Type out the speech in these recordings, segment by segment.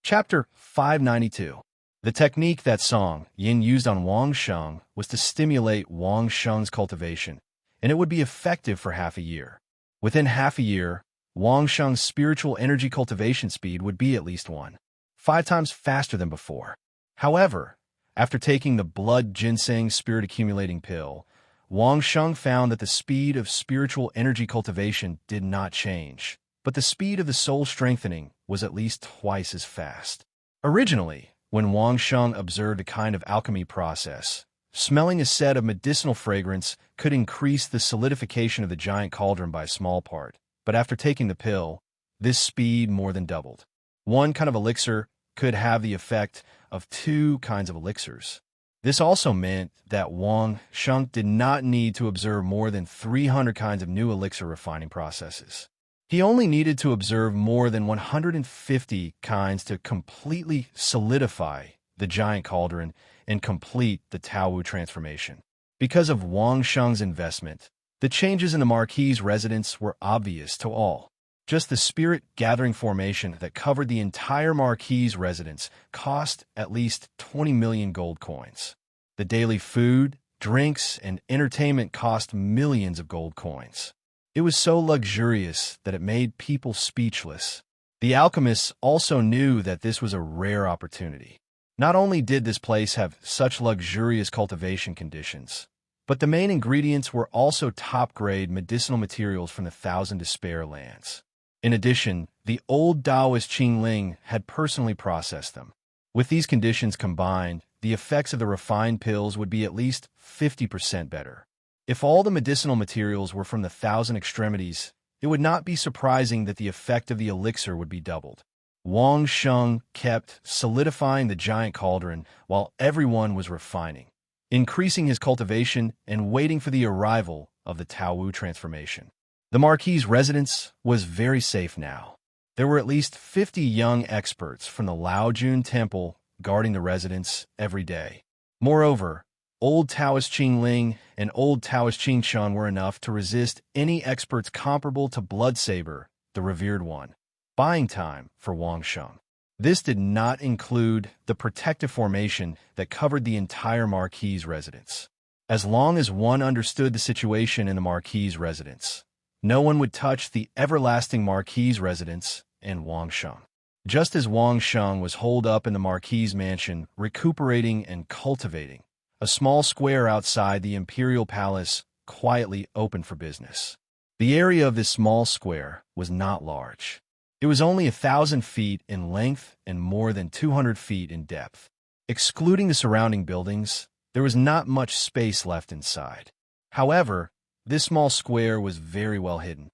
Chapter 592. The technique that Song Yin used on Wang Sheng was to stimulate Wang Sheng's cultivation, and it would be effective for half a year. Within half a year, Wang Sheng's spiritual energy cultivation speed would be at least 1.5 times faster than before. However, after taking the blood ginseng spirit accumulating pill, Wang Sheng found that the speed of spiritual energy cultivation did not change, but the speed of the soul strengthening was at least twice as fast. Originally, when Wang Sheng observed a kind of alchemy process, smelling a set of medicinal fragrance could increase the solidification of the giant cauldron by a small part, but after taking the pill, this speed more than doubled. One kind of elixir could have the effect of 2 kinds of elixirs. This also meant that Wang Sheng did not need to observe more than 300 kinds of new elixir refining processes. He only needed to observe more than 150 kinds to completely solidify the giant cauldron and complete the Taowu transformation. Because of Wang Sheng's investment, the changes in the Marquis's residence were obvious to all. Just the spirit-gathering formation that covered the entire Marquis's residence cost at least 20 million gold coins. The daily food, drinks, and entertainment cost millions of gold coins. It was so luxurious that it made people speechless. The alchemists also knew that this was a rare opportunity. Not only did this place have such luxurious cultivation conditions, but the main ingredients were also top-grade medicinal materials from the Thousand Despair lands. In addition, the old Taoist Qingling had personally processed them. With these conditions combined, the effects of the refined pills would be at least 50% better. If all the medicinal materials were from the Thousand Extremities, it would not be surprising that the effect of the elixir would be doubled. Wang Sheng kept solidifying the giant cauldron while everyone was refining, increasing his cultivation and waiting for the arrival of the Taowu transformation. The Marquis's residence was very safe now. There were at least 50 young experts from the Laojun Temple guarding the residence every day. Moreover, Old Taoist Qingling and Old Taoist Qingshun were enough to resist any experts comparable to Bloodsaber, the revered one. Buying time for Wang Sheng. This did not include the protective formation that covered the entire Marquis's residence. As long as one understood the situation in the Marquis's residence, no one would touch the everlasting Marquis's residence and Wang Sheng. Just as Wang Sheng was holed up in the Marquis's mansion, recuperating and cultivating, a small square outside the imperial palace quietly opened for business. The area of this small square was not large. It was only 1,000 feet in length and more than 200 feet in depth. Excluding the surrounding buildings, there was not much space left inside. However, this small square was very well hidden.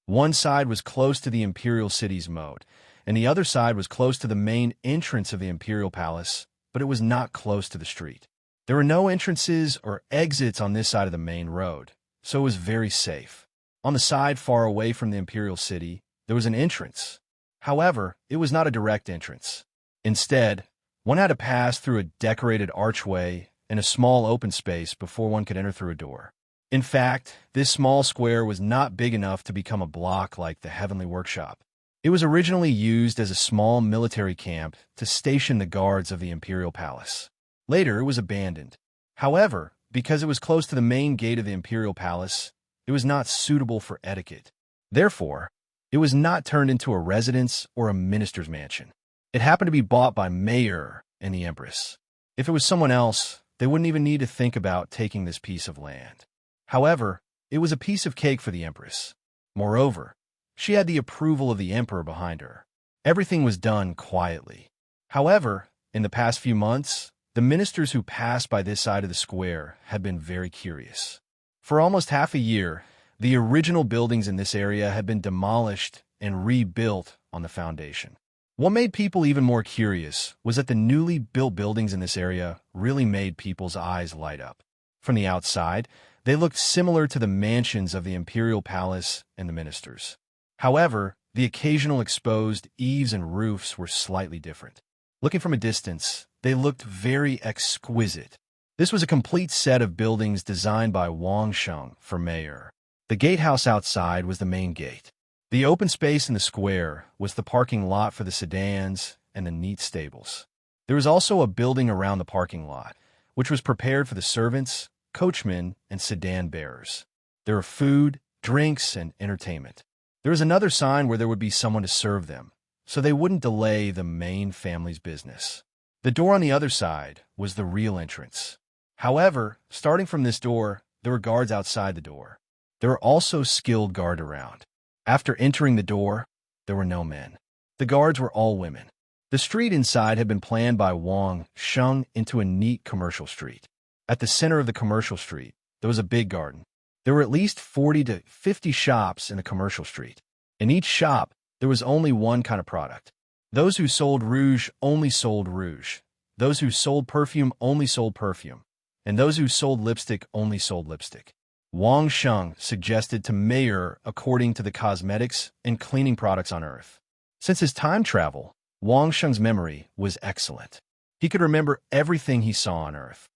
One side was close to the imperial city's moat, and the other side was close to the main entrance of the imperial palace, but it was not close to the street. There were no entrances or exits on this side of the main road, so it was very safe. On the side far away from the imperial city, there was an entrance. However, it was not a direct entrance. Instead, one had to pass through a decorated archway and a small open space before one could enter through a door. In fact, this small square was not big enough to become a block like the Heavenly Workshop. It was originally used as a small military camp to station the guards of the imperial palace. Later, it was abandoned. However, because it was close to the main gate of the imperial palace, it was not suitable for etiquette. Therefore, it was not turned into a residence or a minister's mansion. It happened to be bought by Mayor and the Empress. If it was someone else, they wouldn't even need to think about taking this piece of land. However, it was a piece of cake for the Empress. Moreover, she had the approval of the Emperor behind her. Everything was done quietly. However, in the past few months, the ministers who passed by this side of the square had been very curious. For almost half a year, the original buildings in this area had been demolished and rebuilt on the foundation. What made people even more curious was that the newly built buildings in this area really made people's eyes light up. From the outside, they looked similar to the mansions of the imperial palace and the ministers. However, the occasional exposed eaves and roofs were slightly different. Looking from a distance, they looked very exquisite. This was a complete set of buildings designed by Wang Sheng for Mayor. The gatehouse outside was the main gate. The open space in the square was the parking lot for the sedans, and the neat stables. There was also a building around the parking lot, which was prepared for the servants, coachmen, and sedan bearers. There were food, drinks, and entertainment. There was another sign where there would be someone to serve them, so they wouldn't delay the main family's business. The door on the other side was the real entrance. However, starting from this door, there were guards outside the door. There were also skilled guards around. After entering the door, there were no men. The guards were all women. The street inside had been planned by Wang Sheng into a neat commercial street. At the center of the commercial street, there was a big garden. There were at least 40 to 50 shops in the commercial street. In each shop, there was only one kind of product. Those who sold rouge only sold rouge. Those who sold perfume only sold perfume. And those who sold lipstick only sold lipstick. Wang Sheng suggested to Mayer according to the cosmetics and cleaning products on Earth. Since his time travel, Wang Sheng's memory was excellent. He could remember everything he saw on Earth.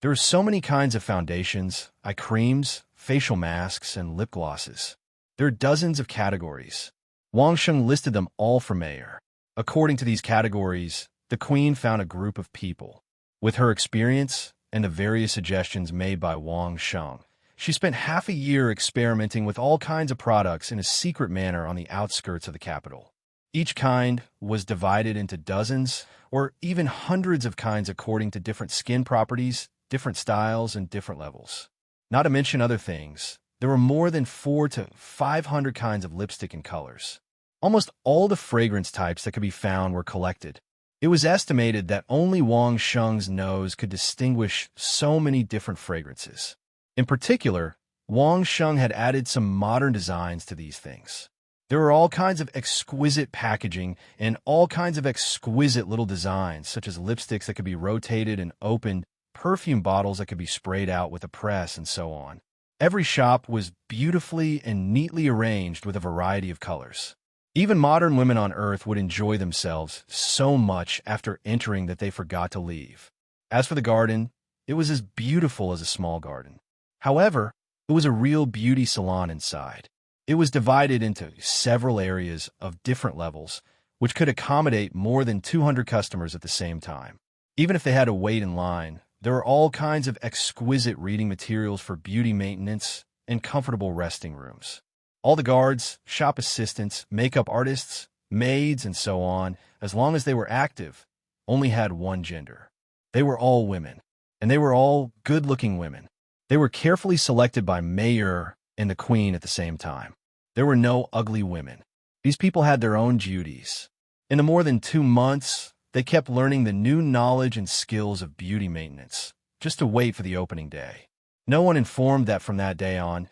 There were so many kinds of foundations, eye creams, facial masks, and lip glosses. There are dozens of categories. Wang Sheng listed them all for Mayer. According to these categories, the queen found a group of people. With her experience and the various suggestions made by Wang Sheng, she spent half a year experimenting with all kinds of products in a secret manner on the outskirts of the capital. Each kind was divided into dozens or even hundreds of kinds according to different skin properties, different styles, and different levels. Not to mention other things, there were more than 400 to 500 kinds of lipstick and colors. Almost all the fragrance types that could be found were collected. It was estimated that only Wang Sheng's nose could distinguish so many different fragrances. In particular, Wang Sheng had added some modern designs to these things. There were all kinds of exquisite packaging and all kinds of exquisite little designs, such as lipsticks that could be rotated and opened, perfume bottles that could be sprayed out with a press, and so on. Every shop was beautifully and neatly arranged with a variety of colors. Even modern women on Earth would enjoy themselves so much after entering that they forgot to leave. As for the garden, it was as beautiful as a small garden. However, it was a real beauty salon inside. It was divided into several areas of different levels, which could accommodate more than 200 customers at the same time. Even if they had to wait in line, there were all kinds of exquisite reading materials for beauty maintenance and comfortable resting rooms. All the guards, shop assistants, makeup artists, maids, and so on, as long as they were active, only had one gender. They were all women, and they were all good-looking women. They were carefully selected by Mayer and the Queen at the same time. There were no ugly women. These people had their own duties. In the more than 2 months, they kept learning the new knowledge and skills of beauty maintenance, just to wait for the opening day. No one informed that from that day on,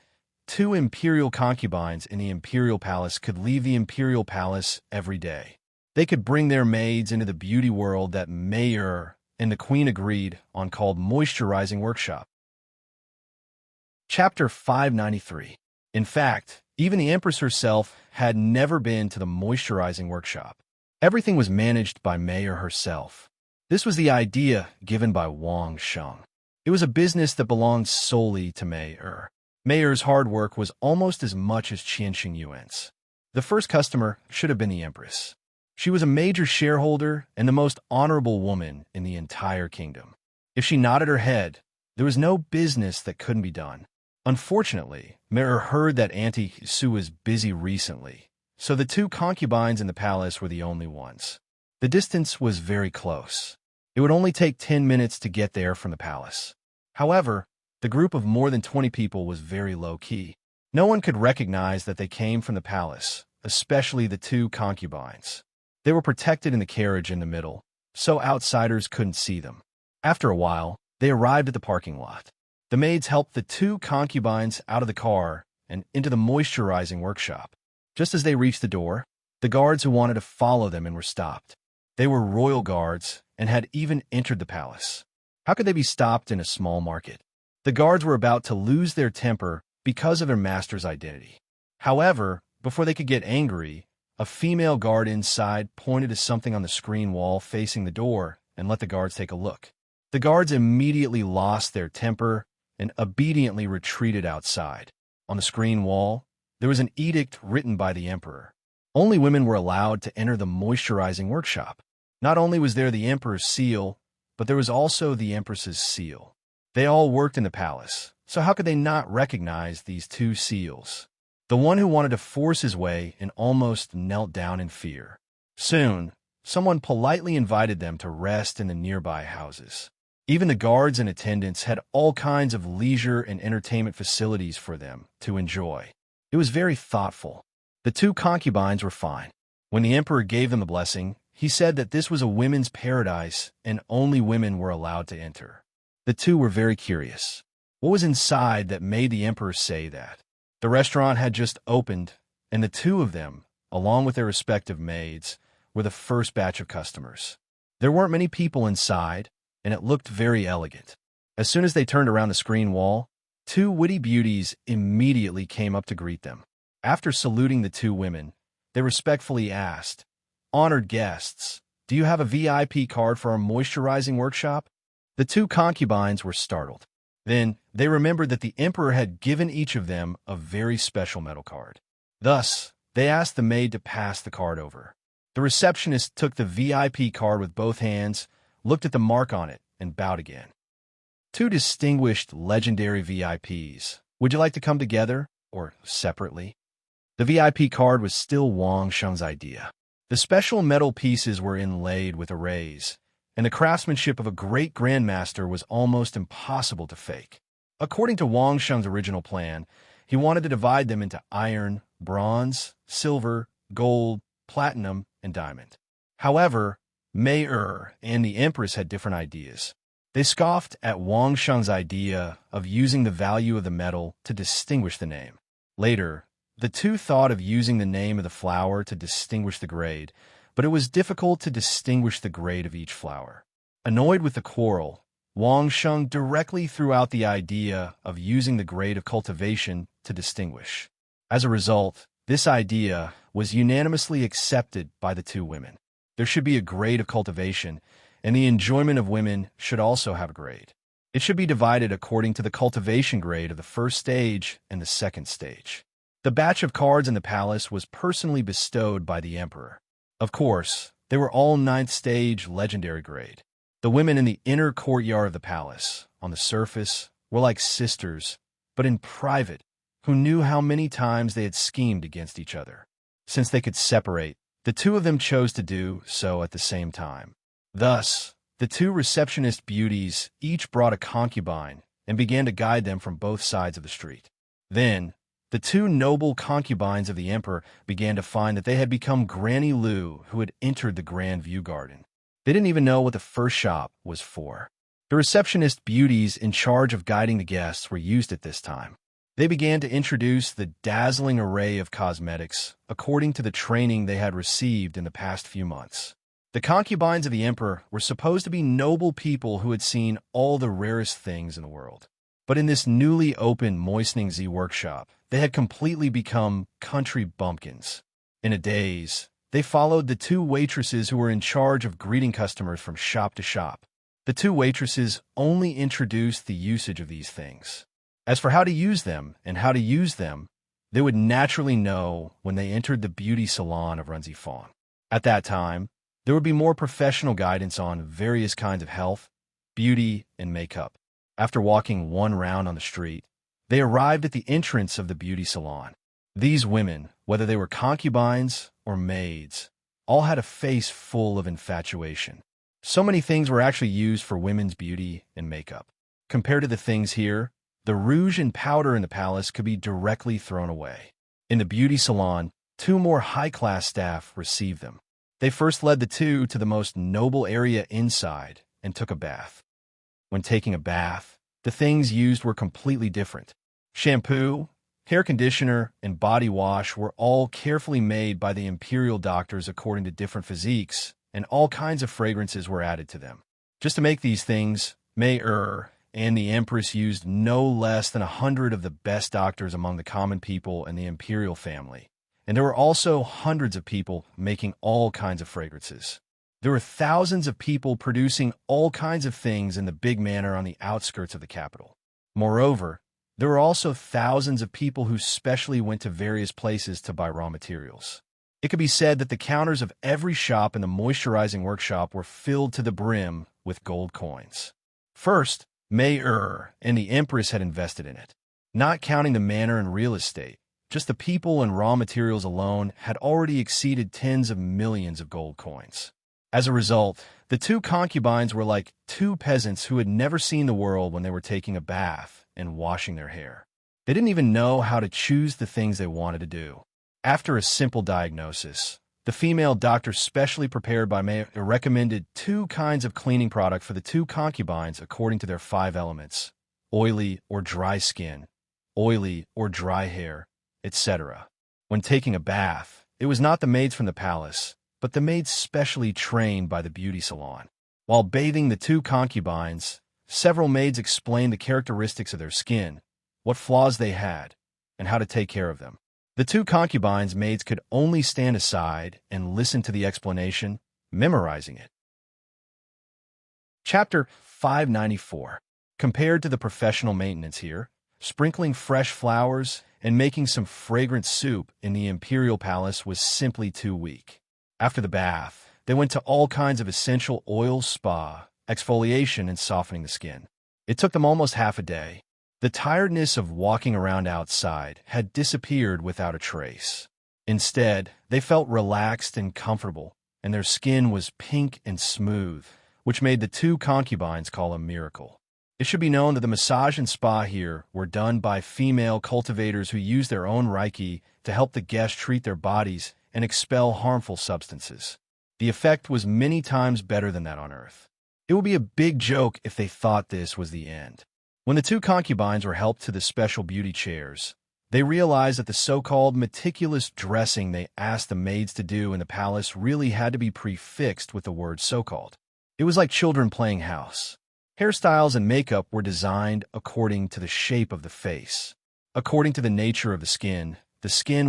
2 imperial concubines in the imperial palace could leave the imperial palace every day. They could bring their maids into the beauty world that Mayer and the Queen agreed on, called moisturizing workshop. Chapter 593. In fact, even the Empress herself had never been to the moisturizing workshop. Everything was managed by Mayer herself. This was the idea given by Wang Sheng. It was a business that belonged solely to Mayer. Mayer's hard work was almost as much as Qian Xingyuan's. The first customer should have been the Empress. She was a major shareholder and the most honorable woman in the entire kingdom. If she nodded her head, there was no business that couldn't be done. Unfortunately, Mayer heard that Auntie Su was busy recently, so the 2 concubines in the palace were the only ones. The distance was very close. It would only take 10 minutes to get there from the palace. However, the group of more than 20 people was very low-key. No one could recognize that they came from the palace, especially the 2 concubines. They were protected in the carriage in the middle, so outsiders couldn't see them. After a while, they arrived at the parking lot. The maids helped the 2 concubines out of the car and into the moisturizing workshop. Just as they reached the door, the guards who wanted to follow them in were stopped. They were royal guards and had even entered the palace. How could they be stopped in a small market? The guards were about to lose their temper because of their master's identity. However, before they could get angry, a female guard inside pointed to something on the screen wall facing the door and let the guards take a look. The guards immediately lost their temper and obediently retreated outside. On the screen wall, there was an edict written by the emperor. Only women were allowed to enter the moisturizing workshop. Not only was there the emperor's seal, but there was also the empress's seal. They all worked in the palace, so how could they not recognize these two seals? The one who wanted to force his way in almost knelt down in fear. Soon, someone politely invited them to rest in the nearby houses. Even the guards and attendants had all kinds of leisure and entertainment facilities for them to enjoy. It was very thoughtful. The two concubines were fine. When the emperor gave them a blessing, he said that this was a women's paradise and only women were allowed to enter. The two were very curious. What was inside that made the emperor say that? The restaurant had just opened, and the two of them, along with their respective maids, were the first batch of customers. There weren't many people inside, and it looked very elegant. As soon as they turned around the screen wall, two witty beauties immediately came up to greet them. After saluting the two women, they respectfully asked, "Honored guests, do you have a VIP card for our moisturizing workshop?" The two concubines were startled. Then they remembered that the emperor had given each of them a very special metal card. Thus, they asked the maid to pass the card over. The receptionist took the VIP card with both hands, looked at the mark on it, and bowed again. Two distinguished legendary VIPs. Would you like to come together or separately? The VIP card was still Wang Sheng's idea. The special metal pieces were inlaid with arrays, and the craftsmanship of a great grandmaster was almost impossible to fake. According to Wang Sheng's original plan, he wanted to divide them into iron, bronze, silver, gold, platinum, and diamond. However, Mei and the Empress had different ideas. They scoffed at Wang Sheng's idea of using the value of the metal to distinguish the name. Later, the two thought of using the name of the flower to distinguish the grade, but it was difficult to distinguish the grade of each flower. Annoyed with the quarrel, Wang Sheng directly threw out the idea of using the grade of cultivation to distinguish. As a result, this idea was unanimously accepted by the two women. There should be a grade of cultivation, and the enjoyment of women should also have a grade. It should be divided according to the cultivation grade of the first stage and the second stage. The batch of cards in the palace was personally bestowed by the emperor. Of course, they were all 9th stage legendary grade. The women in the inner courtyard of the palace, on the surface, were like sisters, but in private, who knew how many times they had schemed against each other. Since they could separate, the two of them chose to do so at the same time. Thus, the two receptionist beauties each brought a concubine and began to guide them from both sides of the street. Then, the two noble concubines of the emperor began to find that they had become Granny Lu, who had entered the Grand View Garden. They didn't even know what the first shop was for. The receptionist beauties in charge of guiding the guests were used at this time. They began to introduce the dazzling array of cosmetics according to the training they had received in the past few months. The concubines of the emperor were supposed to be noble people who had seen all the rarest things in the world. But in this newly opened Moistening Z workshop, they had completely become country bumpkins. In a daze, they followed the two waitresses who were in charge of greeting customers from shop to shop. The two waitresses only introduced the usage of these things. As for how to use them and how to use them, they would naturally know when they entered the beauty salon of Runzi Fawn. At that time, there would be more professional guidance on various kinds of health, beauty, and makeup. After walking one round on the street, they arrived at the entrance of the beauty salon. These women, whether they were concubines or maids, all had a face full of infatuation. So many things were actually used for women's beauty and makeup. Compared to the things here, the rouge and powder in the palace could be directly thrown away. In the beauty salon, two more high-class staff received them. They first led the two to the most noble area inside and took a bath. When taking a bath, the things used were completely different. Shampoo, hair conditioner, and body wash were all carefully made by the imperial doctors according to different physiques, and all kinds of fragrances were added to them. Just to make these things, Mei and the Empress used no less than 100 of the best doctors among the common people and the imperial family. And there were also hundreds of people making all kinds of fragrances. There were thousands of people producing all kinds of things in the big manor on the outskirts of the capital. Moreover, there were also thousands of people who specially went to various places to buy raw materials. It could be said that the counters of every shop in the moisturizing workshop were filled to the brim with gold coins. First, May and the Empress had invested in it. Not counting the manor and real estate, just the people and raw materials alone had already exceeded tens of millions of gold coins. As a result, the two concubines were like two peasants who had never seen the world when they were taking a bath and washing their hair. They didn't even know how to choose the things they wanted to do. After a simple diagnosis, the female doctor specially prepared by May recommended two kinds of cleaning product for the two concubines according to their 5 elements: oily or dry skin, oily or dry hair, etc. When taking a bath, it was not the maids from the palace, but the maids specially trained by the beauty salon. While bathing the two concubines, several maids explained the characteristics of their skin, what flaws they had, and how to take care of them. The two concubines' maids could only stand aside and listen to the explanation, memorizing it. Chapter 594. Compared to the professional maintenance here, sprinkling fresh flowers and making some fragrant soup in the imperial palace was simply too weak. After the bath, they went to all kinds of essential oils, spa, exfoliation, and softening the skin. It took them almost half a day. The tiredness of walking around outside had disappeared without a trace. Instead, they felt relaxed and comfortable, and their skin was pink and smooth, which made the two concubines call a miracle. It should be known that the massage and spa here were done by female cultivators who used their own Reiki to help the guests treat their bodies and expel harmful substances. The effect was many times better than that on Earth. It would be a big joke if they thought this was the end. When the two concubines were helped to the special beauty chairs, they realized that the so-called meticulous dressing they asked the maids to do in the palace really had to be prefixed with the word so-called. It was like children playing house. Hairstyles and makeup were designed according to the shape of the face. According to the nature of the skin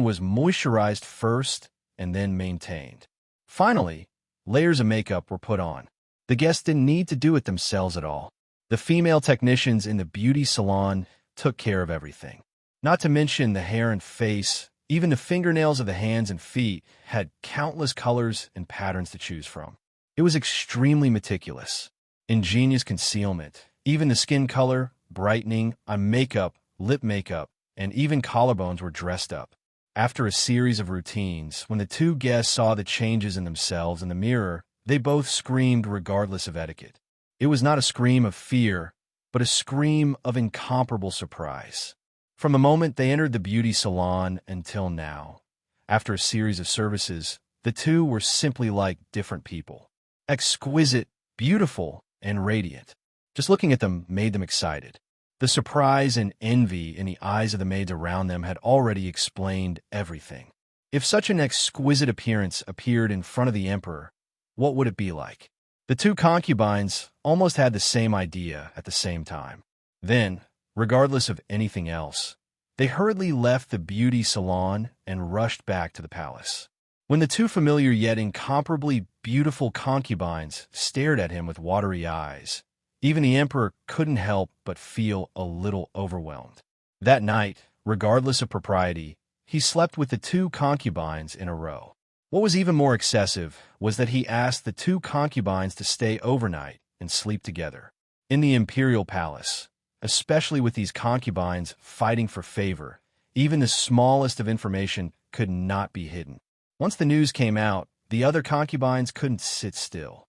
was moisturized first and then maintained. Finally, layers of makeup were put on. The guests didn't need to do it themselves at all. The female technicians in the beauty salon took care of everything. Not to mention the hair and face, even the fingernails of the hands and feet had countless colors and patterns to choose from. It was extremely meticulous. Ingenious concealment, even the skin color, brightening, eye makeup, lip makeup, and even collarbones were dressed up. After a series of routines, when the two guests saw the changes in themselves in the mirror, they both screamed regardless of etiquette. It was not a scream of fear, but a scream of incomparable surprise. From the moment they entered the beauty salon until now, after a series of services, the two were simply like different people. Exquisite, beautiful, and radiant. Just looking at them made them excited. The surprise and envy in the eyes of the maids around them had already explained everything. If such an exquisite appearance appeared in front of the emperor, what would it be like? The two concubines almost had the same idea at the same time. Then, regardless of anything else, they hurriedly left the beauty salon and rushed back to the palace. When the two familiar yet incomparably beautiful concubines stared at him with watery eyes, even the emperor couldn't help but feel a little overwhelmed. That night, regardless of propriety, he slept with the two concubines in a row. What was even more excessive was that he asked the two concubines to stay overnight and sleep together. In the imperial palace, especially with these concubines fighting for favor, even the smallest of information could not be hidden. Once the news came out, the other concubines couldn't sit still.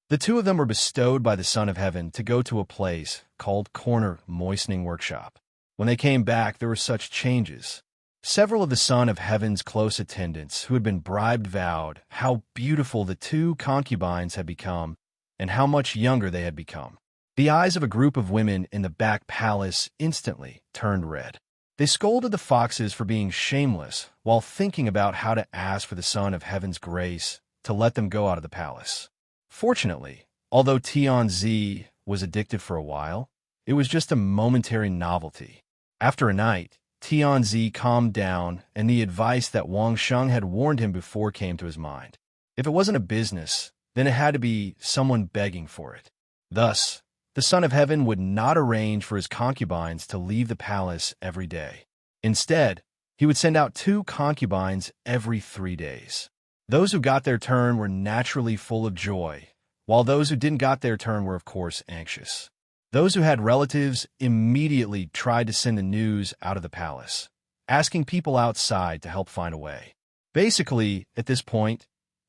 The two of them were bestowed by the Son of Heaven to go to a place called Corner Moistening Workshop. When they came back, there were such changes. Several of the Son of Heaven's close attendants who had been bribed vowed how beautiful the two concubines had become and how much younger they had become. The eyes of a group of women in the back palace instantly turned red. They scolded the foxes for being shameless while thinking about how to ask for the Son of Heaven's grace to let them go out of the palace. Fortunately, although Tianzi was addicted for a while, it was just a momentary novelty. After a night, Tianzi calmed down, and the advice that Wang Sheng had warned him before came to his mind. If it wasn't a business, then it had to be someone begging for it. Thus, the Son of Heaven would not arrange for his concubines to leave the palace every day. Instead, He would send out 2 concubines every 3 days. Those who got their turn were naturally full of joy, while those who didn't got their turn were, of course, anxious. Those who had relatives immediately tried to send the news out of the palace, asking people outside to help find a way. Basically, at this point,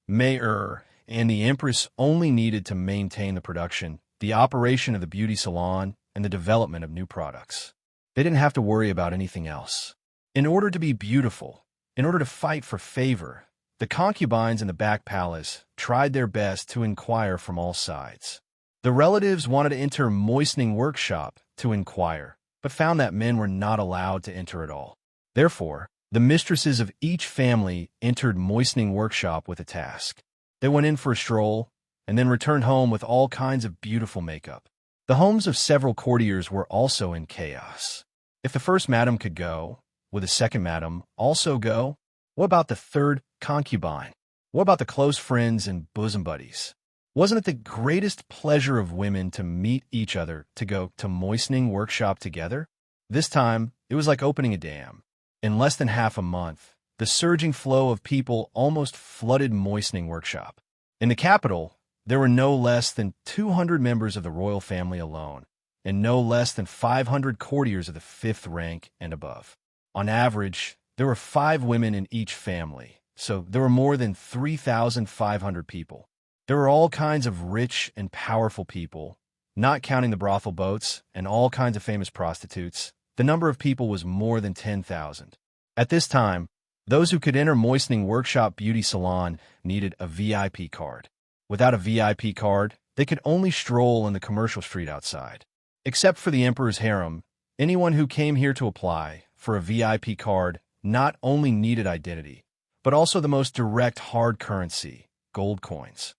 Mayor and the Empress only needed to maintain the production, the operation of the beauty salon, and the development of new products. They didn't have to worry about anything else. In order to be beautiful, in order to fight for favor, the concubines in the back palace tried their best to inquire from all sides. The relatives wanted to enter moistening workshop to inquire, but found that men were not allowed to enter at all. Therefore, the mistresses of each family entered moistening workshop with a task. They went in for a stroll, and then returned home with all kinds of beautiful makeup. The homes of several courtiers were also in chaos. If the first madam could go, would the second madam also go? What about the third concubine? What about the close friends and bosom buddies? Wasn't it the greatest pleasure of women to meet each other, to go to moistening workshop together? This time, it was like opening a dam. In less than half a month, the surging flow of people almost flooded moistening workshop. In the capital, there were no less than 200 members of the royal family alone, and no less than 500 courtiers of the 5th rank and above. On average, there were 5 women in each family, so there were more than 3,500 people. There were all kinds of rich and powerful people, not counting the brothel boats and all kinds of famous prostitutes. The number of people was more than 10,000. At this time, those who could enter moistening workshop beauty salon needed a VIP card. Without a VIP card, they could only stroll in the commercial street outside. Except for the emperor's harem, anyone who came here to apply for a VIP card not only needed identity, but also the most direct hard currency, gold coins.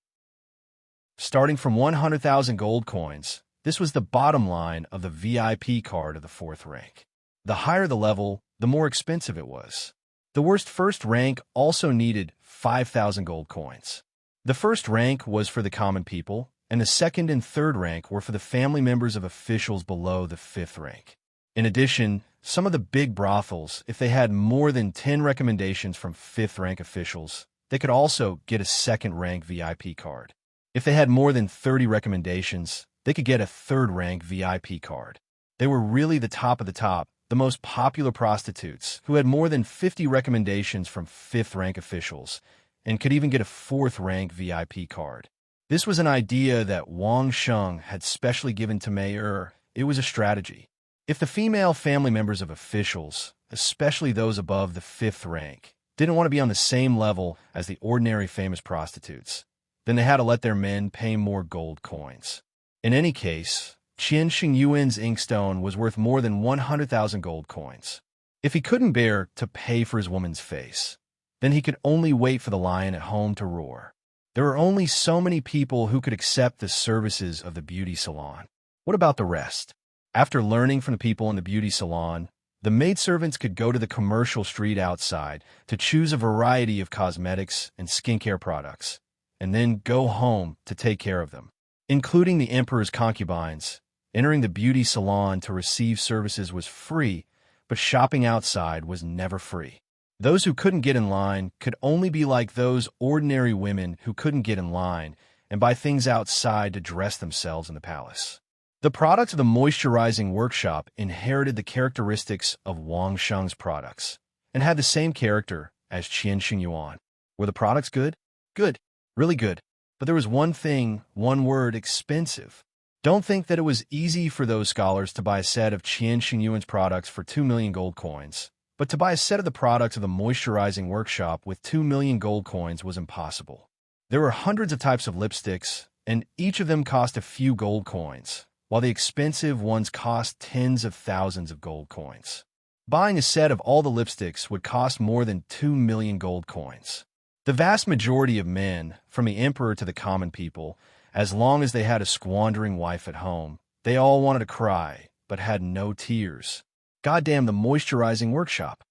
Starting from 100,000 gold coins, this was the bottom line of the VIP card of the 4th rank. The higher the level, the more expensive it was. The worst first rank also needed 5,000 gold coins. The first rank was for the common people, and the second and third rank were for the family members of officials below the 5th rank. In addition, some of the big brothels, if they had more than 10 recommendations from 5th rank officials, they could also get a second rank VIP card. If they had more than 30 recommendations, they could get a 3rd rank VIP card. They were really the top of the top, the most popular prostitutes, who had more than 50 recommendations from 5th rank officials, and could even get a 4th rank VIP card. This was an idea that Wang Sheng had specially given to Mayor. It was a strategy. If the female family members of officials, especially those above the 5th rank, didn't want to be on the same level as the ordinary famous prostitutes, then they had to let their men pay more gold coins. In any case, Qian Xingyuan's inkstone was worth more than 100,000 gold coins. If he couldn't bear to pay for his woman's face, then he could only wait for the lion at home to roar. There were only so many people who could accept the services of the beauty salon. What about the rest? After learning from the people in the beauty salon, the maidservants could go to the commercial street outside to choose a variety of cosmetics and skincare products, and then go home to take care of them. Including the emperor's concubines, entering the beauty salon to receive services was free, but shopping outside was never free. Those who couldn't get in line could only be like those ordinary women who couldn't get in line and buy things outside to dress themselves in the palace. The products of the moisturizing workshop inherited the characteristics of Wang Sheng's products and had the same character as Qian Xingyuan. Were the products good? Good. Really good. But there was one thing, one word: expensive. Don't think that it was easy for those scholars to buy a set of Qian Xingyuan's products for 2 million gold coins. But to buy a set of the products of the moisturizing workshop with 2 million gold coins was impossible. There were hundreds of types of lipsticks, and each of them cost a few gold coins, while the expensive ones cost tens of thousands of gold coins. Buying a set of all the lipsticks would cost more than 2 million gold coins. The vast majority of men, from the emperor to the common people, as long as they had a squandering wife at home, they all wanted to cry, but had no tears. Goddamn the moisturizing workshop.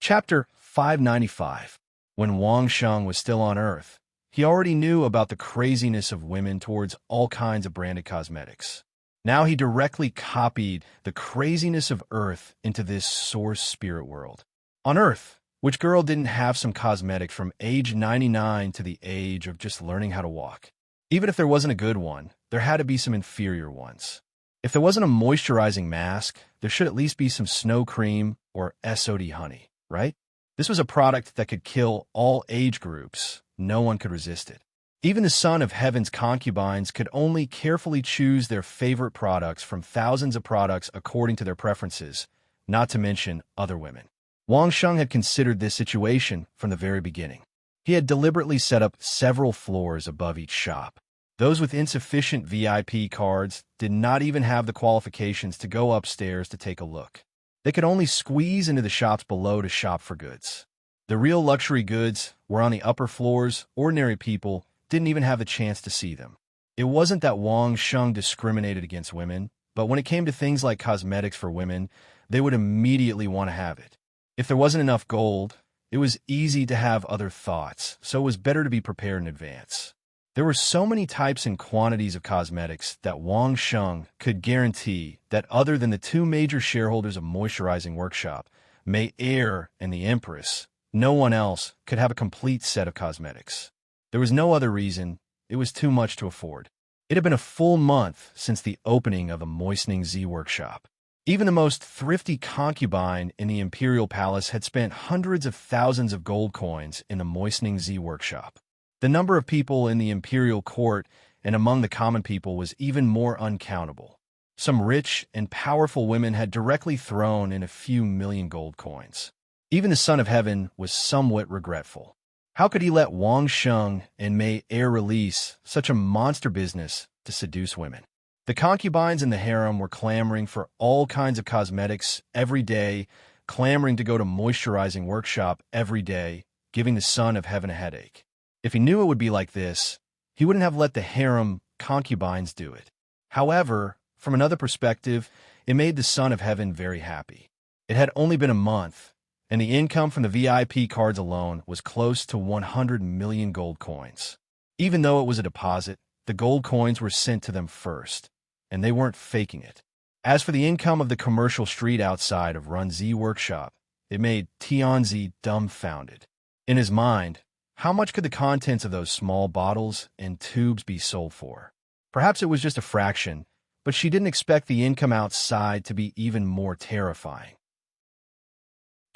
Chapter 595. When Wang Sheng was still on Earth, he already knew about the craziness of women towards all kinds of branded cosmetics. Now he directly copied the craziness of Earth into this source spirit world. On Earth, which girl didn't have some cosmetics from age 99 to the age of just learning how to walk? Even if there wasn't a good one, there had to be some inferior ones. If there wasn't a moisturizing mask, there should at least be some snow cream or SOD honey, right? This was a product that could kill all age groups. No one could resist it. Even the son of heaven's concubines could only carefully choose their favorite products from thousands of products according to their preferences, not to mention other women. Wang Sheng had considered this situation from the very beginning. He had deliberately set up several floors above each shop. Those with insufficient VIP cards did not even have the qualifications to go upstairs to take a look. They could only squeeze into the shops below to shop for goods. The real luxury goods were on the upper floors. Ordinary people didn't even have the chance to see them. It wasn't that Wang Sheng discriminated against women, but when it came to things like cosmetics for women, they would immediately want to have it. If there wasn't enough gold, it was easy to have other thoughts, so it was better to be prepared in advance. There were so many types and quantities of cosmetics that Wang Sheng could guarantee that other than the two major shareholders of Moisturizing Workshop, Mei Er and the Empress, no one else could have a complete set of cosmetics. There was no other reason. It was too much to afford. It had been a full month since the opening of a Moistening Z Workshop. Even the most thrifty concubine in the Imperial Palace had spent hundreds of thousands of gold coins in the Moistening Z Workshop. The number of people in the Imperial Court and among the common people was even more uncountable. Some rich and powerful women had directly thrown in a few million gold coins. Even the Son of Heaven was somewhat regretful. How could he let Wang Sheng and Mei Er release such a monster business to seduce women? The concubines in the harem were clamoring for all kinds of cosmetics every day, clamoring to go to Moisturizing Workshop every day, giving the Son of Heaven a headache. If he knew it would be like this, he wouldn't have let the harem concubines do it. However, from another perspective, it made the Son of Heaven very happy. It had only been a month, and the income from the VIP cards alone was close to 100 million gold coins. Even though it was a deposit, the gold coins were sent to them first, and they weren't faking it. As for the income of the commercial street outside of Runzi Workshop, it made Tianzi dumbfounded. In his mind, how much could the contents of those small bottles and tubes be sold for? Perhaps it was just a fraction, but she didn't expect the income outside to be even more terrifying.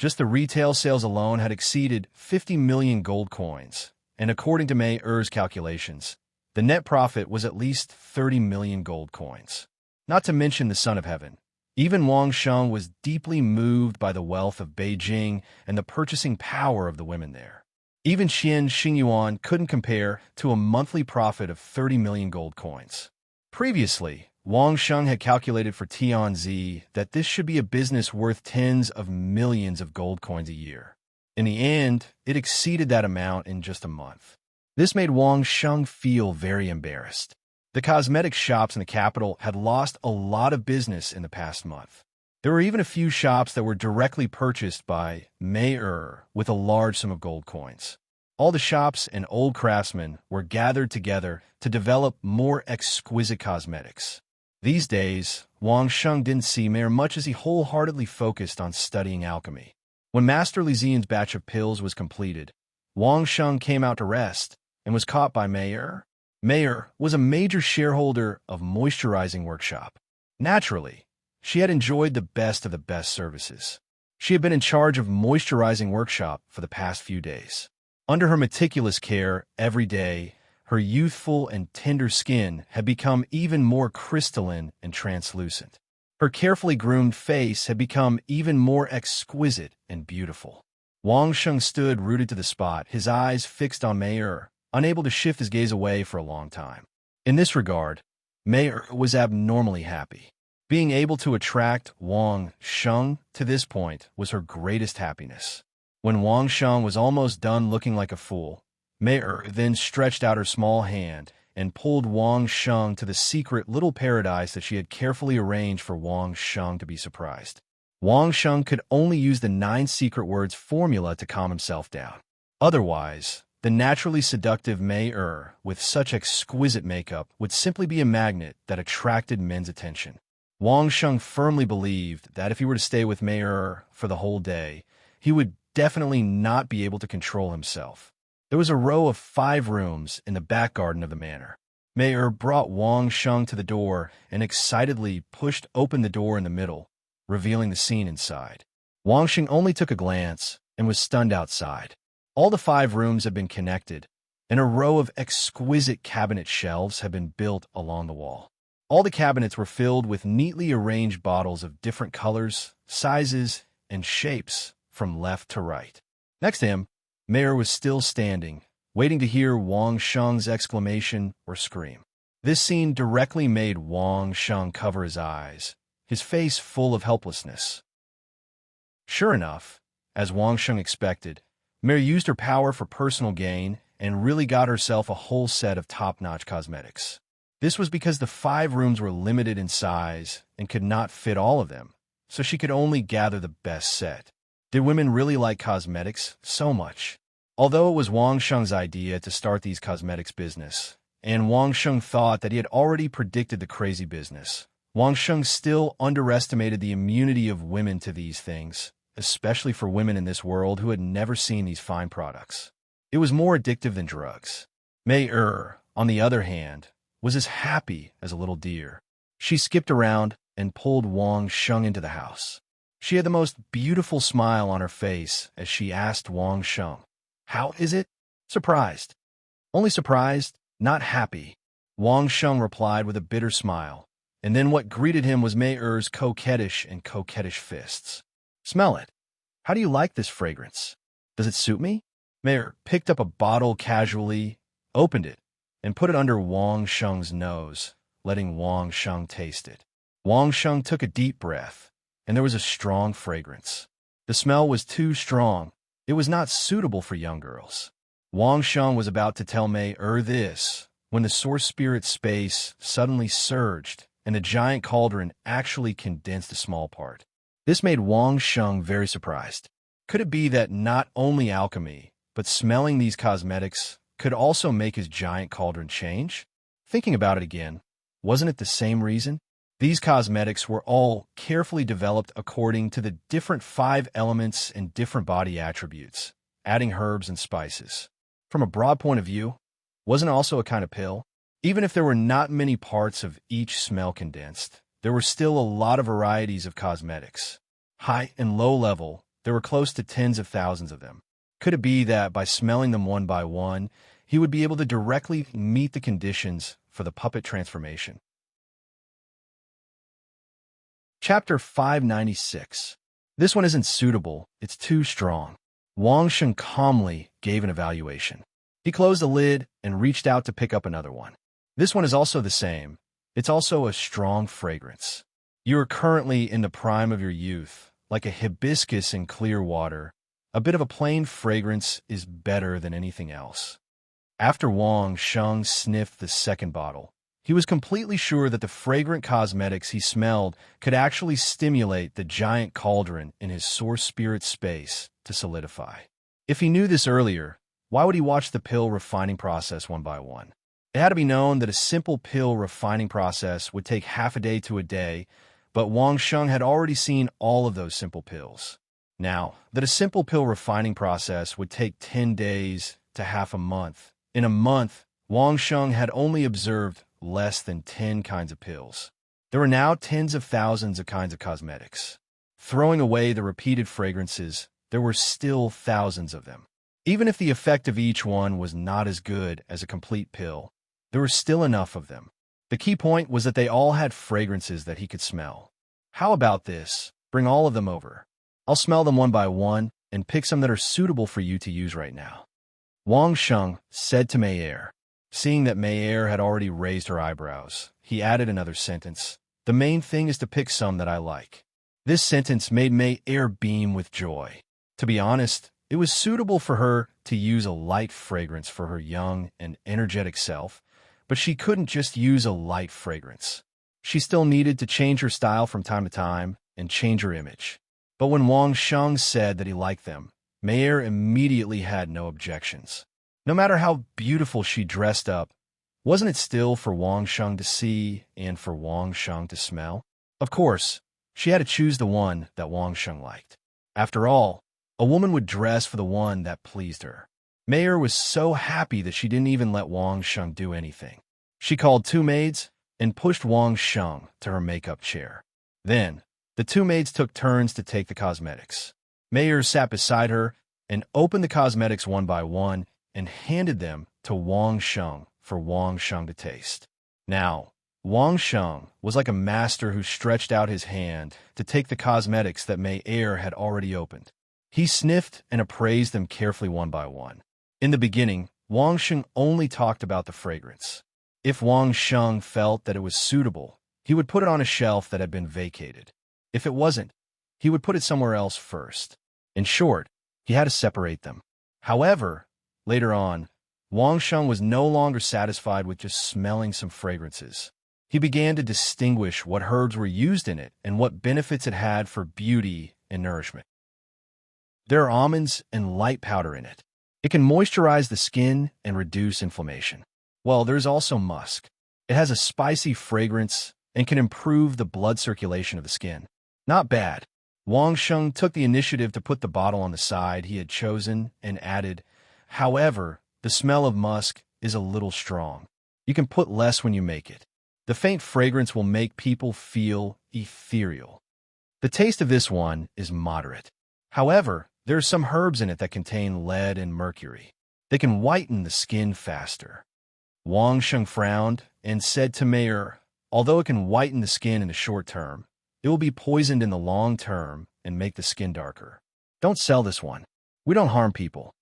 Just the retail sales alone had exceeded 50 million gold coins, and according to Mei Er's calculations, the net profit was at least 30 million gold coins. Not to mention the Son of Heaven. Even Wang Sheng was deeply moved by the wealth of Beijing and the purchasing power of the women there. Even Qian Xingyuan couldn't compare to a monthly profit of 30 million gold coins. Previously, Wang Sheng had calculated for Tianzi that this should be a business worth tens of millions of gold coins a year. In the end, it exceeded that amount in just a month. This made Wang Sheng feel very embarrassed. The cosmetic shops in the capital had lost a lot of business in the past month. There were even a few shops that were directly purchased by Mei Er with a large sum of gold coins. All the shops and old craftsmen were gathered together to develop more exquisite cosmetics. These days, Wang Sheng didn't see Mei Er much as he wholeheartedly focused on studying alchemy. When Master Li Xian's batch of pills was completed, Wang Sheng came out to rest and was caught by Mei Er. Mei Er was a major shareholder of Moisturizing Workshop. Naturally, she had enjoyed the best of the best services. She had been in charge of Moisturizing Workshop for the past few days. Under her meticulous care every day, her youthful and tender skin had become even more crystalline and translucent. Her carefully groomed face had become even more exquisite and beautiful. Wang Sheng stood rooted to the spot, his eyes fixed on Mei Er, unable to shift his gaze away for a long time. In this regard, Mei Er was abnormally happy. Being able to attract Wang Sheng to this point was her greatest happiness. When Wang Sheng was almost done looking like a fool, Mei Er then stretched out her small hand and pulled Wang Sheng to the secret little paradise that she had carefully arranged for Wang Sheng to be surprised. Wang Sheng could only use the 9 secret words formula to calm himself down. Otherwise, The naturally seductive Mei with such exquisite makeup, would simply be a magnet that attracted men's attention. Wang Sheng firmly believed that if he were to stay with Mei for the whole day, he would definitely not be able to control himself. There was a row of 5 rooms in the back garden of the manor. Mei brought Wang Sheng to the door and excitedly pushed open the door in the middle, revealing the scene inside. Wang Sheng only took a glance and was stunned outside. All the 5 rooms had been connected, and a row of exquisite cabinet shelves had been built along the wall. All the cabinets were filled with neatly arranged bottles of different colors, sizes, and shapes from left to right. Next to him, Mei was still standing, waiting to hear Wang Sheng's exclamation or scream. This scene directly made Wang Sheng cover his eyes, his face full of helplessness. Sure enough, as Wang Sheng expected, Mei used her power for personal gain and really got herself a whole set of top-notch cosmetics. This was because the 5 rooms were limited in size and could not fit all of them, so she could only gather the best set. Did women really like cosmetics so much? Although it was Wang Sheng's idea to start these cosmetics business, and Wang Sheng thought that he had already predicted the crazy business, Wang Sheng still underestimated the immunity of women to these things, especially for women in this world who had never seen these fine products. It was more addictive than drugs. Mei on the other hand, was as happy as a little deer. She skipped around and pulled Wang Sheng into the house. She had the most beautiful smile on her face as she asked Wang Sheng, "How is it?" "Surprised." "Only surprised, not happy." Wang Sheng replied with a bitter smile, and then what greeted him was Mei coquettish fists. "Smell it. How do you like this fragrance? Does it suit me?" Mei picked up a bottle casually, opened it, and put it under Wang Sheng's nose, letting Wang Sheng taste it. Wang Sheng took a deep breath, and there was a strong fragrance. The smell was too strong. It was not suitable for young girls. Wang Sheng was about to tell Mei this, when the source spirit space suddenly surged, and the giant cauldron actually condensed a small part. This made Wang Sheng very surprised. Could it be that not only alchemy, but smelling these cosmetics could also make his giant cauldron change? Thinking about it again, wasn't it the same reason? These cosmetics were all carefully developed according to the different 5 elements and different body attributes, adding herbs and spices. From a broad point of view, wasn't it also a kind of pill? Even if there were not many parts of each smell condensed, there were still a lot of varieties of cosmetics. High and low level, there were close to tens of thousands of them. Could it be that by smelling them one by one, he would be able to directly meet the conditions for the puppet transformation? Chapter 596. This one isn't suitable, it's too strong. Wang Sheng calmly gave an evaluation. He closed the lid and reached out to pick up another one. This one is also the same. It's also a strong fragrance. You are currently in the prime of your youth, like a hibiscus in clear water. A bit of a plain fragrance is better than anything else. After Wang Sheng sniffed the second bottle, he was completely sure that the fragrant cosmetics he smelled could actually stimulate the giant cauldron in his source spirit space to solidify. If he knew this earlier, why would he watch the pill refining process one by one? It had to be known that a simple pill refining process would take half a day to a day, but Wang Sheng had already seen all of those simple pills. Now, that a simple pill refining process would take 10 days to half a month. In a month, Wang Sheng had only observed less than 10 kinds of pills. There were now tens of thousands of kinds of cosmetics. Throwing away the repeated fragrances, there were still thousands of them. Even if the effect of each one was not as good as a complete pill, there were still enough of them. The key point was that they all had fragrances that he could smell. How about this? Bring all of them over. I'll smell them one by one and pick some that are suitable for you to use right now. Wang Sheng said to Mei. Seeing that Mei had already raised her eyebrows, he added another sentence. The main thing is to pick some that I like. This sentence made Mei beam with joy. To be honest, it was suitable for her to use a light fragrance for her young and energetic self, but she couldn't just use a light fragrance. She still needed to change her style from time to time and change her image. But when Wang Sheng said that he liked them, Mei immediately had no objections. No matter how beautiful she dressed up, wasn't it still for Wang Sheng to see and for Wang Sheng to smell? Of course, she had to choose the one that Wang Sheng liked. After all, a woman would dress for the one that pleased her. Mayer was so happy that she didn't even let Wang Sheng do anything. She called 2 maids and pushed Wang Sheng to her makeup chair. Then, the 2 maids took turns to take the cosmetics. Mayer sat beside her and opened the cosmetics one by one and handed them to Wang Sheng for Wang Sheng to taste. Now, Wang Sheng was like a master who stretched out his hand to take the cosmetics that Mayer had already opened. He sniffed and appraised them carefully one by one. In the beginning, Wang Sheng only talked about the fragrance. If Wang Sheng felt that it was suitable, he would put it on a shelf that had been vacated. If it wasn't, he would put it somewhere else first. In short, he had to separate them. However, later on, Wang Sheng was no longer satisfied with just smelling some fragrances. He began to distinguish what herbs were used in it and what benefits it had for beauty and nourishment. There are almonds and light powder in it. It can moisturize the skin and reduce inflammation. Well, there's also musk. It has a spicy fragrance and can improve the blood circulation of the skin. Not bad. Wang Sheng took the initiative to put the bottle on the side he had chosen and added, "However, the smell of musk is a little strong. You can put less when you make it. The faint fragrance will make people feel ethereal. The taste of this one is moderate. However, there are some herbs in it that contain lead and mercury. They can whiten the skin faster." Wang Sheng frowned and said to Mayer, "Although it can whiten the skin in the short term, it will be poisoned in the long term and make the skin darker. Don't sell this one. We don't harm people."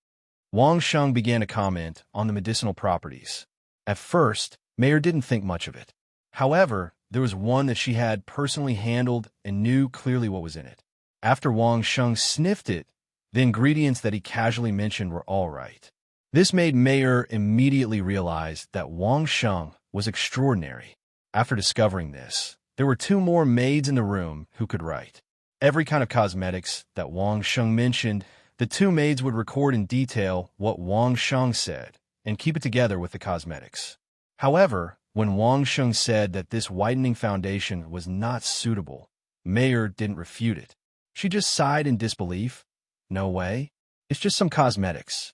Wang Sheng began to comment on the medicinal properties. At first, Mayer didn't think much of it. However, there was one that she had personally handled and knew clearly what was in it. After Wang Sheng sniffed it, the ingredients that he casually mentioned were all right. This made Mayer immediately realize that Wang Sheng was extraordinary. After discovering this, there were 2 more maids in the room who could write. Every kind of cosmetics that Wang Sheng mentioned, the 2 maids would record in detail what Wang Sheng said and keep it together with the cosmetics. However, when Wang Sheng said that this whitening foundation was not suitable, Mayer didn't refute it. She just sighed in disbelief. "No way. It's just some cosmetics.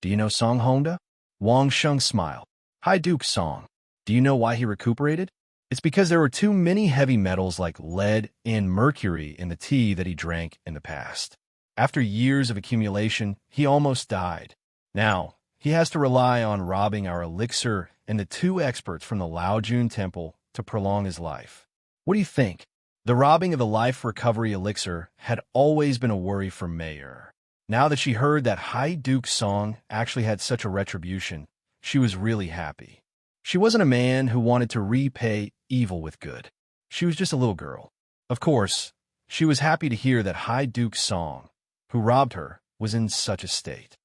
Do you know Song Honda?" Wang Sheng smiled. "Hi Duke Song. Do you know why he recuperated? It's because there were too many heavy metals like lead and mercury in the tea that he drank in the past. After years of accumulation, he almost died. Now, he has to rely on robbing our elixir and the 2 experts from the Laojun Temple to prolong his life. What do you think?" The robbing of the life recovery elixir had always been a worry for Mayer. Now that she heard that High Duke Song actually had such a retribution, she was really happy. She wasn't a man who wanted to repay evil with good. She was just a little girl. Of course, she was happy to hear that High Duke Song, who robbed her, was in such a state.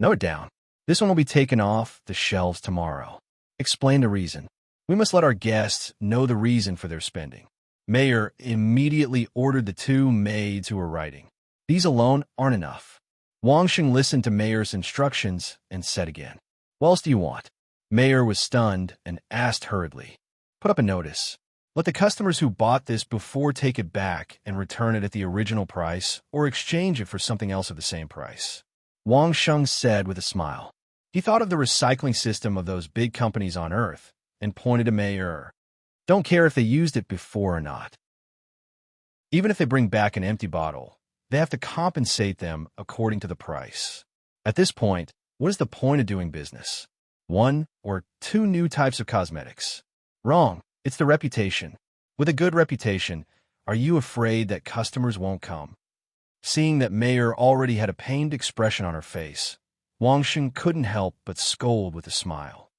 "Note it down. This one will be taken off the shelves tomorrow. Explain the reason. We must let our guests know the reason for their spending." Mayer immediately ordered the 2 maids who were writing. "These alone aren't enough." Wang Sheng listened to Mayer's instructions and said again, "What else do you want?" Mayer was stunned and asked hurriedly, "Put up a notice. Let the customers who bought this before take it back and return it at the original price or exchange it for something else of the same price." Wang Sheng said with a smile. He thought of the recycling system of those big companies on Earth and pointed to Mayer. "Don't care if they used it before or not. Even if they bring back an empty bottle, they have to compensate them according to the price. At this point, what is the point of doing business? 1 or 2 new types of cosmetics? Wrong. It's the reputation. With a good reputation, are you afraid that customers won't come?" Seeing that Mayer already had a pained expression on her face, Wang Sheng couldn't help but scold with a smile.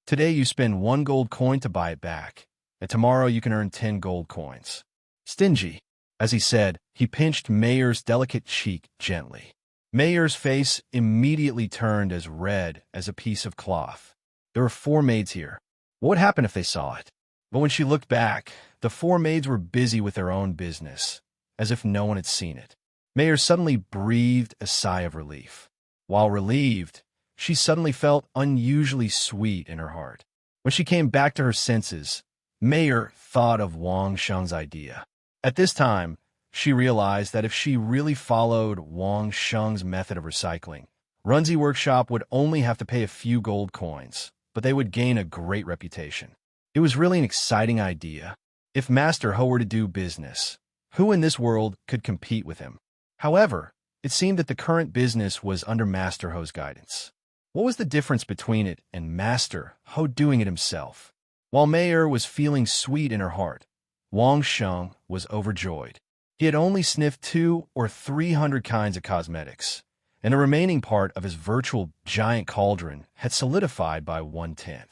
"Today you spend 1 gold coin to buy it back, and tomorrow you can earn 10 gold coins. Stingy." As he said, he pinched Mayer's delicate cheek gently. Mayer's face immediately turned as red as a piece of cloth. There were 4 maids here. What would happen if they saw it? But when she looked back, the 4 maids were busy with their own business, as if no one had seen it. Mayer suddenly breathed a sigh of relief. While relieved, she suddenly felt unusually sweet in her heart. When she came back to her senses, Mayer thought of Wang Sheng's idea. At this time, she realized that if she really followed Wang Sheng's method of recycling, Runzi Workshop would only have to pay a few gold coins, but they would gain a great reputation. It was really an exciting idea. If Master Ho were to do business, who in this world could compete with him? However, it seemed that the current business was under Master Ho's guidance. What was the difference between it and Master Ho doing it himself? While Mayer was feeling sweet in her heart, Wang Sheng was overjoyed. He had only sniffed 200 or 300 kinds of cosmetics, and the remaining part of his virtual giant cauldron had solidified by 1/10.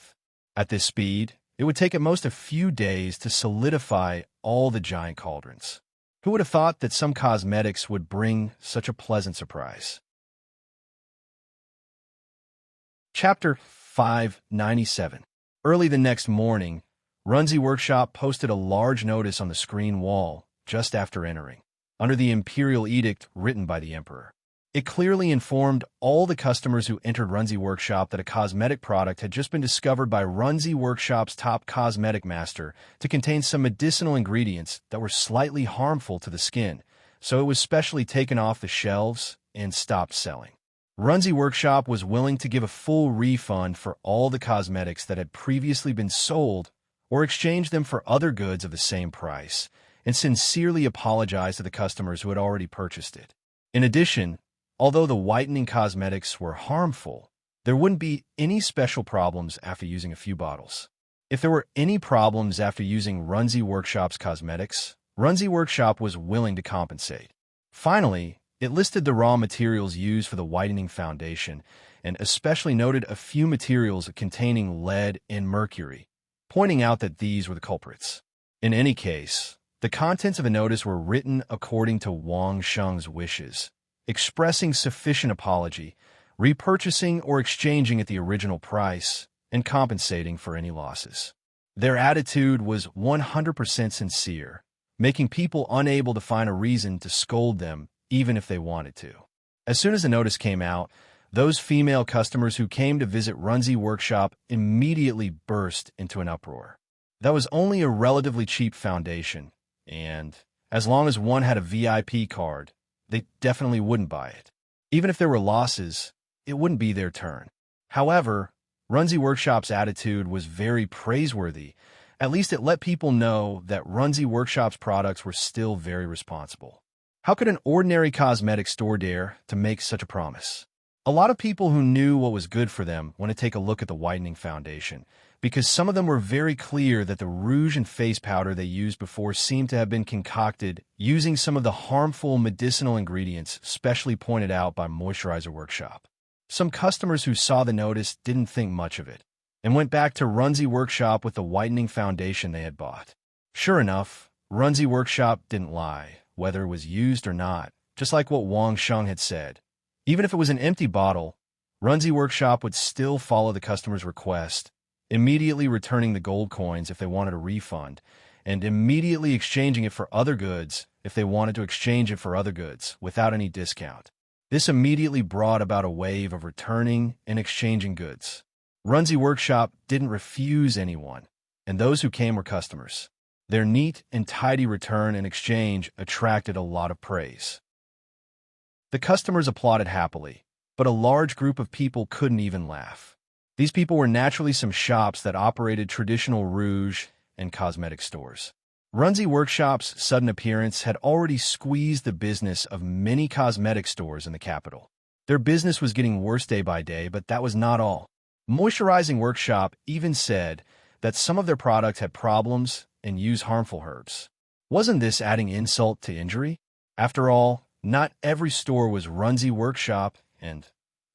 At this speed, it would take at most a few days to solidify all the giant cauldrons. Who would have thought that some cosmetics would bring such a pleasant surprise? Chapter 597. Early the next morning, Runzi Workshop posted a large notice on the screen wall just after entering, under the imperial edict written by the emperor. It clearly informed all the customers who entered Runzi Workshop that a cosmetic product had just been discovered by Runzi Workshop's top cosmetic master to contain some medicinal ingredients that were slightly harmful to the skin, so it was specially taken off the shelves and stopped selling. Runzi Workshop was willing to give a full refund for all the cosmetics that had previously been sold or exchange them for other goods of the same price, and sincerely apologize to the customers who had already purchased it. In addition, although the whitening cosmetics were harmful, there wouldn't be any special problems after using a few bottles. If there were any problems after using Runzi Workshop's cosmetics, Runzi Workshop was willing to compensate. Finally, it listed the raw materials used for the whitening foundation and especially noted a few materials containing lead and mercury, pointing out that these were the culprits. In any case, the contents of a notice were written according to Wang Sheng's wishes, expressing sufficient apology, repurchasing or exchanging at the original price, and compensating for any losses. Their attitude was 100% sincere, making people unable to find a reason to scold them even if they wanted to. As soon as the notice came out, those female customers who came to visit Runzi Workshop immediately burst into an uproar. That was only a relatively cheap foundation, and as long as one had a VIP card, they definitely wouldn't buy it. Even if there were losses, it wouldn't be their turn. However, Runzi Workshop's attitude was very praiseworthy. At least it let people know that Runzi Workshop's products were still very responsible. How could an ordinary cosmetic store dare to make such a promise? A lot of people who knew what was good for them want to take a look at the whitening foundation, because some of them were very clear that the rouge and face powder they used before seemed to have been concocted using some of the harmful medicinal ingredients specially pointed out by Moisturizer Workshop. Some customers who saw the notice didn't think much of it, and went back to Runzi Workshop with the whitening foundation they had bought. Sure enough, Runzi Workshop didn't lie, whether it was used or not, just like what Wang Sheng had said. Even if it was an empty bottle, Runzi Workshop would still follow the customer's request, immediately returning the gold coins if they wanted a refund, and immediately exchanging it for other goods if they wanted to exchange it for other goods without any discount. This immediately brought about a wave of returning and exchanging goods. Runzi Workshop didn't refuse anyone, and those who came were customers. Their neat and tidy return and exchange attracted a lot of praise. The customers applauded happily, but a large group of people couldn't even laugh. These people were naturally some shops that operated traditional rouge and cosmetic stores. Runzi Workshop's sudden appearance had already squeezed the business of many cosmetic stores in the capital. Their business was getting worse day by day, but that was not all. Moisturizing Workshop even said that some of their products had problems and used harmful herbs. Wasn't this adding insult to injury? After all, not every store was Runzi Workshop, and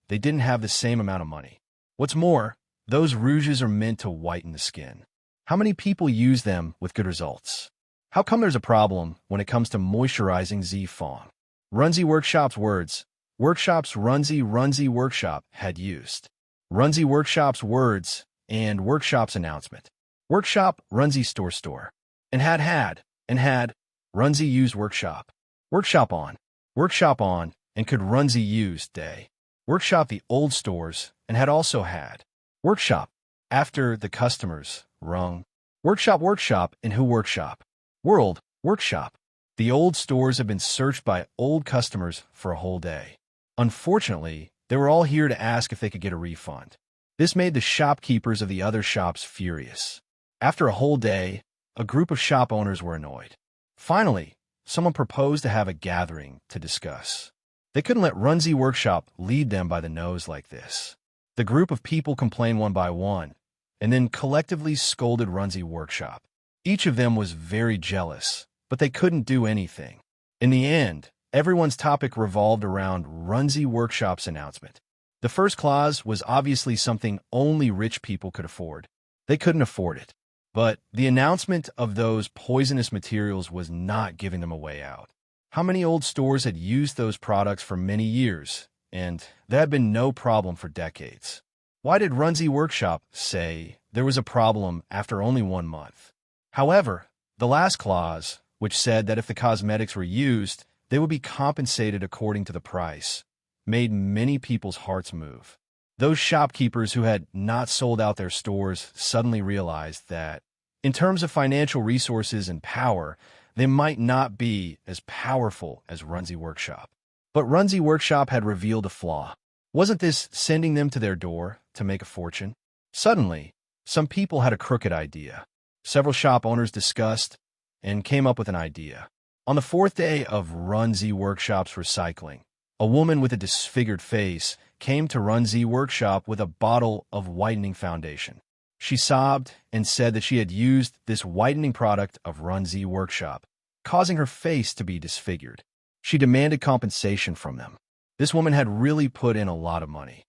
they didn't have the same amount of money. What's more, those rouges are meant to whiten the skin. How many people use them with good results? How come there's a problem when it comes to moisturizing Z-Fong? Runzi Workshop's words. Workshop's Runzi Workshop had used. Runzi Workshop's words and Workshop's announcement. Workshop Runzi store. And had Runzi used Workshop. Workshop on, and could Runzi use day. Workshop the old stores and had also had workshop after the customers rung. Workshop, and who workshop? World, workshop. The old stores have been searched by old customers for a whole day. Unfortunately, they were all here to ask if they could get a refund. This made the shopkeepers of the other shops furious. After a whole day, a group of shop owners were annoyed. Finally, someone proposed to have a gathering to discuss. They couldn't let Runzi Workshop lead them by the nose like this. The group of people complained one by one, and then collectively scolded Runzi Workshop. Each of them was very jealous, but they couldn't do anything. In the end, everyone's topic revolved around Runzi Workshop's announcement. The first clause was obviously something only rich people could afford. They couldn't afford it. But the announcement of those poisonous materials was not giving them a way out. How many old stores had used those products for many years, and there had been no problem for decades? Why did Runzi Workshop say there was a problem after only 1 month? However, the last clause, which said that if the cosmetics were used, they would be compensated according to the price, made many people's hearts move. Those shopkeepers who had not sold out their stores suddenly realized that, in terms of financial resources and power, they might not be as powerful as Runzi Workshop. But Runzi Workshop had revealed a flaw. Wasn't this sending them to their door to make a fortune? Suddenly, some people had a crooked idea. Several shop owners discussed and came up with an idea. On the 4th day of Runzi Workshop's recycling, a woman with a disfigured face came to Runzi Workshop with a bottle of whitening foundation. She sobbed and said that she had used this whitening product of Runzi Workshop, causing her face to be disfigured. She demanded compensation from them. This woman had really put in a lot of money.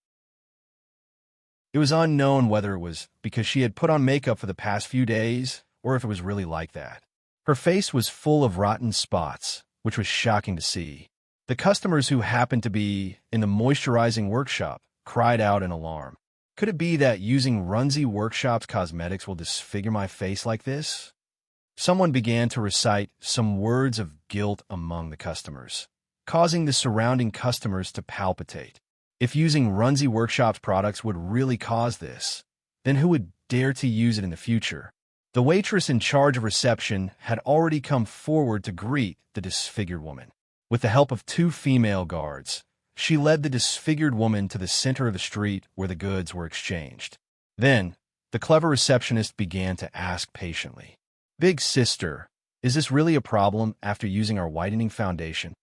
It was unknown whether it was because she had put on makeup for the past few days or if it was really like that. Her face was full of rotten spots, which was shocking to see. The customers who happened to be in the moisturizing workshop cried out in alarm. Could it be that using Runzi Workshop's cosmetics will disfigure my face like this? Someone began to recite some words of guilt among the customers, causing the surrounding customers to palpitate. If using Runzi Workshop's products would really cause this, then who would dare to use it in the future? The waitress in charge of reception had already come forward to greet the disfigured woman. With the help of 2 female guards, she led the disfigured woman to the center of the street where the goods were exchanged. Then, the clever receptionist began to ask patiently, "Big sister, is this really a problem after using our whitening foundation?"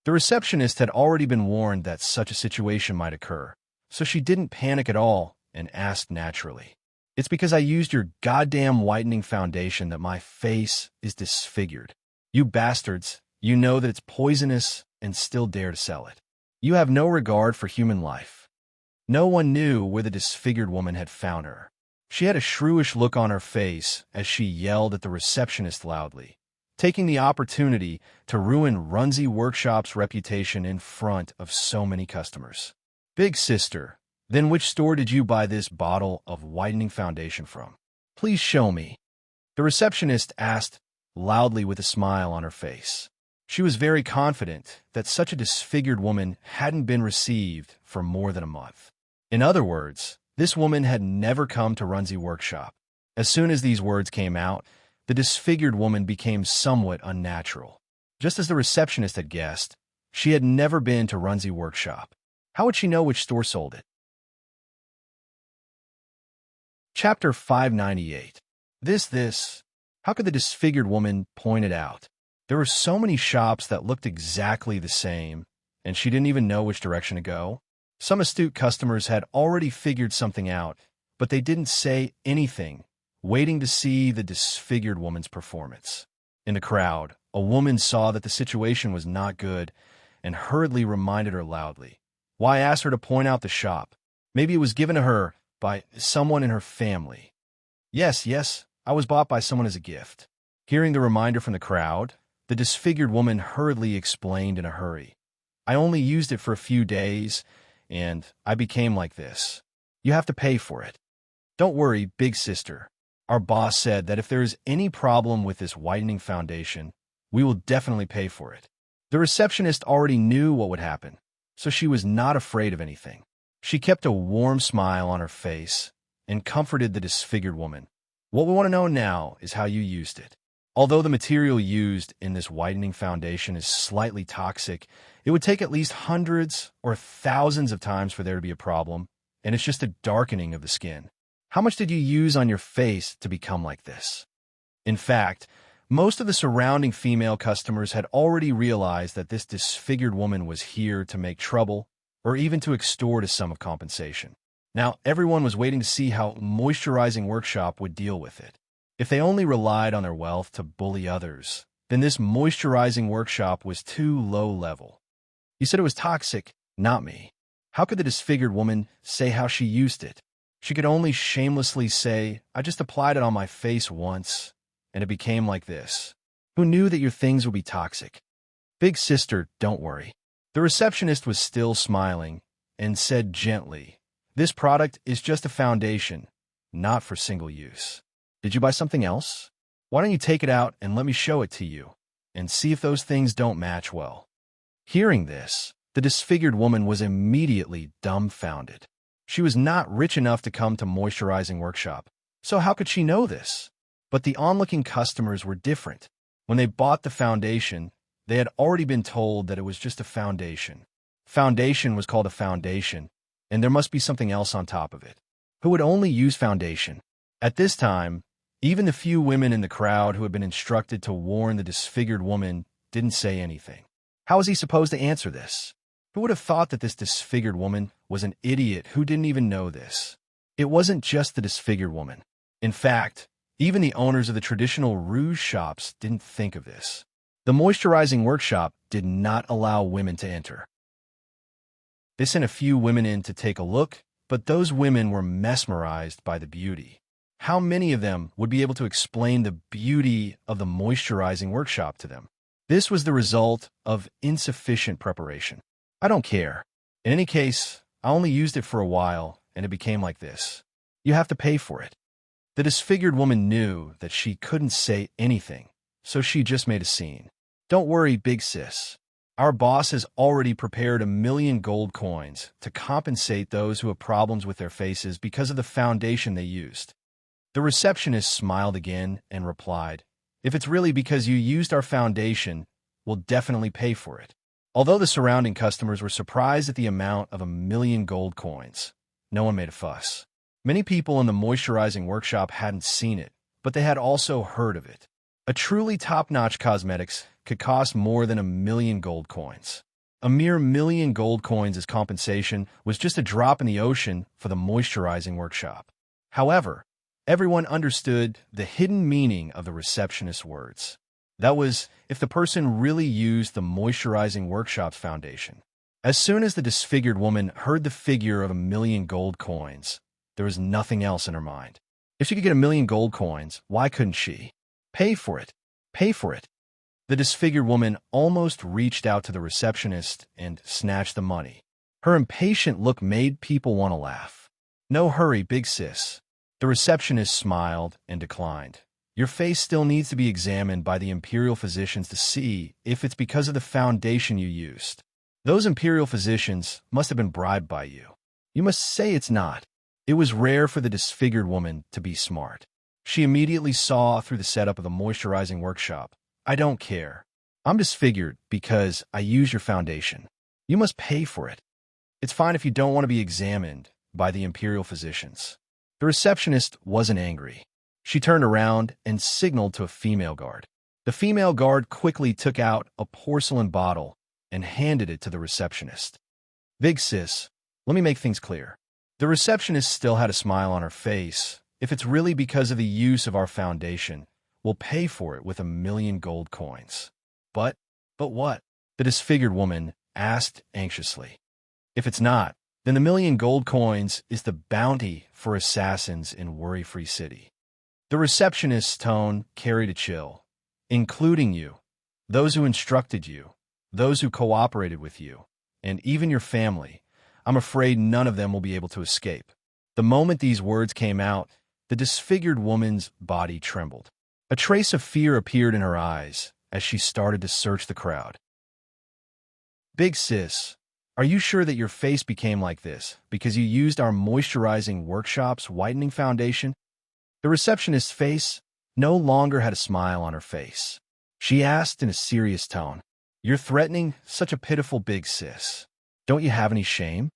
The receptionist had already been warned that such a situation might occur, so she didn't panic at all and asked naturally, "It's because I used your goddamn whitening foundation that my face is disfigured. You bastards, you know that it's poisonous and still dare to sell it. You have no regard for human life." No one knew where the disfigured woman had found her. She had a shrewish look on her face as she yelled at the receptionist loudly, taking the opportunity to ruin Runzi Workshop's reputation in front of so many customers. "Big sister, then which store did you buy this bottle of whitening foundation from? Please show me," the receptionist asked loudly with a smile on her face. She was very confident that such a disfigured woman hadn't been received for more than a month. In other words, this woman had never come to Runzi Workshop. As soon as these words came out, the disfigured woman became somewhat unnatural. Just as the receptionist had guessed, she had never been to Runzi Workshop. How would she know which store sold it? Chapter 598. This. How could the disfigured woman point it out? There were so many shops that looked exactly the same, and she didn't even know which direction to go. Some astute customers had already figured something out, but they didn't say anything, waiting to see the disfigured woman's performance. In the crowd, a woman saw that the situation was not good and hurriedly reminded her loudly. Why ask her to point out the shop? Maybe it was given to her by someone in her family. Yes, I was bought by someone as a gift. Hearing the reminder from the crowd, the disfigured woman hurriedly explained in a hurry. I only used it for a few days, and I became like this. You have to pay for it. Don't worry, big sister. Our boss said that if there is any problem with this whitening foundation, we will definitely pay for it. The receptionist already knew what would happen. so she was not afraid of anything. She kept a warm smile on her face and comforted the disfigured woman. What we want to know now is how you used it. Although the material used in this whitening foundation is slightly toxic, it would take at least hundreds or thousands of times for there to be a problem, and it's just a darkening of the skin. How much did you use on your face to become like this? In fact, most of the surrounding female customers had already realized that this disfigured woman was here to make trouble or even to extort a sum of compensation. Now, everyone was waiting to see how Moisturizing Workshop would deal with it. If they only relied on their wealth to bully others, then this Moisturizing Workshop was too low level. You said it was toxic, not me. How could the disfigured woman say how she used it? She could only shamelessly say, I just applied it on my face once, and it became like this. Who knew that your things would be toxic? Big sister, don't worry. The receptionist was still smiling and said gently, this product is just a foundation, not for single use. Did you buy something else? Why don't you take it out and let me show it to you, and see if those things don't match well? Hearing this, the disfigured woman was immediately dumbfounded. She was not rich enough to come to Moisturizing Workshop, so how could she know this? But the onlooking customers were different. When they bought the foundation, they had already been told that it was just a foundation. Foundation was called a foundation, and there must be something else on top of it. Who would only use foundation? At this time, even the few women in the crowd who had been instructed to warn the disfigured woman didn't say anything. How was he supposed to answer this? Who would have thought that this disfigured woman was an idiot who didn't even know this? It wasn't just the disfigured woman. In fact, even the owners of the traditional rouge shops didn't think of this. The Moisturizing Workshop did not allow women to enter. They sent a few women in to take a look, but those women were mesmerized by the beauty. How many of them would be able to explain the beauty of the Moisturizing Workshop to them? This was the result of insufficient preparation. I don't care. In any case, I only used it for a while, and it became like this. You have to pay for it. The disfigured woman knew that she couldn't say anything, so she just made a scene. Don't worry, big sis. Our boss has already prepared 1,000,000 gold coins to compensate those who have problems with their faces because of the foundation they used. The receptionist smiled again and replied, if it's really because you used our foundation, we'll definitely pay for it. Although the surrounding customers were surprised at the amount of 1,000,000 gold coins, no one made a fuss. Many people in the Moisturizing Workshop hadn't seen it, but they had also heard of it. A truly top-notch cosmetics could cost more than 1,000,000 gold coins. A mere 1,000,000 gold coins as compensation was just a drop in the ocean for the Moisturizing Workshop. However, everyone understood the hidden meaning of the receptionist's words. That was, if the person really used the Moisturizing Workshop's foundation. As soon as the disfigured woman heard the figure of 1,000,000 gold coins, there was nothing else in her mind. If she could get 1,000,000 gold coins, why couldn't she? Pay for it. Pay for it. The disfigured woman almost reached out to the receptionist and snatched the money. Her impatient look made people want to laugh. No hurry, big sis. The receptionist smiled and declined. Your face still needs to be examined by the imperial physicians to see if it's because of the foundation you used. Those imperial physicians must have been bribed by you. You must say it's not. It was rare for the disfigured woman to be smart. She immediately saw through the setup of the Moisturizing Workshop. I don't care. I'm disfigured because I use your foundation. You must pay for it. It's fine if you don't want to be examined by the imperial physicians. The receptionist wasn't angry. She turned around and signaled to a female guard. The female guard quickly took out a porcelain bottle and handed it to the receptionist. Big sis, let me make things clear. The receptionist still had a smile on her face. If it's really because of the use of our foundation, we'll pay for it with 1,000,000 gold coins. But what? The disfigured woman asked anxiously. If it's not, then the 1,000,000 gold coins is the bounty for assassins in Worry-Free City. The receptionist's tone carried a chill. Including you, those who instructed you, those who cooperated with you, and even your family. I'm afraid none of them will be able to escape. The moment these words came out, the disfigured woman's body trembled. A trace of fear appeared in her eyes as she started to search the crowd. Big sis, Are you sure that your face became like this because you used our moisturizing workshop's whitening foundation? The receptionist's face no longer had a smile on her face. She asked in a serious tone, "You're threatening such a pitiful big sis. Don't you have any shame?"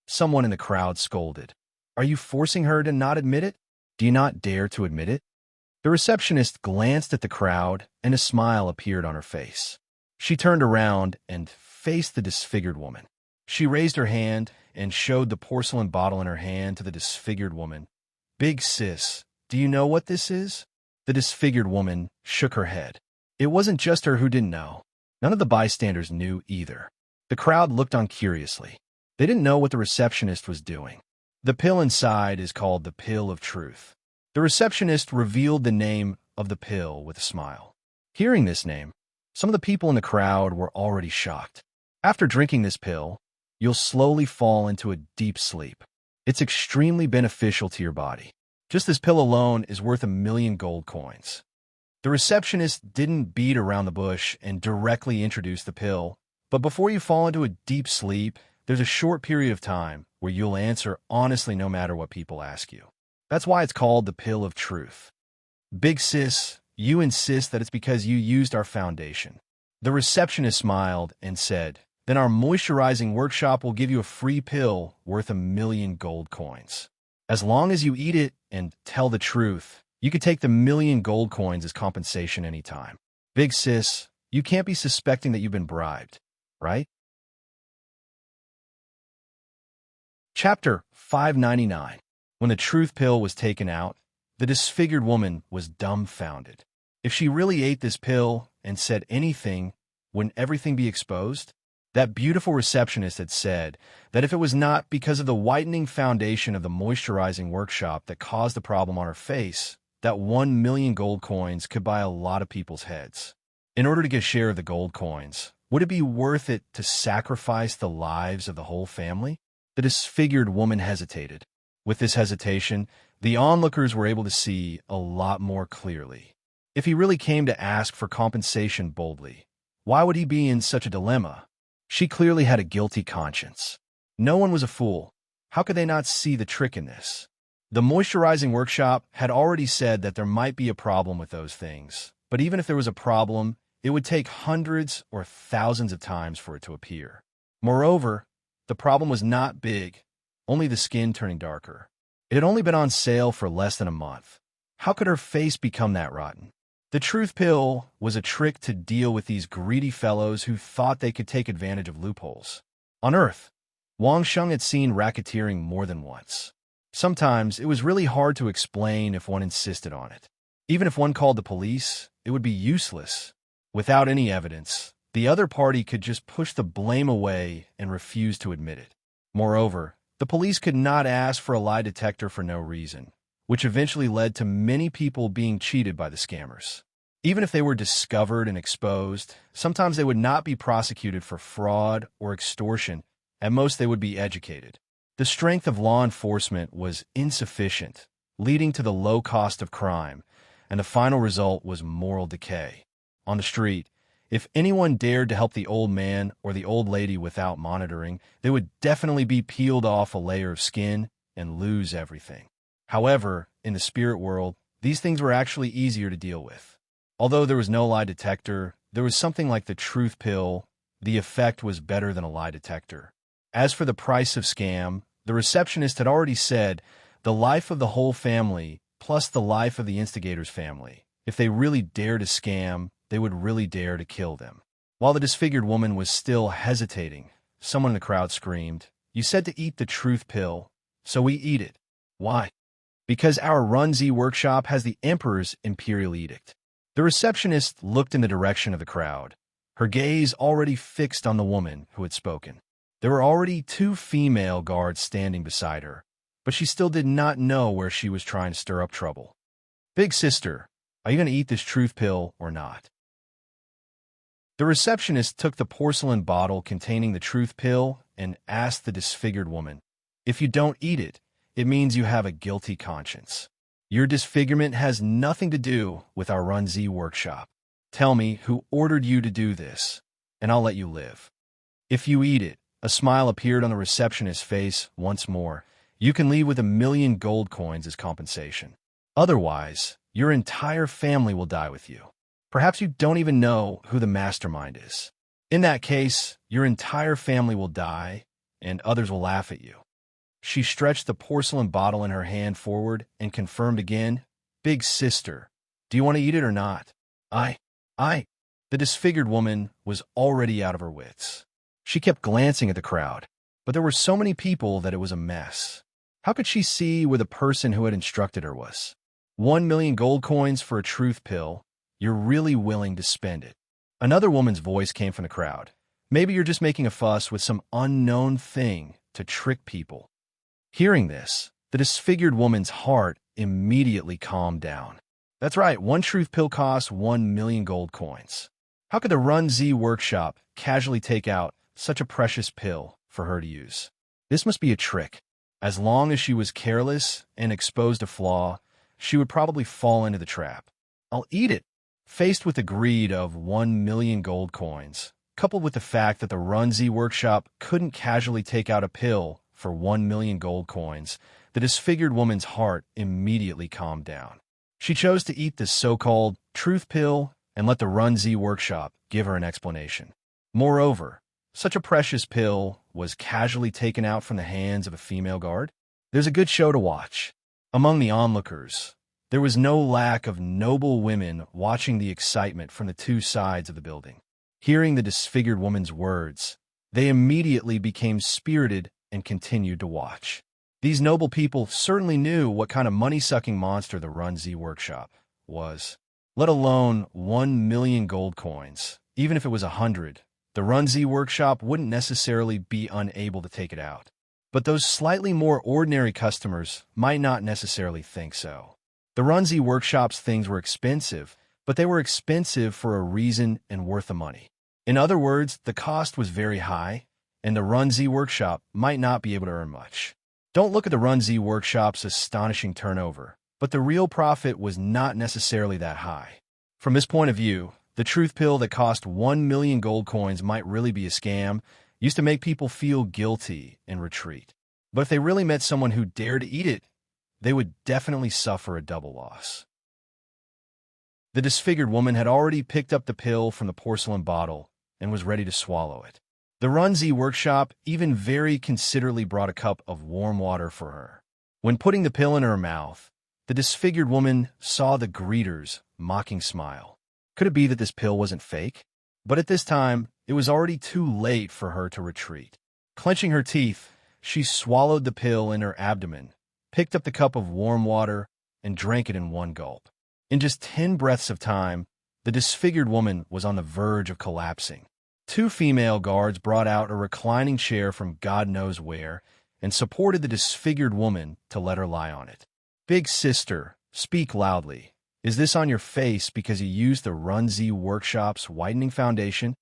Someone in the crowd scolded. "Are you forcing her to not admit it? Do you not dare to admit it?" The receptionist glanced at the crowd, and a smile appeared on her face. She turned around and faced the disfigured woman. She raised her hand and showed the porcelain bottle in her hand to the disfigured woman. "Big sis, do you know what this is?" The disfigured woman shook her head. It wasn't just her who didn't know. None of the bystanders knew either. The crowd looked on curiously. They didn't know what the receptionist was doing. The pill inside is called the pill of truth. The receptionist revealed the name of the pill with a smile. Hearing this name, some of the people in the crowd were already shocked. After drinking this pill, you'll slowly fall into a deep sleep. It's extremely beneficial to your body. Just this pill alone is worth 1,000,000 gold coins. The receptionist didn't beat around the bush and directly introduce the pill, but before you fall into a deep sleep, there's a short period of time where you'll answer honestly no matter what people ask you. That's why it's called the pill of truth. Big sis, you insist that it's because you used our foundation. The receptionist smiled and said, "Then our moisturizing workshop will give you a free pill worth 1,000,000 gold coins. As long as you eat it and tell the truth, you could take the 1,000,000 gold coins as compensation anytime." Big sis, you can't be suspecting that you've been bribed, right? Chapter 599. When the truth pill was taken out, the disfigured woman was dumbfounded. If she really ate this pill and said anything, wouldn't everything be exposed? That beautiful receptionist had said that if it was not because of the whitening foundation of the moisturizing workshop that caused the problem on her face, that 1,000,000 gold coins could buy a lot of people's heads. In order to get a share of the gold coins, would it be worth it to sacrifice the lives of the whole family? The disfigured woman hesitated. With this hesitation, the onlookers were able to see a lot more clearly. If he really came to ask for compensation boldly, why would he be in such a dilemma? She clearly had a guilty conscience. No one was a fool. How could they not see the trick in this? The moisturizing workshop had already said that there might be a problem with those things, but even if there was a problem, it would take hundreds or thousands of times for it to appear. Moreover, the problem was not big, only the skin turning darker. It had only been on sale for less than a month. How could her face become that rotten? The truth pill was a trick to deal with these greedy fellows who thought they could take advantage of loopholes. On Earth, Wang Sheng had seen racketeering more than once. Sometimes it was really hard to explain if one insisted on it. Even if one called the police, it would be useless. Without any evidence, the other party could just push the blame away and refuse to admit it. Moreover, the police could not ask for a lie detector for no reason, which eventually led to many people being cheated by the scammers. Even if they were discovered and exposed, sometimes they would not be prosecuted for fraud or extortion. At most, they would be educated. The strength of law enforcement was insufficient, leading to the low cost of crime, and the final result was moral decay. On the street, if anyone dared to help the old man or the old lady without monitoring, they would definitely be peeled off a layer of skin and lose everything. However, in the spirit world, these things were actually easier to deal with. Although there was no lie detector, there was something like the truth pill. The effect was better than a lie detector. As for the price of scam, the receptionist had already said the life of the whole family plus the life of the instigator's family. If they really dare to scam, they would really dare to kill them. While the disfigured woman was still hesitating, someone in the crowd screamed, "You said to eat the truth pill, so we eat it. Why?" "Because our Runzi workshop has the Emperor's imperial edict." The receptionist looked in the direction of the crowd, her gaze already fixed on the woman who had spoken. There were already 2 female guards standing beside her, but she still did not know where she was trying to stir up trouble. "Big sister, are you going to eat this truth pill or not?" The receptionist took the porcelain bottle containing the truth pill and asked the disfigured woman, "If you don't eat it, it means you have a guilty conscience. Your disfigurement has nothing to do with our Runzi workshop. Tell me who ordered you to do this, and I'll let you live. If you eat it, A smile appeared on the receptionist's face once more. "You can leave with 1,000,000 gold coins as compensation. Otherwise, your entire family will die with you. Perhaps you don't even know who the mastermind is. In that case, your entire family will die, and others will laugh at you." She stretched the porcelain bottle in her hand forward and confirmed again, "Big sister, do you want to eat it or not?" I. The disfigured woman was already out of her wits. She kept glancing at the crowd, but there were so many people that it was a mess. How could she see where the person who had instructed her was? 1,000,000 gold coins for a truth pill. You're really willing to spend it. Another woman's voice came from the crowd. "Maybe you're just making a fuss with some unknown thing to trick people." Hearing this, the disfigured woman's heart immediately calmed down. That's right, one truth pill costs 1,000,000 gold coins. How could the Run Z workshop casually take out such a precious pill for her to use? This must be a trick. As long as she was careless and exposed a flaw, she would probably fall into the trap. "I'll eat it." Faced with the greed of 1,000,000 gold coins, coupled with the fact that the Run Z workshop couldn't casually take out a pill for 1,000,000 gold coins, the disfigured woman's heart immediately calmed down. She chose to eat this so-called truth pill and let the Run Z workshop give her an explanation. Moreover, such a precious pill was casually taken out from the hands of a female guard. There's a good show to watch. Among the onlookers, there was no lack of noble women watching the excitement from the two sides of the building. Hearing the disfigured woman's words, they immediately became spirited and continued to watch. These noble people certainly knew what kind of money-sucking monster the Run Z workshop was. Let alone 1,000,000 gold coins. Even if it was 100, the Run Z workshop wouldn't necessarily be unable to take it out. But those slightly more ordinary customers might not necessarily think so. The Run Z workshop's things were expensive, but they were expensive for a reason and worth the money. In other words, the cost was very high, and the Run Z workshop might not be able to earn much. Don't look at the Run Z workshop's astonishing turnover, but the real profit was not necessarily that high. From this point of view, the truth pill that cost 1,000,000 gold coins might really be a scam, used to make people feel guilty and retreat. But if they really met someone who dared to eat it, they would definitely suffer a double loss. The disfigured woman had already picked up the pill from the porcelain bottle and was ready to swallow it. The Run Z workshop even very considerately brought a cup of warm water for her. When putting the pill in her mouth, the disfigured woman saw the greeter's mocking smile. Could it be that this pill wasn't fake? But at this time, it was already too late for her to retreat. Clenching her teeth, she swallowed the pill in her abdomen, picked up the cup of warm water, and drank it in one gulp. In just 10 breaths of time, the disfigured woman was on the verge of collapsing. Two female guards brought out a reclining chair from God knows where and supported the disfigured woman to let her lie on it. "Big sister, speak loudly. Is this on your face because you used the Run Z workshop's whitening foundation?"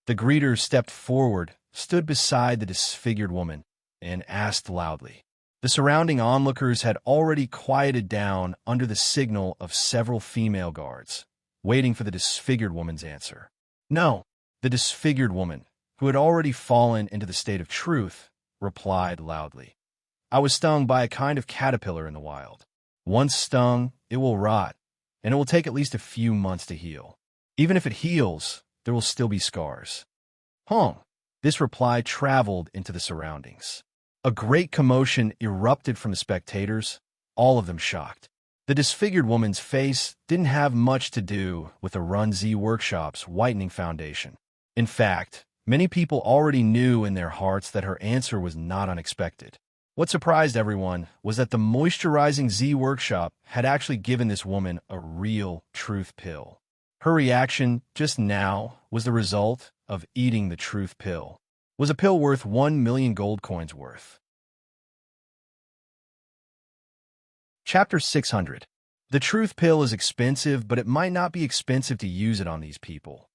The greeter stepped forward, stood beside the disfigured woman, and asked loudly. The surrounding onlookers had already quieted down under the signal of several female guards, waiting for the disfigured woman's answer. "No." The disfigured woman, who had already fallen into the state of truth, replied loudly. "I was stung by a kind of caterpillar in the wild. Once stung, it will rot, and it will take at least a few months to heal. Even if it heals, there will still be scars." This reply traveled into the surroundings. A great commotion erupted from the spectators, all of them shocked. The disfigured woman's face didn't have much to do with the Run Z workshop's whitening foundation. In fact, many people already knew in their hearts that her answer was not unexpected. What surprised everyone was that the moisturizing Z workshop had actually given this woman a real truth pill. Her reaction just now was the result of eating the truth pill. Was a pill worth 1,000,000 gold coins worth? Chapter 600. The truth pill is expensive, but it might not be expensive to use it on these people.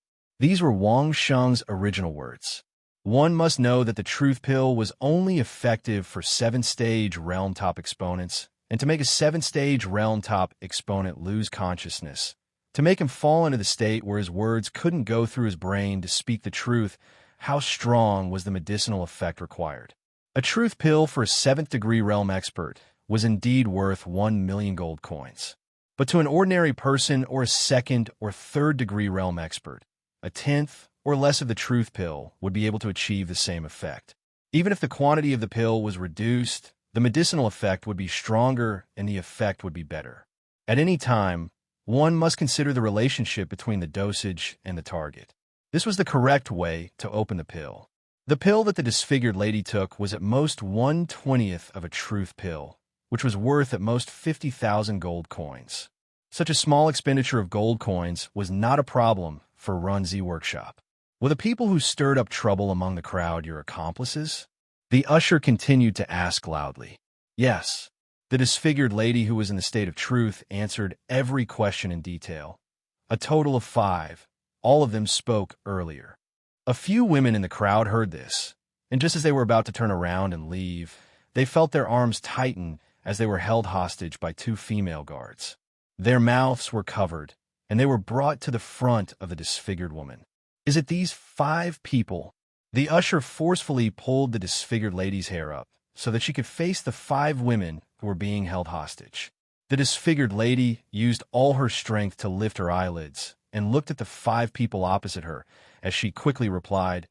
These were Wang Sheng's original words. One must know that the truth pill was only effective for 7-stage realm top exponents, and to make a 7-stage realm top exponent lose consciousness, to make him fall into the state where his words couldn't go through his brain to speak the truth, how strong was the medicinal effect required. A truth pill for a 7th degree realm expert was indeed worth 1 million gold coins. But to an ordinary person or a 2nd or 3rd degree realm expert, a 10th or less of the truth pill would be able to achieve the same effect. Even if the quantity of the pill was reduced, the medicinal effect would be stronger and the effect would be better. At any time, one must consider the relationship between the dosage and the target. This was the correct way to open the pill. The pill that the disfigured lady took was at most 1/20th of a truth pill, which was worth at most 50,000 gold coins. Such a small expenditure of gold coins was not a problem for Runzi Workshop. Were the people who stirred up trouble among the crowd your accomplices? The usher continued to ask loudly. Yes. The disfigured lady who was in the state of truth answered every question in detail. A total of 5. All of them spoke earlier. A few women in the crowd heard this, and just as they were about to turn around and leave, they felt their arms tighten as they were held hostage by 2 female guards. Their mouths were covered, and they were brought to the front of the disfigured woman. Is it these 5 people? The usher forcefully pulled the disfigured lady's hair up so that she could face the 5 women who were being held hostage. The disfigured lady used all her strength to lift her eyelids and looked at the 5 people opposite her as she quickly replied,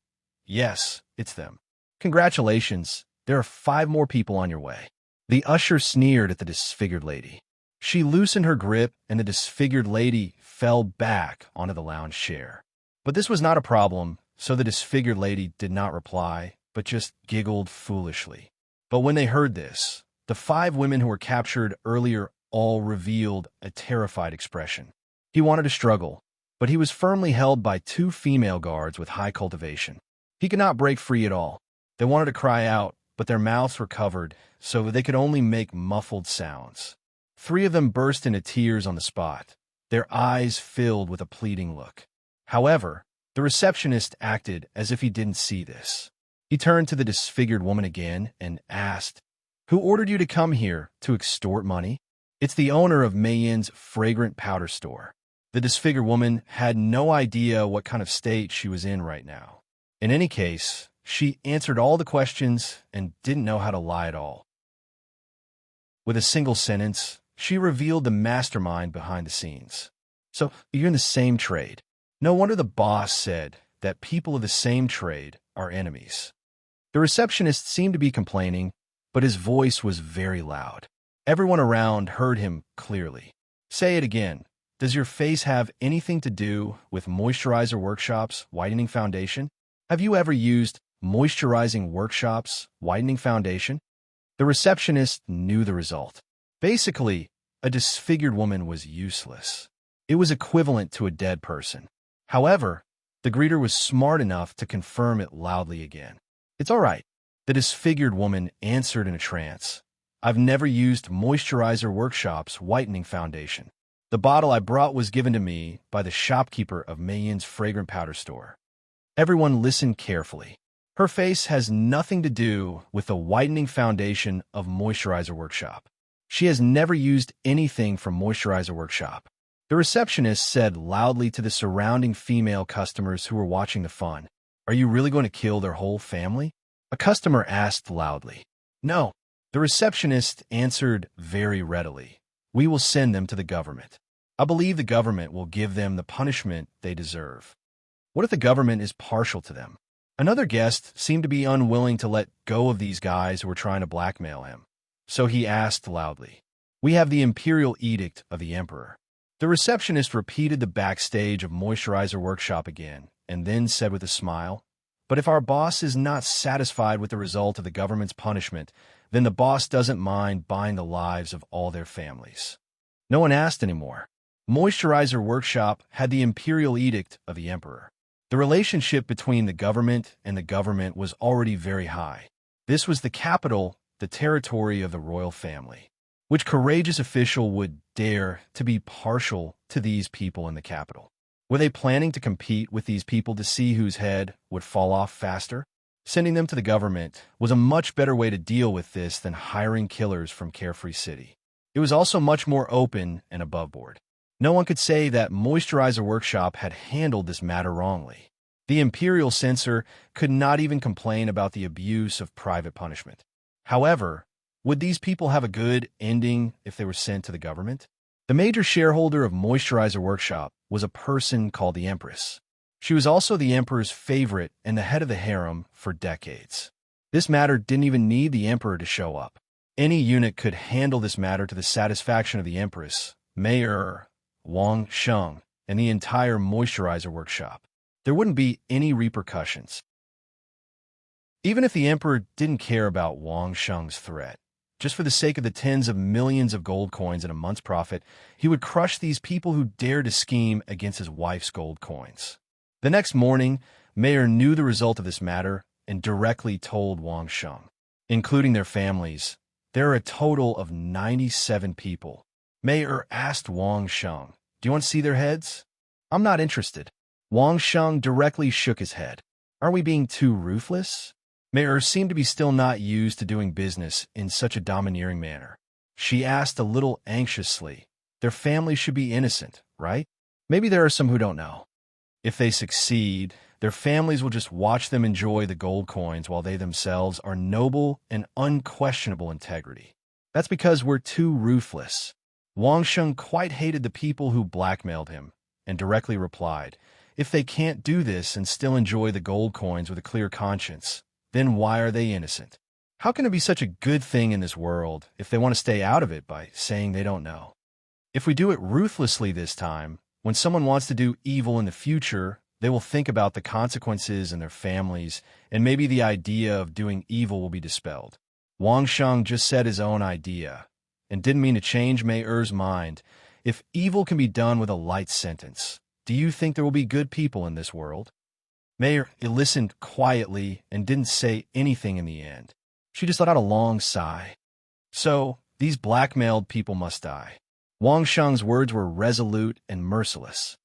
"Yes, it's them. Congratulations, there are 5 more people on your way." The usher sneered at the disfigured lady. She loosened her grip and the disfigured lady fell back onto the lounge chair. But this was not a problem, so the disfigured lady did not reply, but just giggled foolishly. But when they heard this, the 5 women who were captured earlier all revealed a terrified expression. He wanted to struggle, but he was firmly held by 2 female guards with high cultivation. He could not break free at all. They wanted to cry out, but their mouths were covered, so they could only make muffled sounds. 3 of them burst into tears on the spot, their eyes filled with a pleading look. However, the receptionist acted as if he didn't see this. He turned to the disfigured woman again and asked, "Who ordered you to come here to extort money?" "It's the owner of Mayin's fragrant powder store." The disfigured woman had no idea what kind of state she was in right now. In any case, she answered all the questions and didn't know how to lie at all. With a single sentence, she revealed the mastermind behind the scenes. "So, you're in the same trade. No wonder the boss said that people of the same trade are enemies." The receptionist seemed to be complaining, but his voice was very loud. Everyone around heard him clearly. "Say it again. Does your face have anything to do with Moisturizer Workshop's whitening foundation? Have you ever used Moisturizing Workshop's whitening foundation?" The receptionist knew the result. Basically, a disfigured woman was useless. It was equivalent to a dead person. However, the greeter was smart enough to confirm it loudly again. "It's all right." The disfigured woman answered in a trance. "I've never used Moisturizer Workshop's whitening foundation. The bottle I brought was given to me by the shopkeeper of Mayin's fragrant powder store." Everyone listened carefully. Her face has nothing to do with the whitening foundation of Moisturizer Workshop. She has never used anything from Moisturizer Workshop. The receptionist said loudly to the surrounding female customers who were watching the fun, "Are you really going to kill their whole family?" A customer asked loudly. "No." The receptionist answered very readily, "We will send them to the government. I believe the government will give them the punishment they deserve." What if the government is partial to them? Another guest seemed to be unwilling to let go of these guys who were trying to blackmail him. So he asked loudly, "We have the imperial edict of the emperor." The receptionist repeated the backstage of Moisturizer Workshop again, and then said with a smile, "But if our boss is not satisfied with the result of the government's punishment, then the boss doesn't mind buying the lives of all their families." No one asked anymore. Moisturizer Workshop had the imperial edict of the emperor. The relationship between the government and the government was already very high. This was the capital, the territory of the royal family. Which courageous official would dare to be partial to these people in the capital? Were they planning to compete with these people to see whose head would fall off faster? Sending them to the government was a much better way to deal with this than hiring killers from Carefree City. It was also much more open and above board. No one could say that Moisturizer Workshop had handled this matter wrongly. The imperial censor could not even complain about the abuse of private punishment. However, would these people have a good ending if they were sent to the government? The major shareholder of Moisturizer Workshop was a person called the Empress. She was also the emperor's favorite and the head of the harem for decades. This matter didn't even need the emperor to show up. Any eunuch could handle this matter to the satisfaction of the Empress, Mayor Wang Sheng, and the entire Moisturizer Workshop. There wouldn't be any repercussions. Even if the emperor didn't care about Wang Sheng's threat, just for the sake of the tens of millions of gold coins and a month's profit, he would crush these people who dared to scheme against his wife's gold coins. The next morning, Mayor knew the result of this matter and directly told Wang Sheng, including their families. There are a total of 97 people. Mayor asked Wang Sheng, "Do you want to see their heads?" "I'm not interested." Wang Sheng directly shook his head. "Are we being too ruthless?" Mayor seemed to be still not used to doing business in such a domineering manner. She asked a little anxiously, "Their families should be innocent, right? Maybe there are some who don't know. If they succeed, their families will just watch them enjoy the gold coins while they themselves are noble and unquestionable integrity. That's because we're too ruthless." Wang Sheng quite hated the people who blackmailed him and directly replied, "If they can't do this and still enjoy the gold coins with a clear conscience, then why are they innocent? How can it be such a good thing in this world if they want to stay out of it by saying they don't know? If we do it ruthlessly this time, when someone wants to do evil in the future, they will think about the consequences and their families, and maybe the idea of doing evil will be dispelled." Wang Sheng just said his own idea, and didn't mean to change Mayor's mind. If evil can be done with a light sentence, do you think there will be good people in this world? Mayor listened quietly and didn't say anything in the end. She just let out a long sigh. "So, these blackmailed people must die." Wang Sheng's words were resolute and merciless.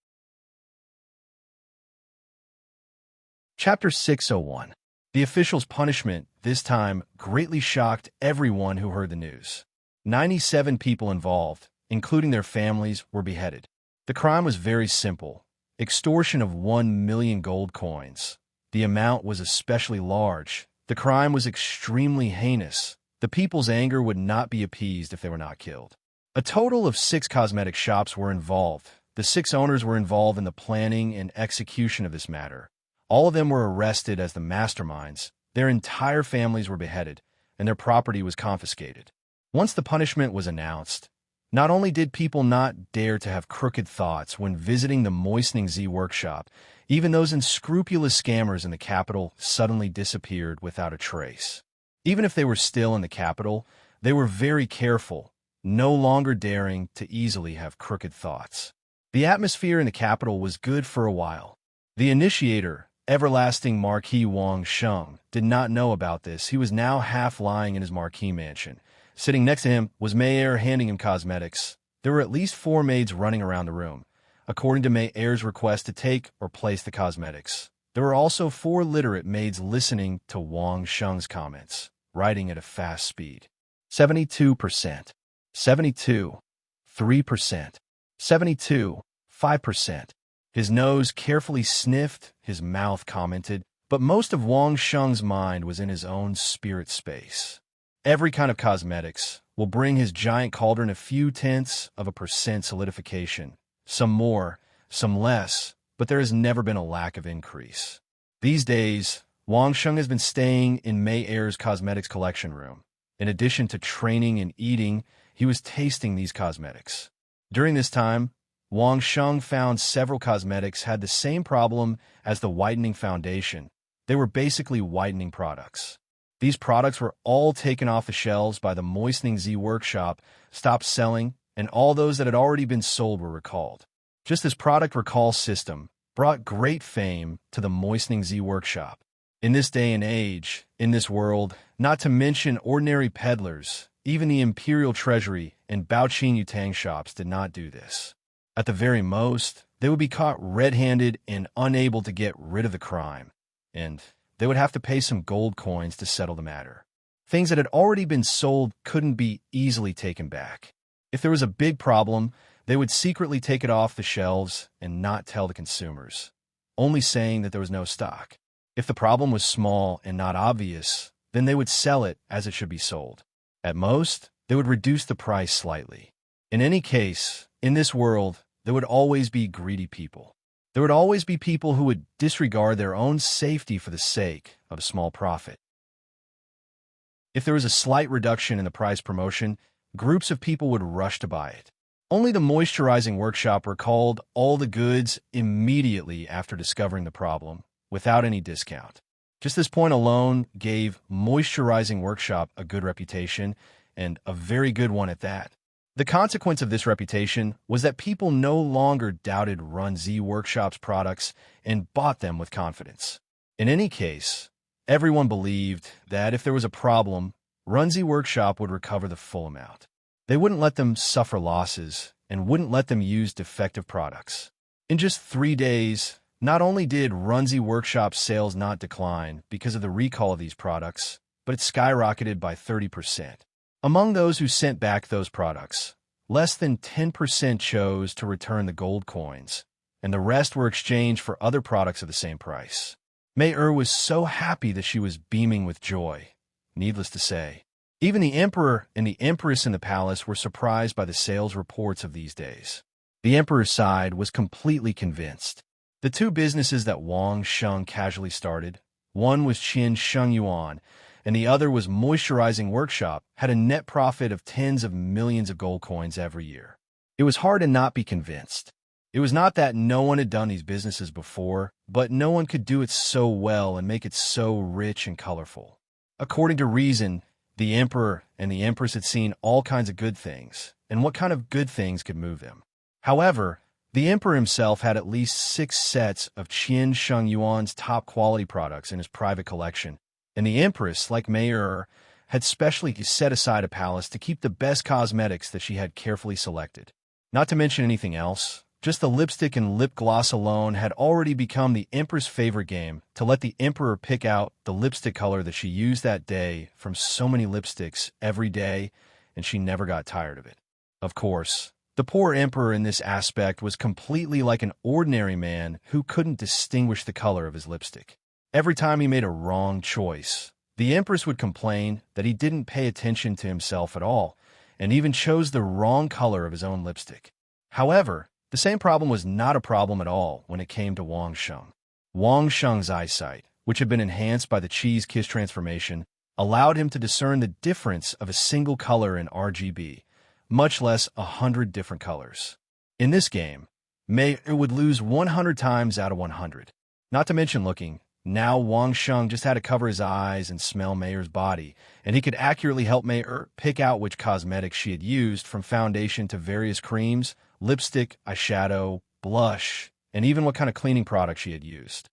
Chapter 601. The official's punishment, this time, greatly shocked everyone who heard the news. 97 people involved, including their families, were beheaded. The crime was very simple: extortion of 1 million gold coins. The amount was especially large. The crime was extremely heinous. The people's anger would not be appeased if they were not killed. A total of 6 cosmetic shops were involved. The 6 owners were involved in the planning and execution of this matter. All of them were arrested as the masterminds. Their entire families were beheaded, and their property was confiscated. Once the punishment was announced, not only did people not dare to have crooked thoughts when visiting the Moistening Z workshop, even those unscrupulous scammers in the capital suddenly disappeared without a trace. Even if they were still in the capital, they were very careful, no longer daring to easily have crooked thoughts. The atmosphere in the capital was good for a while. The initiator, everlasting Marquis Wang Sheng, did not know about this. He was now half lying in his marquis mansion. Sitting next to him was Mayor handing him cosmetics. There were at least 4 maids running around the room, according to Mayor's request to take or place the cosmetics. There were also 4 literate maids listening to Wang Sheng's comments, writing at a fast speed. 72%. 72. 3%. 72. 5%. His nose carefully sniffed, his mouth commented, but most of Wang Sheng's mind was in his own spirit space. Every kind of cosmetics will bring his giant cauldron a few tenths of a percent solidification, some more, some less, but there has never been a lack of increase. These days, Wang Sheng has been staying in Mayor's cosmetics collection room. In addition to training and eating, he was tasting these cosmetics. During this time, Wang Sheng found several cosmetics had the same problem as the whitening foundation. They were basically whitening products. These products were all taken off the shelves by the Moistening Z workshop, stopped selling, and all those that had already been sold were recalled. Just this product recall system brought great fame to the Moistening Z workshop. In this day and age, in this world, not to mention ordinary peddlers, even the Imperial Treasury and Baoqin Yutang shops did not do this. At the very most, they would be caught red-handed and unable to get rid of the crime, and they would have to pay some gold coins to settle the matter. Things that had already been sold couldn't be easily taken back. If there was a big problem, they would secretly take it off the shelves and not tell the consumers. only saying that there was no stock. If the problem was small and not obvious, then they would sell it as it should be sold. At most, they would reduce the price slightly. In any case, in this world, there would always be greedy people. There would always be people who would disregard their own safety for the sake of a small profit. If there was a slight reduction in the price promotion, groups of people would rush to buy it. Only the moisturizing workshop recalled all the goods immediately after discovering the problem, without any discount. Just this point alone gave moisturizing workshop a good reputation, and a very good one at that. The consequence of this reputation was that people no longer doubted Runzi Workshop's products and bought them with confidence. In any case, everyone believed that if there was a problem, Runzi Workshop would recover the full amount. They wouldn't let them suffer losses and wouldn't let them use defective products. In just 3 days, not only did Runzi Workshop's sales not decline because of the recall of these products, but it skyrocketed by 30%. Among those who sent back those products, less than 10% chose to return the gold coins, and the rest were exchanged for other products of the same price. Mei was so happy that she was beaming with joy. Needless to say, even the emperor and the empress in the palace were surprised by the sales reports of these days. The emperor's side was completely convinced. The 2 businesses that Wang Sheng casually started, one was Qin Sheng Yuan, and the other was Moisturizing Workshop, had a net profit of tens of millions of gold coins every year. It was hard to not be convinced. It was not that no one had done these businesses before, but no one could do it so well and make it so rich and colorful. According to reason, the emperor and the empress had seen all kinds of good things, and what kind of good things could move them. However, the emperor himself had at least 6 sets of Qin Sheng Yuan's top-quality products in his private collection, and the empress, like Mei, had specially set aside a palace to keep the best cosmetics that she had carefully selected. Not to mention anything else, just the lipstick and lip gloss alone had already become the empress' favorite game to let the emperor pick out the lipstick color that she used that day from so many lipsticks every day, and she never got tired of it. Of course, the poor emperor in this aspect was completely like an ordinary man who couldn't distinguish the color of his lipstick. Every time he made a wrong choice, the empress would complain that he didn't pay attention to himself at all, and even chose the wrong color of his own lipstick. However, the same problem was not a problem at all when it came to Wang Sheng. Wang Sheng's eyesight, which had been enhanced by the cheese kiss transformation, allowed him to discern the difference of a single color in RGB, much less 100 different colors. In this game, Mei would lose 100 times out of 100. Not to mention looking. Now Wang Sheng just had to cover his eyes and smell Mei's body, and he could accurately help Mei pick out which cosmetics she had used, from foundation to various creams, lipstick, eyeshadow, blush, and even what kind of cleaning product she had used.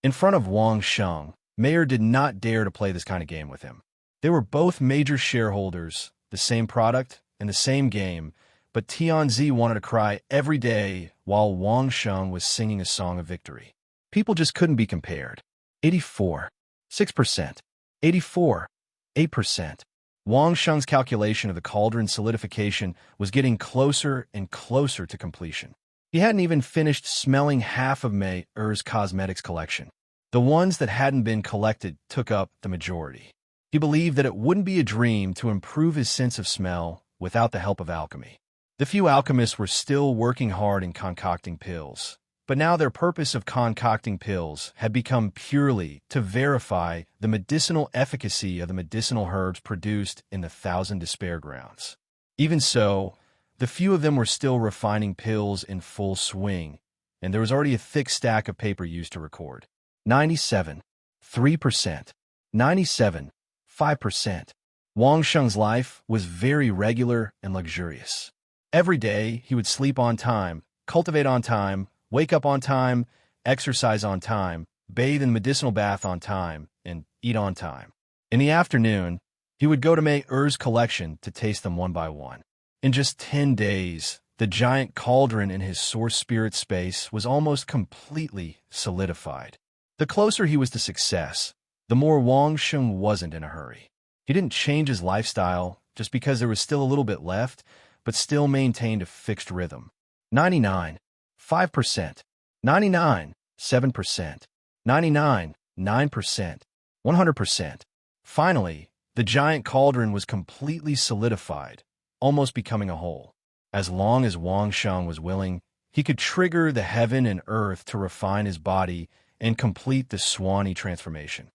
In front of Wang Sheng, Mei did not dare to play this kind of game with him. They were both major shareholders, the same product and the same game, but Tianzi wanted to cry every day while Wang Sheng was singing a song of victory. People just couldn't be compared. 84, 6%, 84, 8%. Wang Sheng's calculation of the cauldron solidification was getting closer and closer to completion. He hadn't even finished smelling half of Mei's cosmetics collection. The ones that hadn't been collected took up the majority. He believed that it wouldn't be a dream to improve his sense of smell without the help of alchemy. The few alchemists were still working hard in concocting pills, but now their purpose of concocting pills had become purely to verify the medicinal efficacy of the medicinal herbs produced in the 1,000 despair grounds. Even so, the few of them were still refining pills in full swing, and there was already a thick stack of paper used to record. 97, 3%, 97, 5%. Wang Sheng's life was very regular and luxurious. Every day, he would sleep on time, cultivate on time, wake up on time, exercise on time, bathe in medicinal bath on time, and eat on time. In the afternoon, he would go to Mei's collection to taste them one by one. In just 10 days, the giant cauldron in his source spirit space was almost completely solidified. The closer he was to success, the more Wang Sheng wasn't in a hurry. He didn't change his lifestyle just because there was still a little bit left, but still maintained a fixed rhythm. 99, 5%, 99, 7%, 99, 9%, 100%. Finally, the giant cauldron was completely solidified, almost becoming a whole. As long as Wang Sheng was willing, he could trigger the heaven and earth to refine his body and complete the Swanee transformation.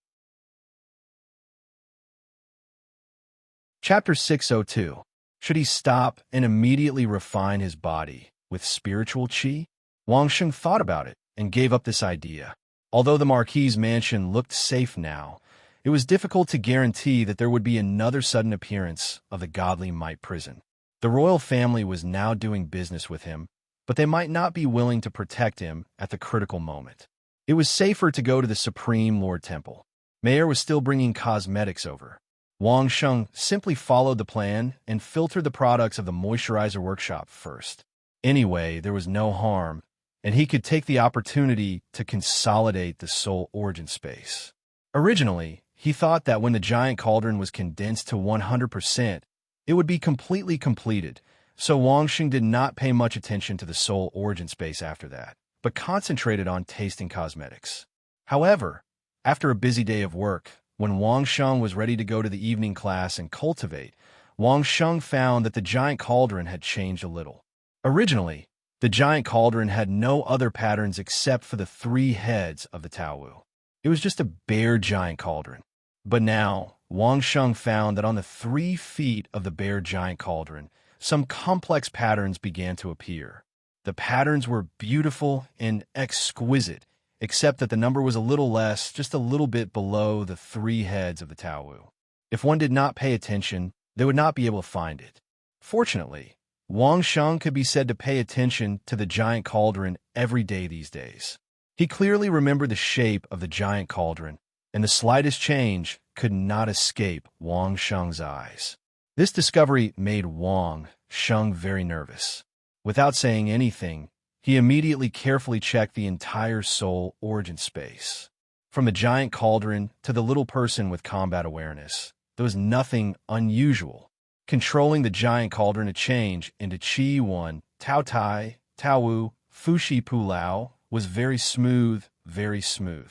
Chapter 602. Should he stop and immediately refine his body with spiritual qi? Wang Sheng thought about it and gave up this idea. Although the Marquis's mansion looked safe now, it was difficult to guarantee that there would be another sudden appearance of the godly Might prison. The royal family was now doing business with him, but they might not be willing to protect him at the critical moment. It was safer to go to the Supreme Lord Temple. Mayor was still bringing cosmetics over. Wang Sheng simply followed the plan and filtered the products of the moisturizer workshop first. Anyway, there was no harm, and he could take the opportunity to consolidate the soul origin space. Originally, he thought that when the giant cauldron was condensed to 100%, it would be completely completed, so Wang Sheng did not pay much attention to the soul origin space after that, but concentrated on tasting cosmetics. However, after a busy day of work, when Wang Sheng was ready to go to the evening class and cultivate, Wang Sheng found that the giant cauldron had changed a little. Originally, the giant cauldron had no other patterns except for the 3 heads of the Taowu. It was just a bare giant cauldron. But now, Wang Sheng found that on the 3 feet of the bare giant cauldron, some complex patterns began to appear. The patterns were beautiful and exquisite, except that the number was a little less, just a little bit below the 3 heads of the Taowu. If one did not pay attention, they would not be able to find it. Fortunately, Wang Sheng could be said to pay attention to the giant cauldron every day these days. He clearly remembered the shape of the giant cauldron, and the slightest change could not escape Wang Sheng's eyes. This discovery made Wang Sheng very nervous. Without saying anything, he immediately carefully checked the entire soul origin space. From the giant cauldron to the little person with combat awareness, there was nothing unusual. Controlling the giant cauldron to change into Qi 1, Tao Tai, Taowu, Fushi Pulao was very smooth, very smooth.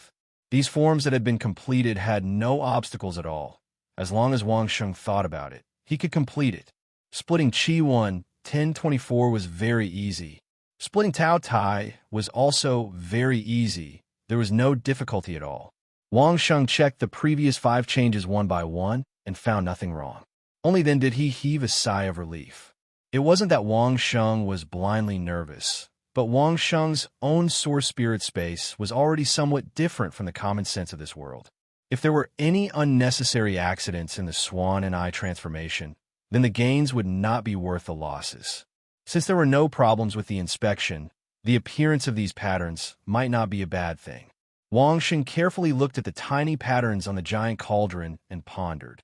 These forms that had been completed had no obstacles at all. As long as Wang Sheng thought about it, he could complete it. Splitting Qi 1, 1024 was very easy. Splitting Tao Tai was also very easy. There was no difficulty at all. Wang Sheng checked the previous 5 changes one by one and found nothing wrong. Only then did he heave a sigh of relief. It wasn't that Wang Sheng was blindly nervous, but Wang Sheng's own source spirit space was already somewhat different from the common sense of this world. If there were any unnecessary accidents in the Swan and I transformation, then the gains would not be worth the losses. Since there were no problems with the inspection, the appearance of these patterns might not be a bad thing. Wang Sheng carefully looked at the tiny patterns on the giant cauldron and pondered.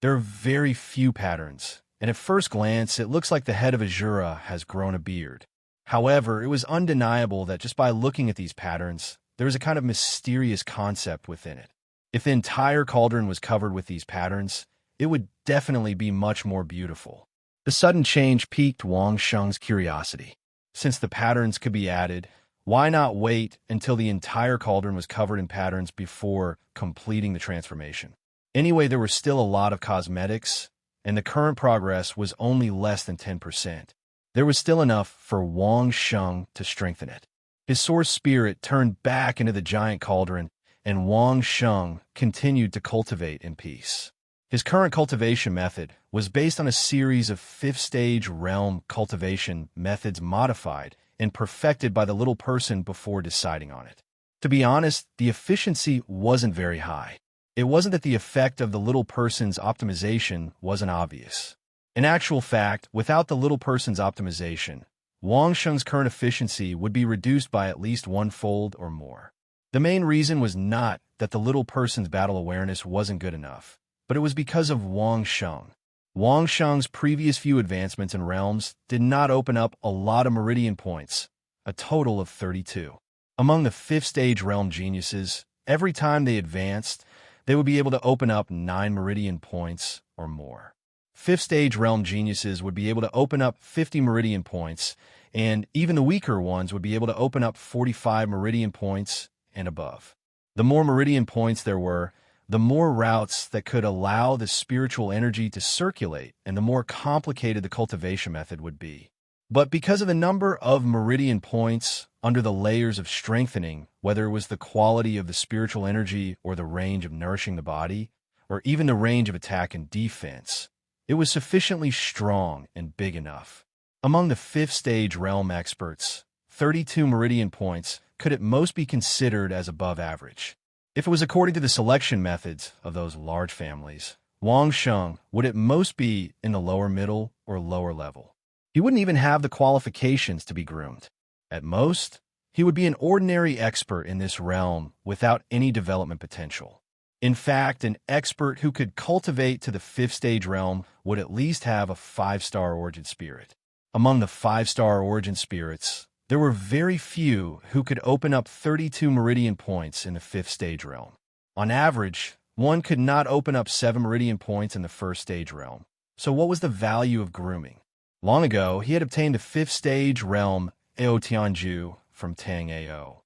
There are very few patterns, and at first glance it looks like the head of Azura has grown a beard. However, it was undeniable that just by looking at these patterns, there is a kind of mysterious concept within it. If the entire cauldron was covered with these patterns, it would definitely be much more beautiful. The sudden change piqued Wang Sheng's curiosity. Since the patterns could be added, why not wait until the entire cauldron was covered in patterns before completing the transformation? Anyway, there were still a lot of cosmetics, and the current progress was only less than 10%. There was still enough for Wang Sheng to strengthen it. His source spirit turned back into the giant cauldron, and Wang Sheng continued to cultivate in peace. His current cultivation method was based on a series of 5th-stage realm cultivation methods modified and perfected by the little person before deciding on it. To be honest, the efficiency wasn't very high. It wasn't that the effect of the little person's optimization wasn't obvious. In actual fact, without the little person's optimization, Wang Sheng's current efficiency would be reduced by at least 1-fold or more. The main reason was not that the little person's battle awareness wasn't good enough, but it was because of Wang Sheng. Wang Sheng's previous few advancements in realms did not open up a lot of meridian points, a total of 32. Among the 5th-stage realm geniuses, every time they advanced, they would be able to open up 9 meridian points or more. fifth stage realm geniuses would be able to open up 50 meridian points, and even the weaker ones would be able to open up 45 meridian points and above. The more meridian points there were, the more routes that could allow the spiritual energy to circulate, and the more complicated the cultivation method would be. But because of the number of meridian points under the layers of strengthening, whether it was the quality of the spiritual energy or the range of nourishing the body, or even the range of attack and defense, it was sufficiently strong and big enough. Among the fifth stage realm experts, 32 meridian points could at most be considered as above average. If it was according to the selection methods of those large families, Wang Sheng would at most be in the lower middle or lower level. He wouldn't even have the qualifications to be groomed. At most, he would be an ordinary expert in this realm without any development potential. In fact, an expert who could cultivate to the fifth stage realm would at least have a 5-star origin spirit. Among the 5-star origin spirits, there were very few who could open up 32 meridian points in the fifth stage realm. On average, one could not open up 7 meridian points in the first stage realm. So what was the value of grooming? Long ago, he had obtained the fifth stage realm Ao Tianju from Tang Ao.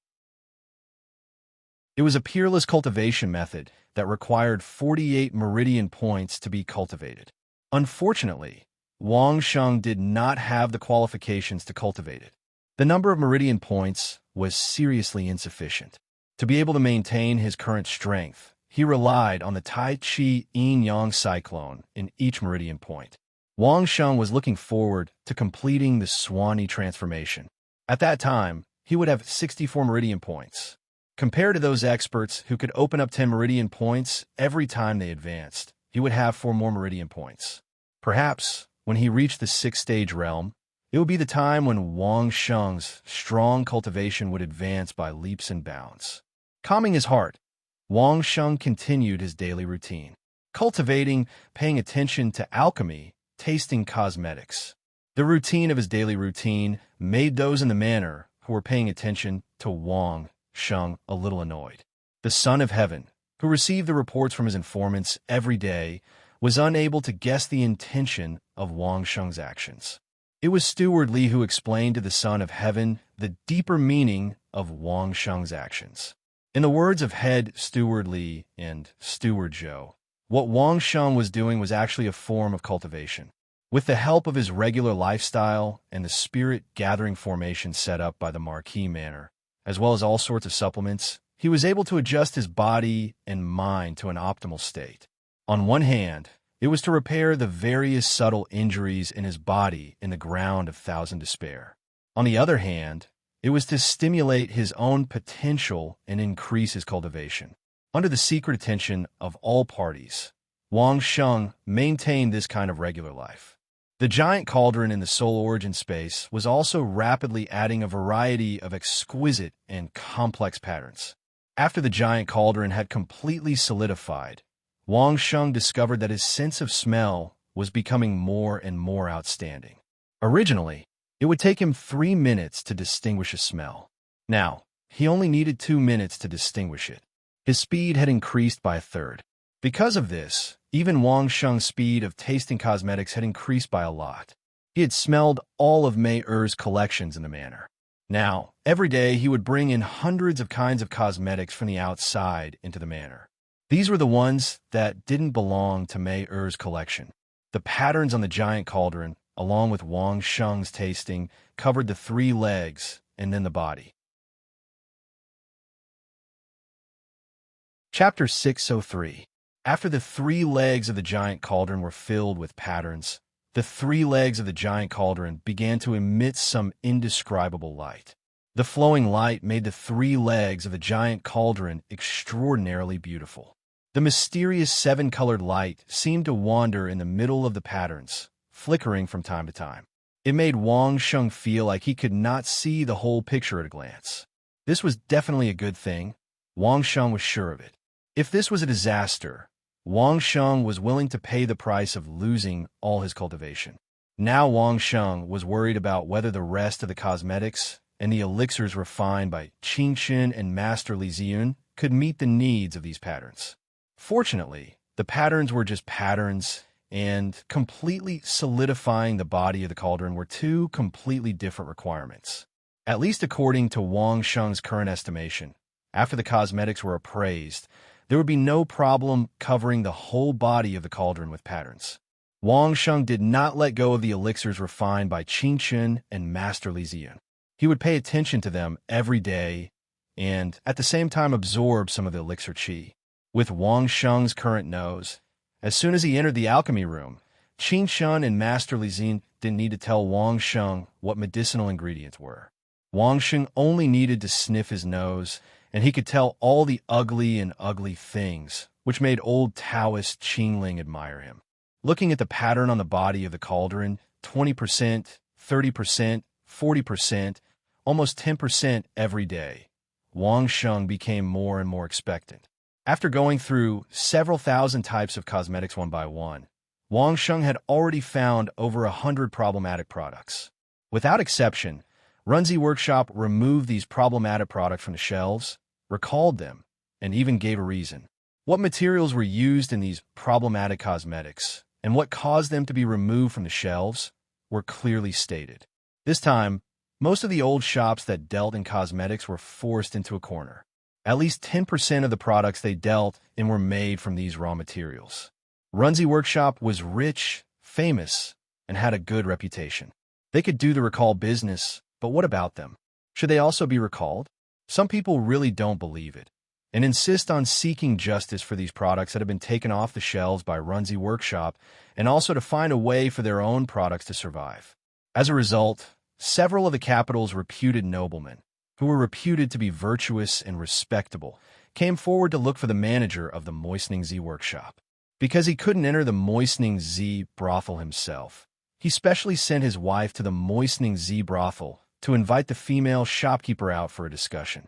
It was a peerless cultivation method that required 48 meridian points to be cultivated. Unfortunately, Wang Sheng did not have the qualifications to cultivate it. The number of meridian points was seriously insufficient. To be able to maintain his current strength, he relied on the Tai Chi Yin-Yang cyclone in each meridian point. Wang Sheng was looking forward to completing the Swanee transformation. At that time, he would have 64 meridian points. Compared to those experts who could open up 10 meridian points every time they advanced, he would have 4 more meridian points. Perhaps, when he reached the sixth stage realm, it would be the time when Wang Sheng's strong cultivation would advance by leaps and bounds. Calming his heart, Wang Sheng continued his daily routine, cultivating, paying attention to alchemy, tasting cosmetics. The routine of his daily routine made those in the manor who were paying attention to Wang Sheng a little annoyed. The Son of Heaven, who received the reports from his informants every day, was unable to guess the intention of Wang Sheng's actions. It was Steward Li who explained to the Son of Heaven the deeper meaning of Wang Sheng's actions. In the words of head Steward Li and Steward Zhou, what Wang Sheng was doing was actually a form of cultivation. With the help of his regular lifestyle and the spirit-gathering formation set up by the Marquis Manor, as well as all sorts of supplements, he was able to adjust his body and mind to an optimal state. On one hand, it was to repair the various subtle injuries in his body in the ground of Thousand Despair. On the other hand, it was to stimulate his own potential and increase his cultivation. Under the secret attention of all parties, Wang Sheng maintained this kind of regular life. The giant cauldron in the soul origin space was also rapidly adding a variety of exquisite and complex patterns. After the giant cauldron had completely solidified, Wang Sheng discovered that his sense of smell was becoming more and more outstanding. Originally, it would take him 3 minutes to distinguish a smell. Now, he only needed 2 minutes to distinguish it. His speed had increased by a third. Because of this, even Wang Sheng's speed of tasting cosmetics had increased by a lot. He had smelled all of Mei Er's collections in the manor. Now, every day he would bring in hundreds of kinds of cosmetics from the outside into the manor. These were the ones that didn't belong to Mei Er's collection. The patterns on the giant cauldron, along with Wang Sheng's tasting, covered the 3 legs and then the body. Chapter 603. After the 3 legs of the giant cauldron were filled with patterns, the 3 legs of the giant cauldron began to emit some indescribable light. The flowing light made the 3 legs of the giant cauldron extraordinarily beautiful. The mysterious 7-colored light seemed to wander in the middle of the patterns, flickering from time to time. It made Wang Sheng feel like he could not see the whole picture at a glance. This was definitely a good thing. Wang Sheng was sure of it. If this was a disaster, Wang Sheng was willing to pay the price of losing all his cultivation. Now Wang Sheng was worried about whether the rest of the cosmetics and the elixirs refined by Qingxin and Master Li Ziyun could meet the needs of these patterns. Fortunately, the patterns were just patterns, and completely solidifying the body of the cauldron were two completely different requirements. At least according to Wang Sheng's current estimation, after the cosmetics were appraised, there would be no problem covering the whole body of the cauldron with patterns. Wang Sheng did not let go of the elixirs refined by Qin Chen and Master Li Ziyan. He would pay attention to them every day and, at the same time, absorb some of the elixir qi. With Wang Sheng's current nose, as soon as he entered the alchemy room, Qin Chen and Master Li Ziyan didn't need to tell Wang Sheng what medicinal ingredients were. Wang Sheng only needed to sniff his nose, and he could tell all the ugly things, which made old Taoist Qingling admire him. Looking at the pattern on the body of the cauldron, 20%, 30%, 40%, almost 10% every day, Wang Sheng became more and more expectant. After going through several thousand types of cosmetics one by one, Wang Sheng had already found over 100 problematic products. Without exception, Runzi Workshop removed these problematic products from the shelves, recalled them, and even gave a reason. What materials were used in these problematic cosmetics and what caused them to be removed from the shelves were clearly stated. This time, most of the old shops that dealt in cosmetics were forced into a corner. At least 10% of the products they dealt in were made from these raw materials. Runzi Workshop was rich, famous, and had a good reputation. They could do the recall business, but what about them? Should they also be recalled? Some people really don't believe it and insist on seeking justice for these products that have been taken off the shelves by Runzi Workshop and also to find a way for their own products to survive. As a result, several of the capital's reputed noblemen, who were reputed to be virtuous and respectable, came forward to look for the manager of the Moistening Z Workshop. Because he couldn't enter the Moistening Z brothel himself, he specially sent his wife to the Moistening Z brothel to invite the female shopkeeper out for a discussion.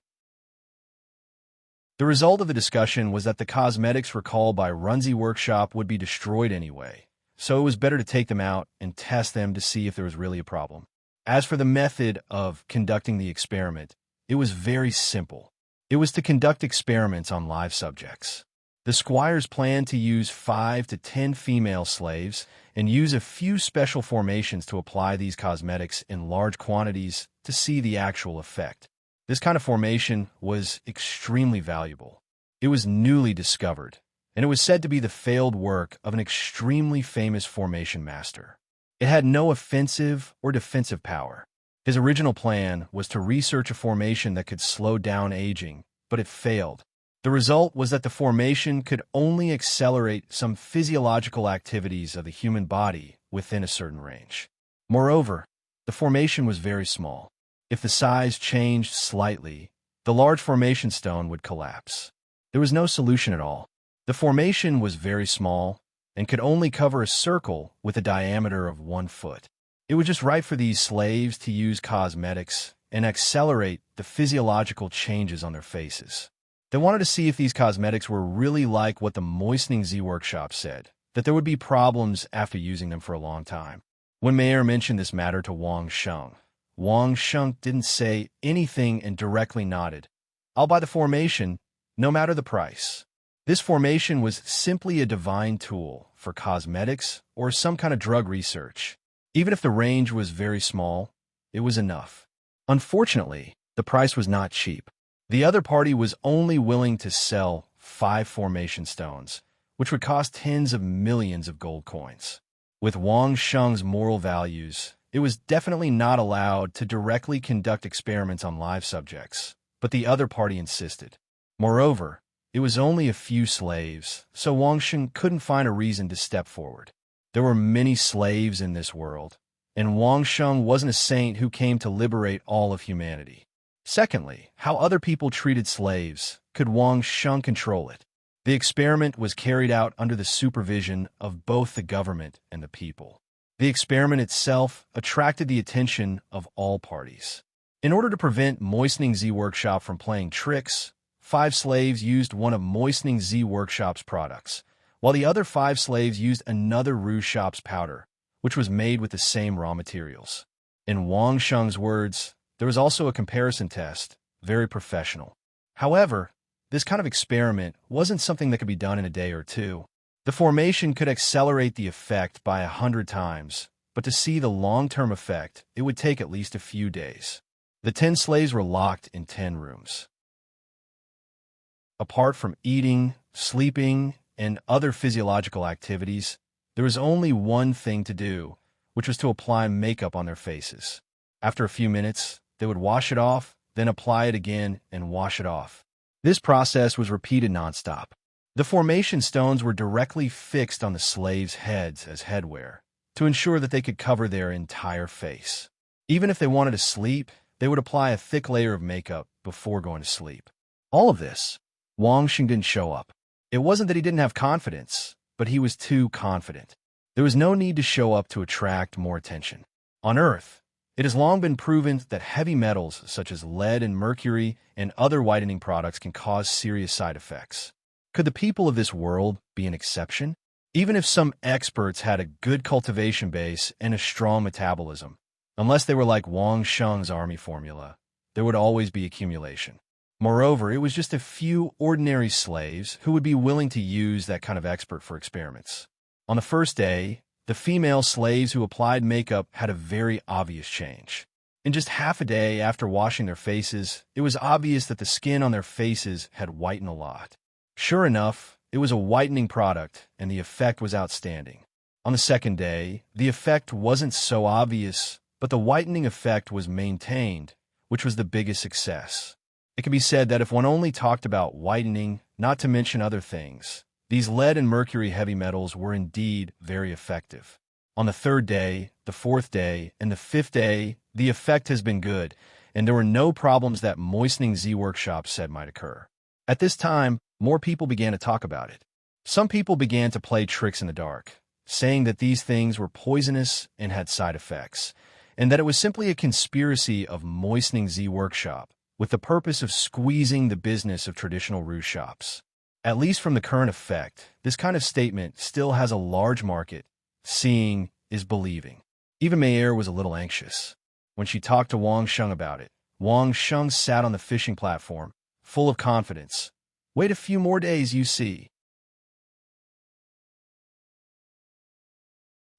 The result of the discussion was that the cosmetics recalled by Runzi Workshop would be destroyed anyway, so it was better to take them out and test them to see if there was really a problem. As for the method of conducting the experiment, it was very simple. It was to conduct experiments on live subjects. The squires planned to use 5 to 10 female slaves and use a few special formations to apply these cosmetics in large quantities to see the actual effect. This kind of formation was extremely valuable. It was newly discovered, and it was said to be the failed work of an extremely famous formation master. It had no offensive or defensive power. His original plan was to research a formation that could slow down aging, but it failed. The result was that the formation could only accelerate some physiological activities of the human body within a certain range. Moreover, the formation was very small. If the size changed slightly, the large formation stone would collapse. There was no solution at all. The formation was very small and could only cover a circle with a diameter of 1 foot. It was just right for these slaves to use cosmetics and accelerate the physiological changes on their faces. They wanted to see if these cosmetics were really like what the Moistening Z Workshop said, that there would be problems after using them for a long time. When Mayer mentioned this matter to Wang Sheng didn't say anything and directly nodded. "I'll buy the formation, no matter the price." This formation was simply a divine tool for cosmetics or some kind of drug research. Even if the range was very small, it was enough. Unfortunately, the price was not cheap. The other party was only willing to sell 5 formation stones, which would cost tens of millions of gold coins. With Wang Sheng's moral values, it was definitely not allowed to directly conduct experiments on live subjects, but the other party insisted. Moreover, it was only a few slaves, so Wang Sheng couldn't find a reason to step forward. There were many slaves in this world, and Wang Sheng wasn't a saint who came to liberate all of humanity. Secondly, how other people treated slaves, could Wang Sheng control it? The experiment was carried out under the supervision of both the government and the people. The experiment itself attracted the attention of all parties. In order to prevent Moistening Z Workshop from playing tricks, 5 slaves used one of Moistening Z Workshop's products, while the other 5 slaves used another Rouge Shop's powder, which was made with the same raw materials. In Wang Sheng's words, there was also a comparison test, very professional. However, this kind of experiment wasn't something that could be done in a day or two. The formation could accelerate the effect by 100 times, but to see the long-term effect, it would take at least a few days. The 10 slaves were locked in 10 rooms. Apart from eating, sleeping, and other physiological activities, there was only one thing to do, which was to apply makeup on their faces. After a few minutes, they would wash it off, then apply it again and wash it off. This process was repeated nonstop. The formation stones were directly fixed on the slaves' heads as headwear to ensure that they could cover their entire face. Even if they wanted to sleep, they would apply a thick layer of makeup before going to sleep. All of this, Wang Xing didn't show up. It wasn't that he didn't have confidence, but he was too confident. There was no need to show up to attract more attention. On Earth, it has long been proven that heavy metals such as lead and mercury and other whitening products can cause serious side effects. Could the people of this world be an exception? Even if some experts had a good cultivation base and a strong metabolism, unless they were like Wang Sheng's army formula, there would always be accumulation. Moreover, it was just a few ordinary slaves who would be willing to use that kind of expert for experiments. On the first day, the female slaves who applied makeup had a very obvious change. In just half a day after washing their faces, it was obvious that the skin on their faces had whitened a lot. Sure enough, it was a whitening product, and the effect was outstanding. On the second day, the effect wasn't so obvious, but the whitening effect was maintained, which was the biggest success. It can be said that if one only talked about whitening, not to mention other things, these lead and mercury heavy metals were indeed very effective. On the third day, the fourth day, and the fifth day, the effect has been good, and there were no problems that Moistening Z Workshop said might occur. At this time, more people began to talk about it. Some people began to play tricks in the dark, saying that these things were poisonous and had side effects, and that it was simply a conspiracy of Moistening Z Workshop, with the purpose of squeezing the business of traditional rouge shops. At least from the current effect, this kind of statement still has a large market. Seeing is believing. Even Meyer was a little anxious. When she talked to Wang Sheng about it, Wang Sheng sat on the fishing platform, full of confidence. Wait a few more days, you see.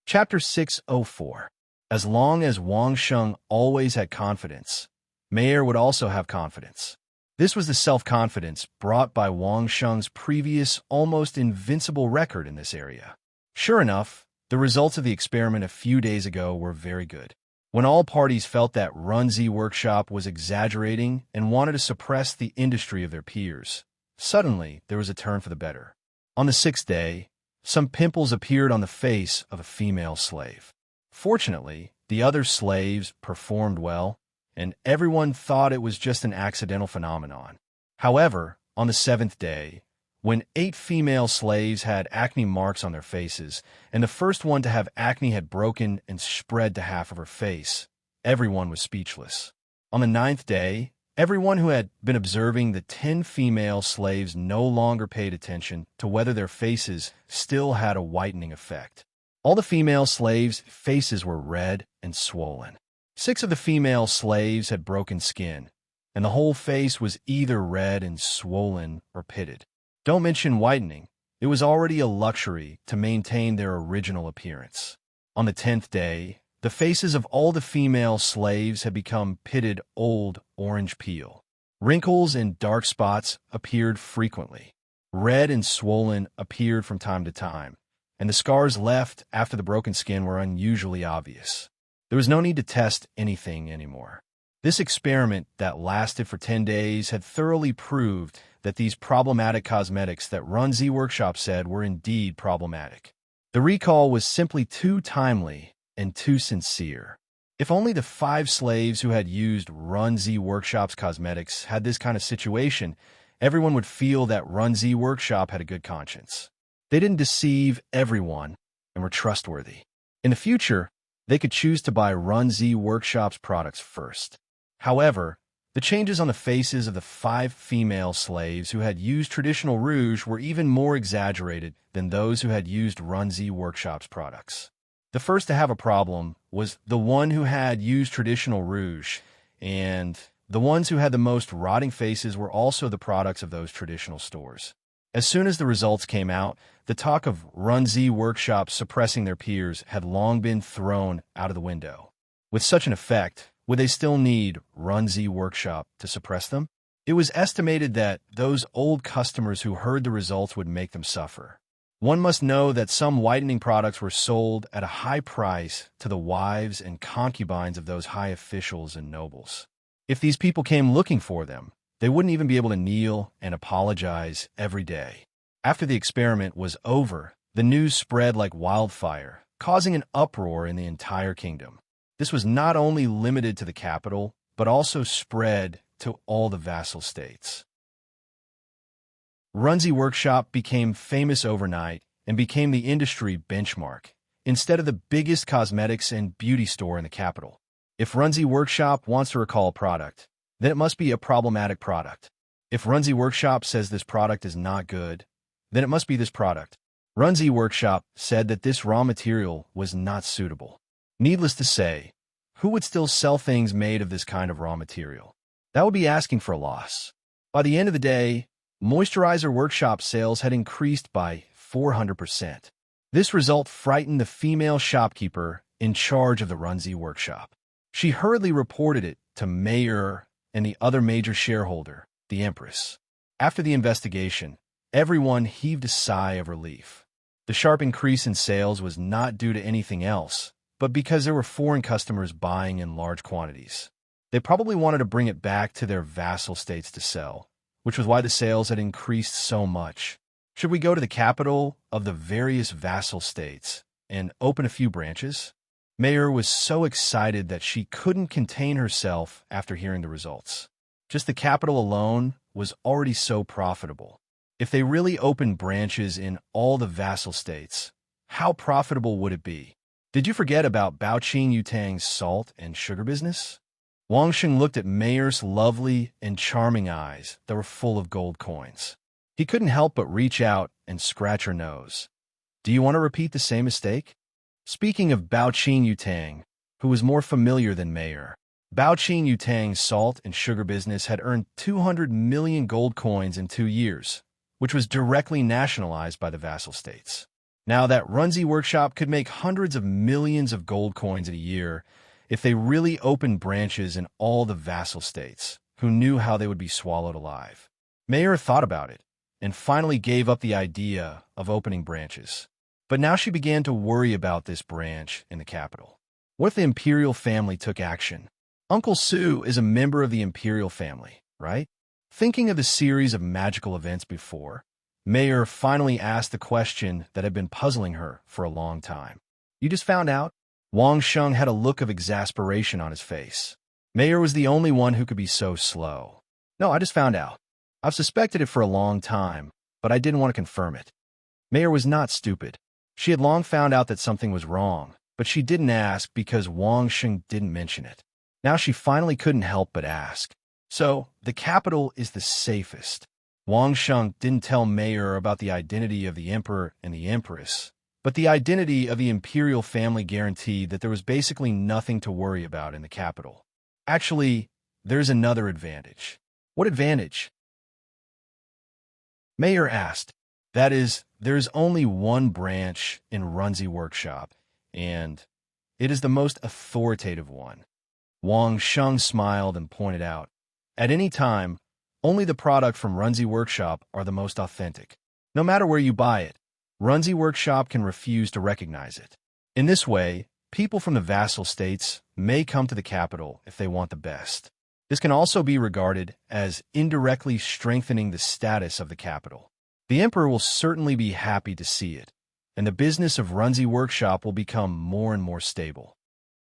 Chapter 604. As long as Wang Sheng always had confidence, Meyer would also have confidence. This was the self-confidence brought by Wang Sheng's previous, almost invincible record in this area. Sure enough, the results of the experiment a few days ago were very good. When all parties felt that Run Z Workshop was exaggerating and wanted to suppress the industry of their peers, suddenly there was a turn for the better. On the sixth day, some pimples appeared on the face of a female slave. Fortunately, the other slaves performed well, and everyone thought it was just an accidental phenomenon. However, on the seventh day, when 8 female slaves had acne marks on their faces, and the first one to have acne had broken and spread to half of her face, everyone was speechless. On the 9th day, everyone who had been observing the 10 female slaves no longer paid attention to whether their faces still had a whitening effect. All the female slaves' faces were red and swollen. 6 of the female slaves had broken skin, and the whole face was either red and swollen or pitted. Don't mention whitening. It was already a luxury to maintain their original appearance. On the 10th day, the faces of all the female slaves had become pitted old orange peel. Wrinkles and dark spots appeared frequently. Red and swollen appeared from time to time, and the scars left after the broken skin were unusually obvious. There was no need to test anything anymore. This experiment that lasted for 10 days had thoroughly proved that these problematic cosmetics that Run Z Workshop said were indeed problematic. The recall was simply too timely and too sincere. If only the 5 slaves who had used Run Z Workshop's cosmetics had this kind of situation, everyone would feel that Run Z Workshop had a good conscience. They didn't deceive everyone and were trustworthy. In the future, they could choose to buy Run Z Workshop's products first. However, the changes on the faces of the 5 female slaves who had used traditional rouge were even more exaggerated than those who had used Run Z Workshop's products. The first to have a problem was the one who had used traditional rouge, and the ones who had the most rotting faces were also the products of those traditional stores. As soon as the results came out, The talk of Runzi workshops suppressing their peers had long been thrown out of the window. With such an effect, would they still need Runzi workshop to suppress them? It was estimated that those old customers who heard the results would make them suffer. One must know that some whitening products were sold at a high price to the wives and concubines of those high officials and nobles. If these people came looking for them, they wouldn't even be able to kneel and apologize every day. After the experiment was over, the news spread like wildfire, causing an uproar in the entire kingdom. This was not only limited to the capital, but also spread to all the vassal states. Runzi Workshop became famous overnight and became the industry benchmark, instead of the biggest cosmetics and beauty store in the capital. If Runzi Workshop wants to recall a product, then it must be a problematic product. If Runzi Workshop says this product is not good, then it must be this product. Runzi Workshop said that this raw material was not suitable. Needless to say, who would still sell things made of this kind of raw material? That would be asking for a loss. By the end of the day, Moisturizer Workshop sales had increased by 400%. This result frightened the female shopkeeper in charge of the Runzi Workshop. She hurriedly reported it to Mayor and the other major shareholder, the Empress. After the investigation, everyone heaved a sigh of relief. The sharp increase in sales was not due to anything else, but because there were foreign customers buying in large quantities. They probably wanted to bring it back to their vassal states to sell, which was why the sales had increased so much. Should we go to the capital of the various vassal states and open a few branches? Mayor was so excited that she couldn't contain herself after hearing the results. Just the capital alone was already so profitable. If they really opened branches in all the vassal states, how profitable would it be? Did you forget about Baoqing Yutang's salt and sugar business? Wang Sheng looked at Mayor's lovely and charming eyes that were full of gold coins. He couldn't help but reach out and scratch her nose. Do you want to repeat the same mistake? Speaking of Baoqing Yutang, who was more familiar than Mayor, Baoqing Yutang's salt and sugar business had earned 200 million gold coins in 2 years, which was directly nationalized by the vassal states. Now that Runzi Workshop could make hundreds of millions of gold coins in a year if they really opened branches in all the vassal states, who knew how they would be swallowed alive. Mayor thought about it and finally gave up the idea of opening branches. But now she began to worry about this branch in the capital. What if the imperial family took action? Uncle Su is a member of the imperial family, right? Thinking of the series of magical events before, Mayor finally asked the question that had been puzzling her for a long time. You just found out? Wang Sheng had a look of exasperation on his face. Mayor was the only one who could be so slow. No, I just found out. I've suspected it for a long time, but I didn't want to confirm it. Mayor was not stupid. She had long found out that something was wrong, but she didn't ask because Wang Sheng didn't mention it. Now she finally couldn't help but ask. So, the capital is the safest. Wang Sheng didn't tell Mayor about the identity of the emperor and the empress, but the identity of the imperial family guaranteed that there was basically nothing to worry about in the capital. Actually, there's another advantage. What advantage? Mayor asked. That is, there's only one branch in Runzi Workshop, and it is the most authoritative one. Wang Sheng smiled and pointed out, at any time, only the product from Runzi Workshop are the most authentic. No matter where you buy it, Runzi Workshop can refuse to recognize it. In this way, people from the vassal states may come to the capital if they want the best. This can also be regarded as indirectly strengthening the status of the capital. The emperor will certainly be happy to see it, and the business of Runzi Workshop will become more and more stable.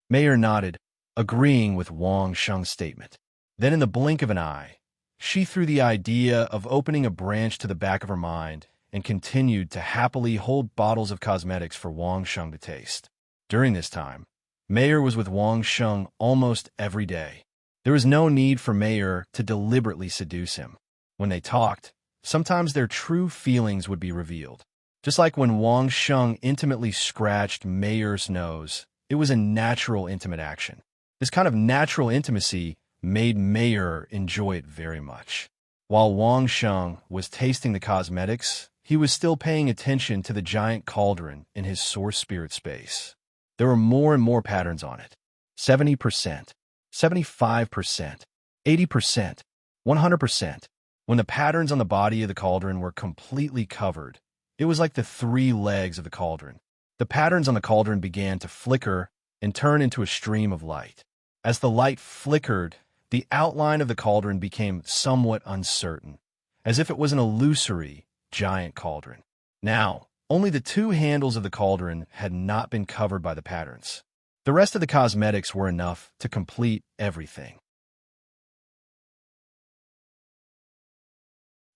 Mayor nodded, agreeing with Wang Sheng's statement. Then in the blink of an eye, she threw the idea of opening a branch to the back of her mind and continued to happily hold bottles of cosmetics for Wang Sheng to taste. During this time, Mayor was with Wang Sheng almost every day. There was no need for Mayor to deliberately seduce him. When they talked, sometimes their true feelings would be revealed. Just like when Wang Sheng intimately scratched Mayor's nose, it was a natural intimate action. This kind of natural intimacy made Mayor enjoy it very much. While Wang Sheng was tasting the cosmetics he was still paying attention to the giant cauldron in his source spirit space. There were more and more patterns on it. 70%, 75%, 80%, 100%. When the patterns on the body of the cauldron were completely covered, it was like the three legs of the cauldron. The patterns on the cauldron began to flicker and turn into a stream of light. As the light flickered, the outline of the cauldron became somewhat uncertain, as if it was an illusory, giant cauldron. Now, only the two handles of the cauldron had not been covered by the patterns. The rest of the cosmetics were enough to complete everything.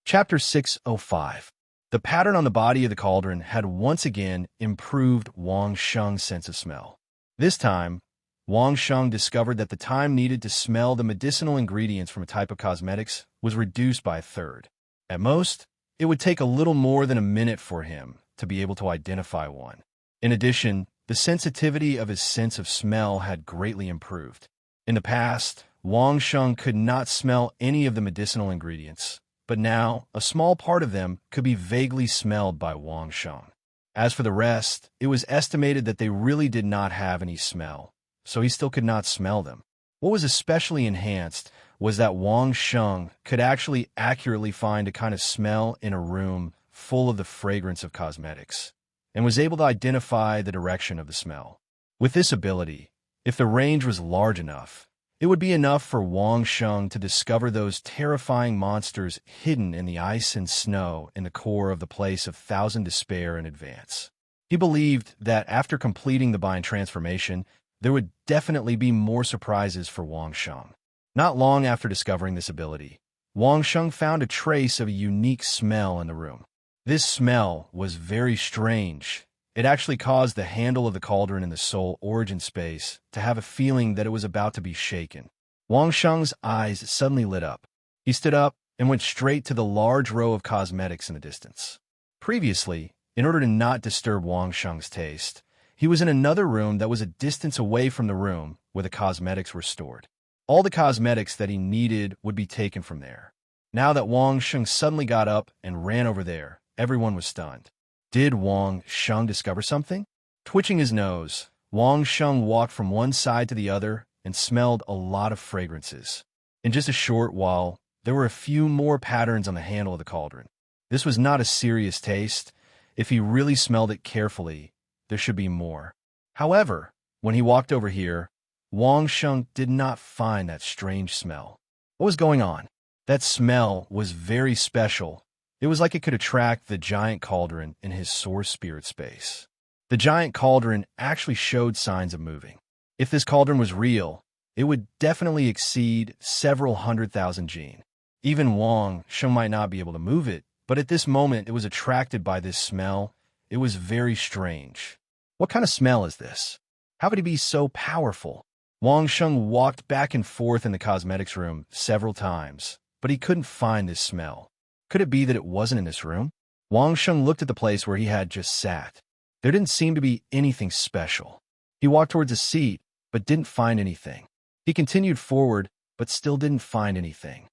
Chapter 605. The pattern on the body of the cauldron had once again improved Wang Sheng's sense of smell. This time, Wang Sheng discovered that the time needed to smell the medicinal ingredients from a type of cosmetics was reduced by a third. At most, it would take a little more than a minute for him to be able to identify one. In addition, the sensitivity of his sense of smell had greatly improved. In the past, Wang Sheng could not smell any of the medicinal ingredients, but now a small part of them could be vaguely smelled by Wang Sheng. As for the rest, it was estimated that they really did not have any smell, so he still could not smell them. What was especially enhanced was that Wang Sheng could actually accurately find a kind of smell in a room full of the fragrance of cosmetics, and was able to identify the direction of the smell. With this ability, if the range was large enough, it would be enough for Wang Sheng to discover those terrifying monsters hidden in the ice and snow in the core of the place of Thousand Despair in advance. He believed that after completing the bind transformation, there would definitely be more surprises for Wang Sheng. Not long after discovering this ability, Wang Sheng found a trace of a unique smell in the room. This smell was very strange. It actually caused the handle of the cauldron in the soul origin space to have a feeling that it was about to be shaken. Wang Sheng's eyes suddenly lit up. He stood up and went straight to the large row of cosmetics in the distance. Previously, in order to not disturb Wang Sheng's taste, he was in another room that was a distance away from the room where the cosmetics were stored. All the cosmetics that he needed would be taken from there. Now that Wang Sheng suddenly got up and ran over there, everyone was stunned. Did Wang Sheng discover something? Twitching his nose, Wang Sheng walked from one side to the other and smelled a lot of fragrances. In just a short while, there were a few more patterns on the handle of the cauldron. This was not a serious taste. If he really smelled it carefully, there should be more. However, when he walked over here, Wang Sheng did not find that strange smell. What was going on? That smell was very special. It was like it could attract the giant cauldron in his source spirit space. The giant cauldron actually showed signs of moving. If this cauldron was real, it would definitely exceed several 100,000 jin. Even Wang Sheng might not be able to move it, but at this moment it was attracted by this smell. It was very strange. What kind of smell is this? How could it be so powerful? Wang Sheng walked back and forth in the cosmetics room several times, but he couldn't find this smell. Could it be that it wasn't in this room? Wang Sheng looked at the place where he had just sat. There didn't seem to be anything special. He walked towards a seat, but didn't find anything. He continued forward, but still didn't find anything.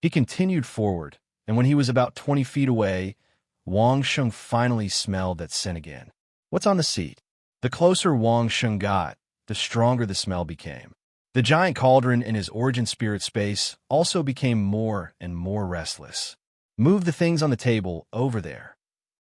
He continued forward, and when he was about 20 feet away, Wang Sheng finally smelled that scent again. What's on the seat? The closer Wang Sheng got, the stronger the smell became. The giant cauldron in his origin spirit space also became more and more restless. Move the things on the table over there,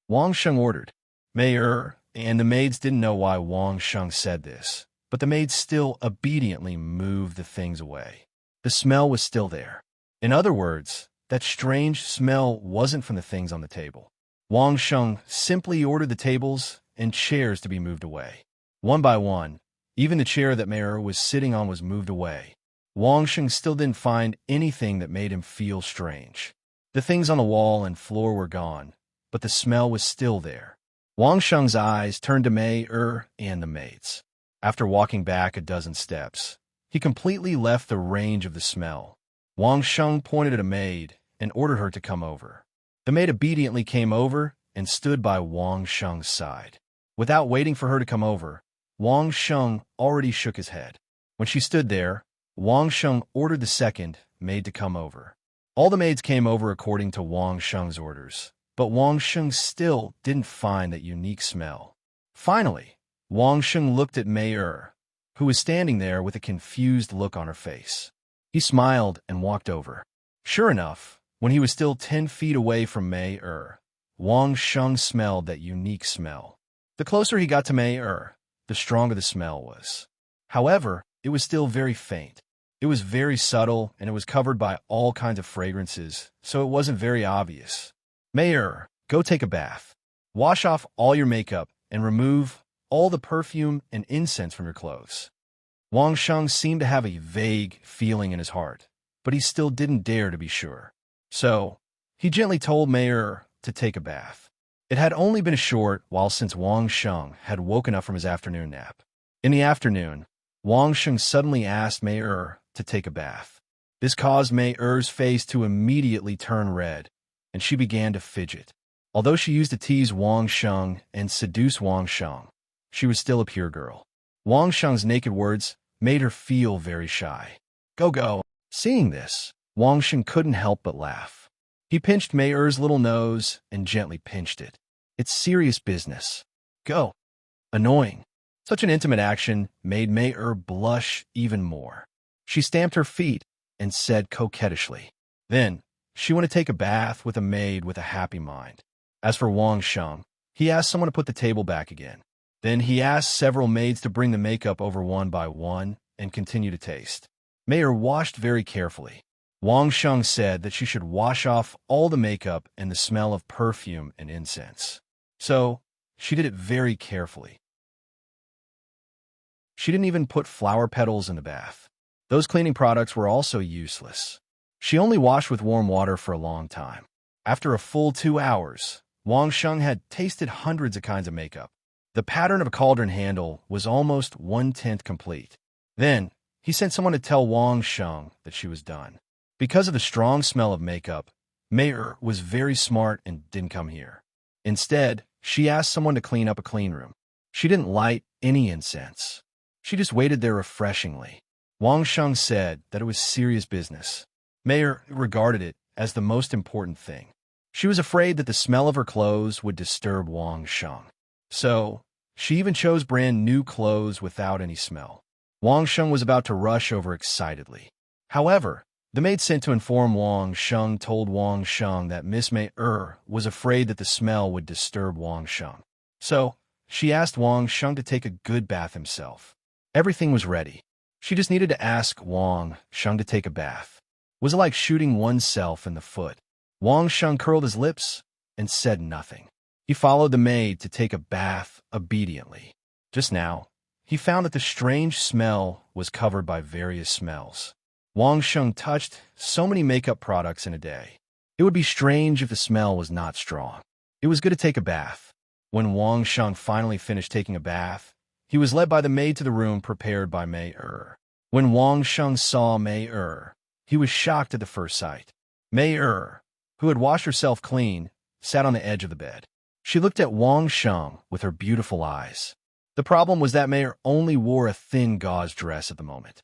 Wang Sheng ordered. Mayor and the maids didn't know why Wang Sheng said this, but the maids still obediently moved the things away. The smell was still there. In other words, that strange smell wasn't from the things on the table. Wang Sheng simply ordered the tables and chairs to be moved away. One by one, even the chair that Mayor was sitting on was moved away. Wang Sheng still didn't find anything that made him feel strange. The things on the wall and floor were gone, but the smell was still there. Wang Sheng's eyes turned to Mayor and the maids. After walking back a dozen steps, he completely left the range of the smell. Wang Sheng pointed at a maid and ordered her to come over. The maid obediently came over and stood by Wang Sheng's side. Without waiting for her to come over, Wang Sheng already shook his head. When she stood there, Wang Sheng ordered the second maid to come over. All the maids came over according to Wang Sheng's orders, but Wang Sheng still didn't find that unique smell. Finally, Wang Sheng looked at Mei who was standing there with a confused look on her face. He smiled and walked over. Sure enough, when he was still 10 feet away from Mei Wang Sheng smelled that unique smell. The closer he got to Mei the stronger the smell was. However, it was still very faint. It was very subtle, and it was covered by all kinds of fragrances, so it wasn't very obvious. Mei go take a bath. Wash off all your makeup and remove all the perfume and incense from your clothes. Wang Sheng seemed to have a vague feeling in his heart, but he still didn't dare to be sure. So, he gently told Mei to take a bath. It had only been a short while since Wang Sheng had woken up from his afternoon nap. In the afternoon, Wang Sheng suddenly asked Mei to take a bath. This caused Mei face to immediately turn red, and she began to fidget. Although she used to tease Wang Sheng and seduce Wang Sheng, she was still a pure girl. Wang Sheng's naked words made her feel very shy. Go. Seeing this, Wang Sheng couldn't help but laugh. He pinched Mei little nose and gently pinched it. It's serious business. Go. Annoying. Such an intimate action made Mei blush even more. She stamped her feet and said coquettishly. Then, she went to take a bath with a maid with a happy mind. As for Wang Sheng, he asked someone to put the table back again. Then he asked several maids to bring the makeup over one by one and continue to taste. Mei washed very carefully. Wang Sheng said that she should wash off all the makeup and the smell of perfume and incense. So, she did it very carefully. She didn't even put flower petals in the bath. Those cleaning products were also useless. She only washed with warm water for a long time. After a full 2 hours, Wang Sheng had tasted hundreds of kinds of makeup. The pattern of a cauldron handle was almost 1/10 complete. Then, he sent someone to tell Wang Sheng that she was done. Because of the strong smell of makeup, Mei was very smart and didn't come here. Instead, she asked someone to clean up a clean room. She didn't light any incense. She just waited there refreshingly. Wang Sheng said that it was serious business. Mei regarded it as the most important thing. She was afraid that the smell of her clothes would disturb Wang Sheng. So, she even chose brand new clothes without any smell. Wang Sheng was about to rush over excitedly. However, the maid sent to inform Wang Sheng told Wang Sheng that Miss Mei was afraid that the smell would disturb Wang Sheng. So, she asked Wang Sheng to take a good bath himself. Everything was ready. She just needed to ask Wang Sheng to take a bath. Was it like shooting oneself in the foot? Wang Sheng curled his lips and said nothing. He followed the maid to take a bath obediently. Just now, he found that the strange smell was covered by various smells. Wang Sheng touched so many makeup products in a day. It would be strange if the smell was not strong. It was good to take a bath. When Wang Sheng finally finished taking a bath, he was led by the maid to the room prepared by Mei When Wang Sheng saw Mei he was shocked at the first sight. Mei who had washed herself clean, sat on the edge of the bed. She looked at Wang Sheng with her beautiful eyes. The problem was that Mei only wore a thin gauze dress at the moment.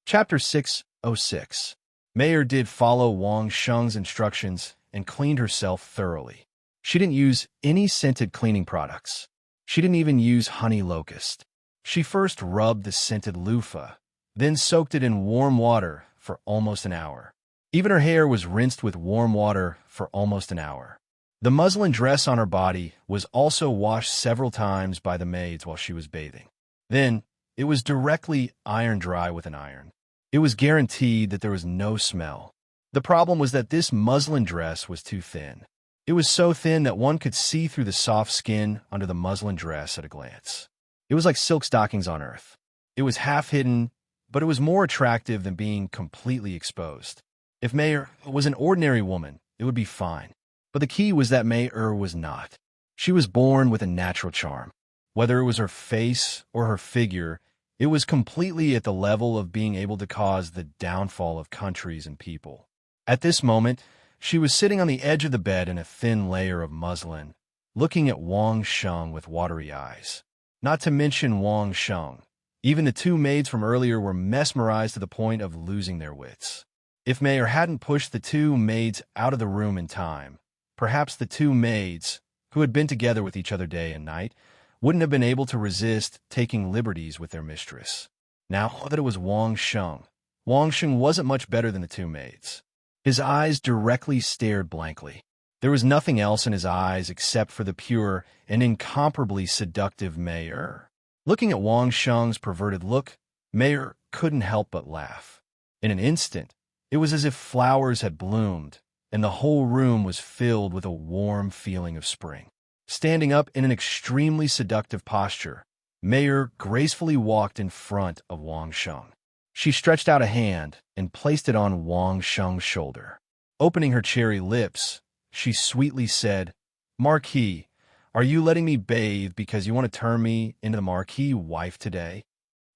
Chapter 606. Mei did follow Wang Sheng's instructions and cleaned herself thoroughly. She didn't use any scented cleaning products. She didn't even use honey locust. She first rubbed the scented loofah, then soaked it in warm water for almost an hour. Even her hair was rinsed with warm water for almost an hour. The muslin dress on her body was also washed several times by the maids while she was bathing. Then, it was directly iron dry with an iron. It was guaranteed that there was no smell. The problem was that this muslin dress was too thin. It was so thin that one could see through the soft skin under the muslin dress at a glance. It was like silk stockings on earth. It was half hidden, but it was more attractive than being completely exposed. If Mei was an ordinary woman, it would be fine. But the key was that Mei was not. She was born with a natural charm. Whether it was her face or her figure, it was completely at the level of being able to cause the downfall of countries and people. At this moment, she was sitting on the edge of the bed in a thin layer of muslin, looking at Wang Sheng with watery eyes. Not to mention Wang Sheng. Even the two maids from earlier were mesmerized to the point of losing their wits. If Mayer hadn't pushed the two maids out of the room in time, perhaps the two maids, who had been together with each other day and night, wouldn't have been able to resist taking liberties with their mistress. Now that it was Wang Sheng wasn't much better than the two maids. His eyes directly stared blankly. There was nothing else in his eyes except for the pure and incomparably seductive Mayer. Looking at Wang Sheng's perverted look, Mayer couldn't help but laugh. In an instant, it was as if flowers had bloomed, and the whole room was filled with a warm feeling of spring. Standing up in an extremely seductive posture, Mayer gracefully walked in front of Wang Sheng. She stretched out a hand and placed it on Wang Sheng's shoulder. Opening her cherry lips, she sweetly said, "Marquis, are you letting me bathe because you want to turn me into the Marquis wife today?"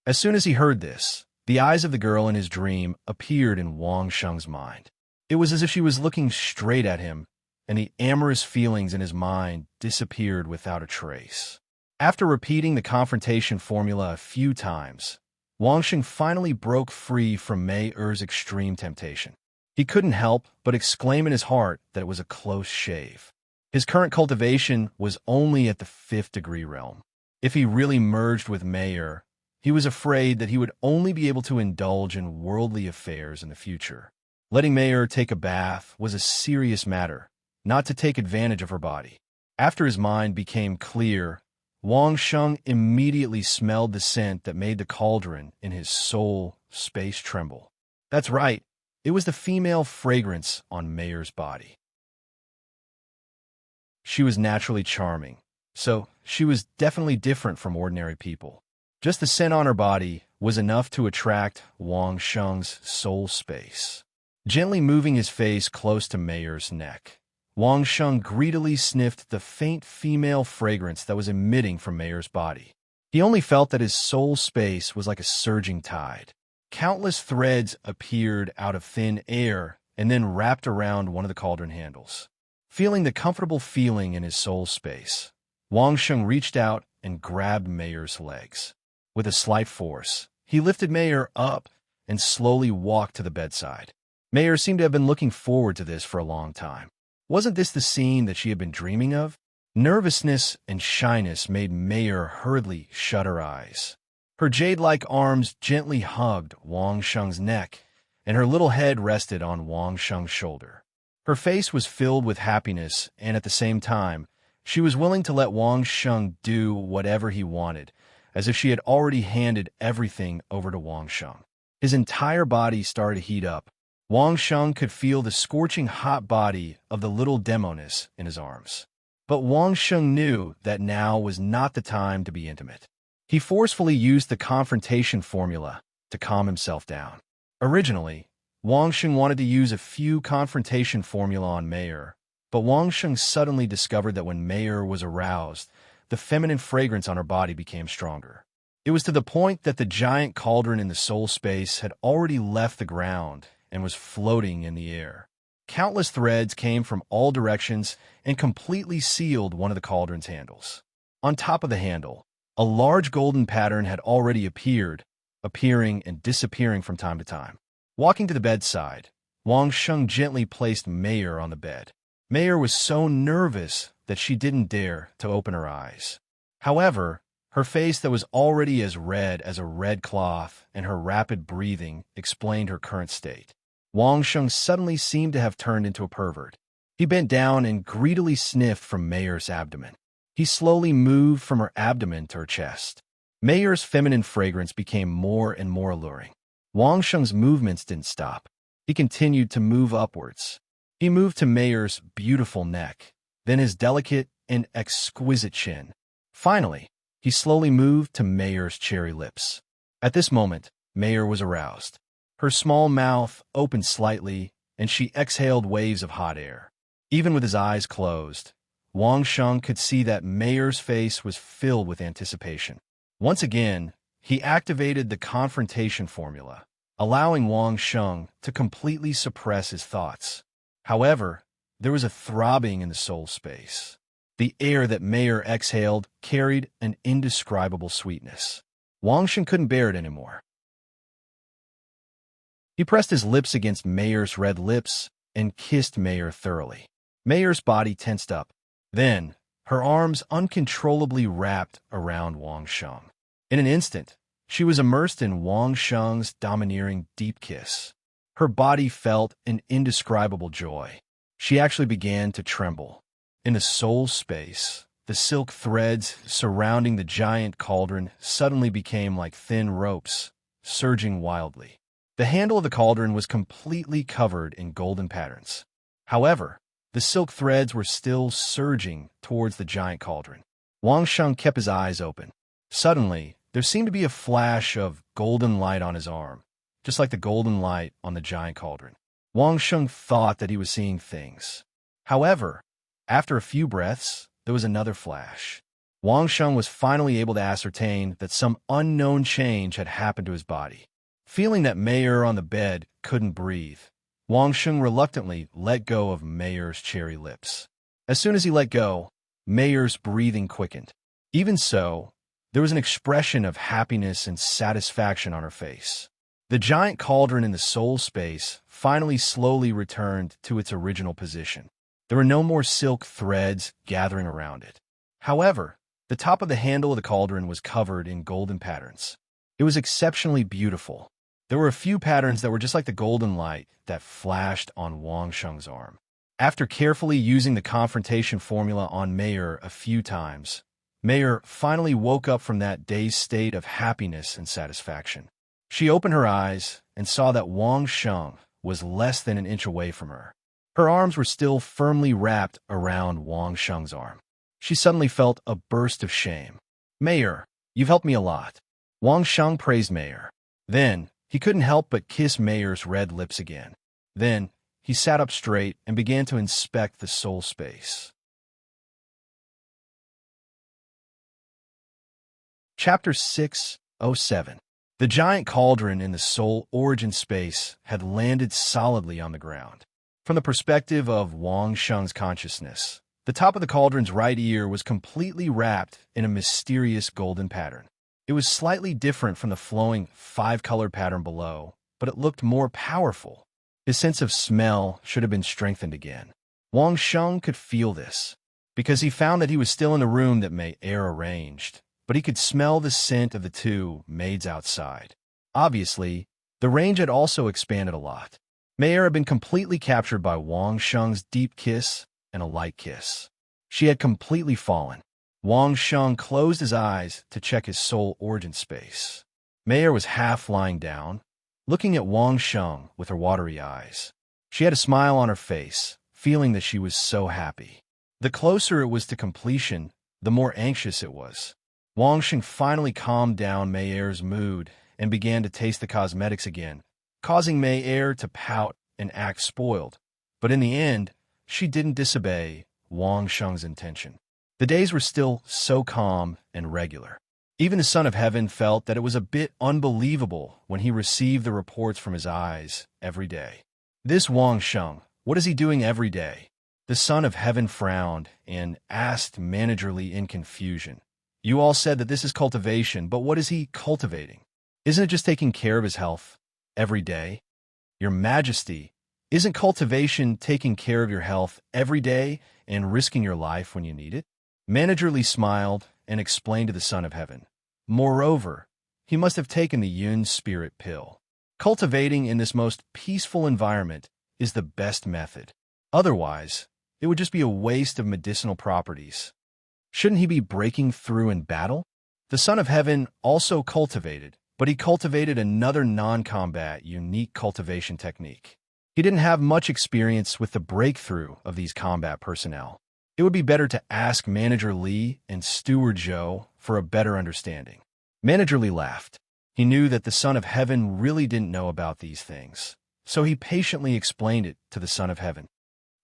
As soon as he heard this, the eyes of the girl in his dream appeared in Wang Sheng's mind. It was as if she was looking straight at him, and the amorous feelings in his mind disappeared without a trace. After repeating the confrontation formula a few times, Wang Sheng finally broke free from Mei Er's extreme temptation. He couldn't help but exclaim in his heart that it was a close shave. His current cultivation was only at the 5th degree realm. If he really merged with Mei Er, he was afraid that he would only be able to indulge in worldly affairs in the future. Letting Mei Er take a bath was a serious matter, not to take advantage of her body. After his mind became clear, Wang Sheng immediately smelled the scent that made the cauldron in his soul space tremble. That's right, it was the female fragrance on Mei Er's body. She was naturally charming, so she was definitely different from ordinary people. Just the scent on her body was enough to attract Wang Sheng's soul space. Gently moving his face close to Mei Er's neck, Wang Sheng greedily sniffed the faint female fragrance that was emitting from Mei Er's body. He only felt that his soul space was like a surging tide. Countless threads appeared out of thin air and then wrapped around one of the cauldron handles. Feeling the comfortable feeling in his soul space, Wang Sheng reached out and grabbed Mei Er's legs. With a slight force, he lifted Mei Er up and slowly walked to the bedside. Mei Er seemed to have been looking forward to this for a long time. Wasn't this the scene that she had been dreaming of? Nervousness and shyness made Mei Er hurriedly shut her eyes. Her jade-like arms gently hugged Wang Sheng's neck, and her little head rested on Wang Sheng's shoulder. Her face was filled with happiness, and at the same time, she was willing to let Wang Sheng do whatever he wanted, as if she had already handed everything over to Wang Sheng. His entire body started to heat up. Wang Sheng could feel the scorching hot body of the little demoness in his arms. But Wang Sheng knew that now was not the time to be intimate. He forcefully used the confrontation formula to calm himself down. Originally, Wang Sheng wanted to use a few confrontation formula on Mei Er, but Wang Sheng suddenly discovered that when Mei Er was aroused, the feminine fragrance on her body became stronger. It was to the point that the giant cauldron in the soul space had already left the ground and was floating in the air. Countless threads came from all directions and completely sealed one of the cauldron's handles. On top of the handle, a large golden pattern had already appearing and disappearing from time to time. Walking to the bedside, Wang Sheng gently placed Mei Er on the bed. Mei Er was so nervous that she didn't dare to open her eyes. However, her face that was already as red as a red cloth and her rapid breathing explained her current state. Wang Sheng suddenly seemed to have turned into a pervert. He bent down and greedily sniffed from Mei Er's abdomen. He slowly moved from her abdomen to her chest. Mei Er's feminine fragrance became more and more alluring. Wang Sheng's movements didn't stop. He continued to move upwards. He moved to Mei Er's beautiful neck, then his delicate and exquisite chin. Finally, he slowly moved to Mei Er's cherry lips. At this moment, Mei Er was aroused. Her small mouth opened slightly, and she exhaled waves of hot air. Even with his eyes closed, Wang Sheng could see that Mei Er's face was filled with anticipation. Once again, he activated the confrontation formula, allowing Wang Sheng to completely suppress his thoughts. However, there was a throbbing in the soul space. The air that Mei Er exhaled carried an indescribable sweetness. Wang Sheng couldn't bear it anymore. He pressed his lips against Mayer's red lips and kissed Mayer thoroughly. Mayer's body tensed up. Then, her arms uncontrollably wrapped around Wang Sheng. In an instant, she was immersed in Wang Sheng's domineering deep kiss. Her body felt an indescribable joy. She actually began to tremble. In the soul space, the silk threads surrounding the giant cauldron suddenly became like thin ropes, surging wildly. The handle of the cauldron was completely covered in golden patterns. However, the silk threads were still surging towards the giant cauldron. Wang Sheng kept his eyes open. Suddenly, there seemed to be a flash of golden light on his arm, just like the golden light on the giant cauldron. Wang Sheng thought that he was seeing things. However, after a few breaths, there was another flash. Wang Sheng was finally able to ascertain that some unknown change had happened to his body. Feeling that Mayer on the bed couldn't breathe, Wang Sheng reluctantly let go of Mayer's cherry lips. As soon as he let go, Mayer's breathing quickened. Even so, there was an expression of happiness and satisfaction on her face. The giant cauldron in the soul space finally slowly returned to its original position. There were no more silk threads gathering around it. However, the top of the handle of the cauldron was covered in golden patterns. It was exceptionally beautiful. There were a few patterns that were just like the golden light that flashed on Wang Sheng's arm. After carefully using the confrontation formula on Mayer a few times, Mayer finally woke up from that dazed state of happiness and satisfaction. She opened her eyes and saw that Wang Sheng was less than an inch away from her. Her arms were still firmly wrapped around Wang Sheng's arm. She suddenly felt a burst of shame. "Mayer, you've helped me a lot." Wang Sheng praised Mayer. Then, he couldn't help but kiss Mayer's red lips again. Then, he sat up straight and began to inspect the soul space. Chapter 607. The giant cauldron in the soul origin space had landed solidly on the ground. From the perspective of Wang Sheng's consciousness, the top of the cauldron's right ear was completely wrapped in a mysterious golden pattern. It was slightly different from the flowing five-colored pattern below, but it looked more powerful. His sense of smell should have been strengthened again. Wang Sheng could feel this, because he found that he was still in the room that Mayer arranged, but he could smell the scent of the two maids outside. Obviously, the range had also expanded a lot. Mayer had been completely captured by Wang Sheng's deep kiss and a light kiss. She had completely fallen. Wang Sheng closed his eyes to check his soul origin space. Mayer was half lying down, looking at Wang Sheng with her watery eyes. She had a smile on her face, feeling that she was so happy. The closer it was to completion, the more anxious it was. Wang Sheng finally calmed down Mayer's mood and began to taste the cosmetics again, causing Mayer to pout and act spoiled. But in the end, she didn't disobey Wang Sheng's intention. The days were still so calm and regular. Even the Son of Heaven felt that it was a bit unbelievable when he received the reports from his eyes every day. This Wang Sheng, what is he doing every day? The Son of Heaven frowned and asked managerly in confusion. You all said that this is cultivation, but what is he cultivating? Isn't it just taking care of his health every day? Your Majesty, isn't cultivation taking care of your health every day and risking your life when you need it? Manager Li smiled and explained to the Son of Heaven. Moreover, he must have taken the Yun spirit pill. Cultivating in this most peaceful environment is the best method. Otherwise, it would just be a waste of medicinal properties. Shouldn't he be breaking through in battle? The Son of Heaven also cultivated, but he cultivated another non-combat, unique cultivation technique. He didn't have much experience with the breakthrough of these combat personnel. It would be better to ask Manager Li and Steward Zhou for a better understanding. Manager Li laughed. He knew that the Son of Heaven really didn't know about these things, so he patiently explained it to the Son of Heaven.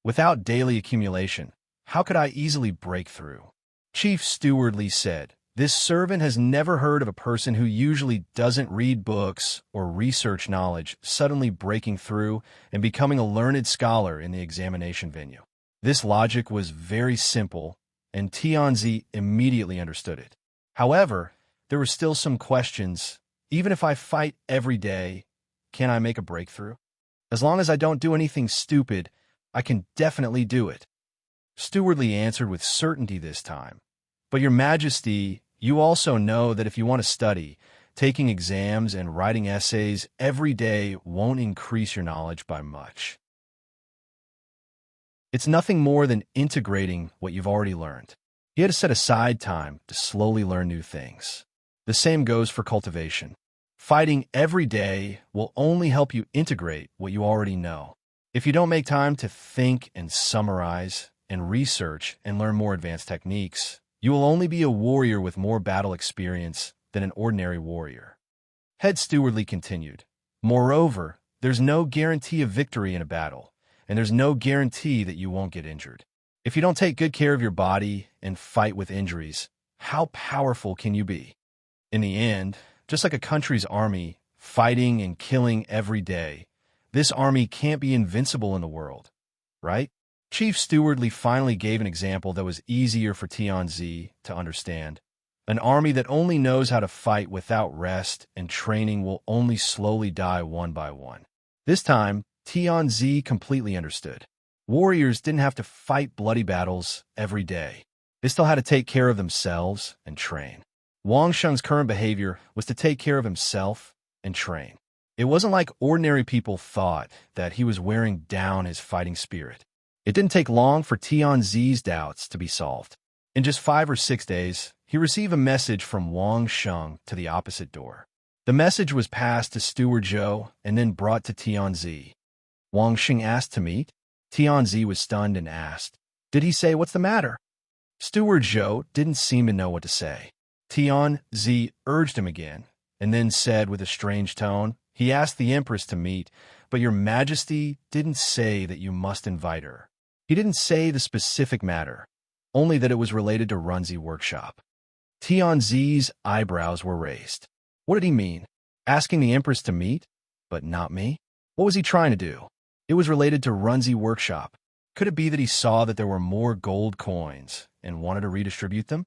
Without daily accumulation, how could I easily break through? Chief Steward Li said, this servant has never heard of a person who usually doesn't read books or research knowledge suddenly breaking through and becoming a learned scholar in the examination venue. This logic was very simple, and Tianzi immediately understood it. However, there were still some questions. Even if I fight every day, can I make a breakthrough? As long as I don't do anything stupid, I can definitely do it. Stewardly answered with certainty this time. But your majesty, you also know that if you want to study, taking exams and writing essays every day won't increase your knowledge by much. It's nothing more than integrating what you've already learned. You had to set aside time to slowly learn new things. The same goes for cultivation. Fighting every day will only help you integrate what you already know. If you don't make time to think and summarize and research and learn more advanced techniques, you will only be a warrior with more battle experience than an ordinary warrior. Head Stewardly continued. Moreover, there's no guarantee of victory in a battle, and there's no guarantee that you won't get injured. If you don't take good care of your body and fight with injuries, how powerful can you be? In the end, just like a country's army, fighting and killing every day, this army can't be invincible in the world, right? Chief Stewardly finally gave an example that was easier for Tianzi to understand. An army that only knows how to fight without rest and training will only slowly die one by one. This time, Tianzi completely understood. Warriors didn't have to fight bloody battles every day. They still had to take care of themselves and train. Wang Sheng's current behavior was to take care of himself and train. It wasn't like ordinary people thought that he was wearing down his fighting spirit. It didn't take long for Tianzi's doubts to be solved. In just 5 or 6 days, he received a message from Wang Sheng to the opposite door. The message was passed to Steward Zhou and then brought to Tianzi. Wang Sheng asked to meet. Tianzi was stunned and asked, "Did he say what's the matter?" Steward Zhou didn't seem to know what to say. Tianzi urged him again, and then said with a strange tone, "He asked the Empress to meet, but your majesty didn't say that you must invite her. He didn't say the specific matter, only that it was related to Runzi workshop." Tianzi's eyebrows were raised. What did he mean? Asking the Empress to meet, but not me? What was he trying to do? It was related to Runzi workshop. Could it be that he saw that there were more gold coins and wanted to redistribute them?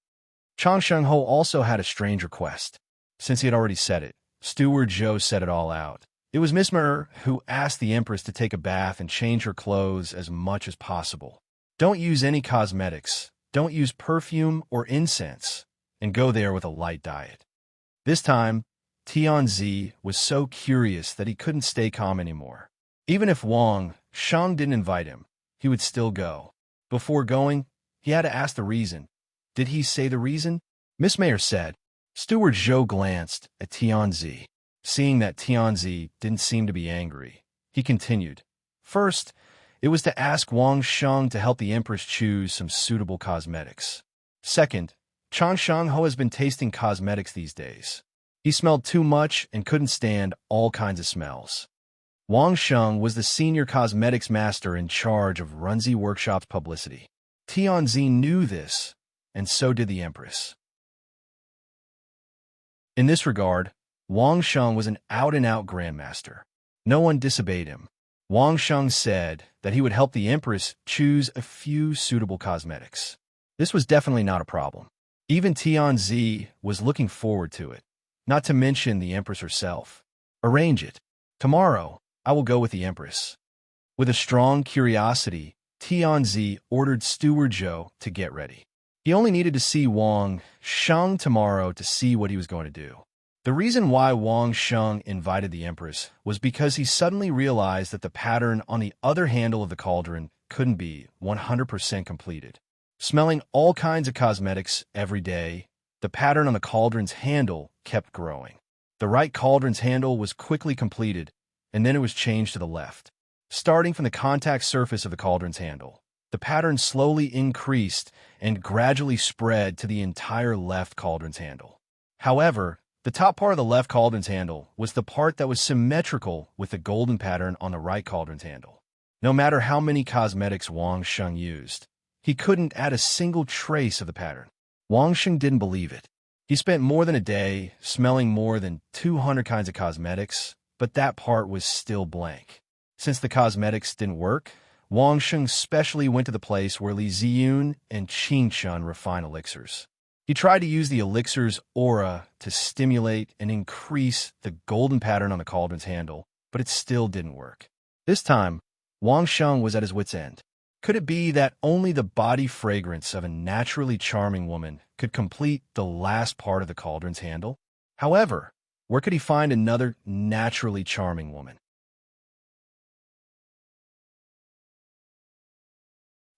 Chang Shengho also had a strange request. Since he had already said it, Steward Zhou said it all out. It was Miss Mer who asked the Empress to take a bath and change her clothes as much as possible. Don't use any cosmetics, don't use perfume or incense, and go there with a light diet. This time, Tianzi was so curious that he couldn't stay calm anymore. Even if Wang Sheng didn't invite him, he would still go. Before going, he had to ask the reason. Did he say the reason? Miss Mayer said. Steward Zhou glanced at Tianzi. Seeing that Tianzi didn't seem to be angry, he continued. First, it was to ask Wang Sheng to help the Empress choose some suitable cosmetics. Second, Chang Shengho has been tasting cosmetics these days. He smelled too much and couldn't stand all kinds of smells. Wang Sheng was the senior cosmetics master in charge of Runzi Workshop's publicity. Tianzi knew this, and so did the Empress. In this regard, Wang Sheng was an out-and-out grandmaster. No one disobeyed him. Wang Sheng said that he would help the Empress choose a few suitable cosmetics. This was definitely not a problem. Even Tianzi was looking forward to it, not to mention the Empress herself. Arrange it. Tomorrow, I will go with the Empress. With a strong curiosity, Tianzi ordered Steward Zhou to get ready. He only needed to see Wang Sheng tomorrow to see what he was going to do. The reason why Wang Sheng invited the Empress was because he suddenly realized that the pattern on the other handle of the cauldron couldn't be 100% completed. Smelling all kinds of cosmetics every day, the pattern on the cauldron's handle kept growing. The right cauldron's handle was quickly completed, and then it was changed to the left. Starting from the contact surface of the cauldron's handle, the pattern slowly increased and gradually spread to the entire left cauldron's handle. However, the top part of the left cauldron's handle was the part that was symmetrical with the golden pattern on the right cauldron's handle. No matter how many cosmetics Wang Sheng used, he couldn't add a single trace of the pattern. Wang Sheng didn't believe it. He spent more than a day smelling more than 200 kinds of cosmetics, but that part was still blank. Since the cosmetics didn't work, Wang Sheng specially went to the place where Li Ziyun and Qing Chun refine elixirs. He tried to use the elixir's aura to stimulate and increase the golden pattern on the cauldron's handle, but it still didn't work. This time, Wang Sheng was at his wit's end. Could it be that only the body fragrance of a naturally charming woman could complete the last part of the cauldron's handle? However, where could he find another naturally charming woman?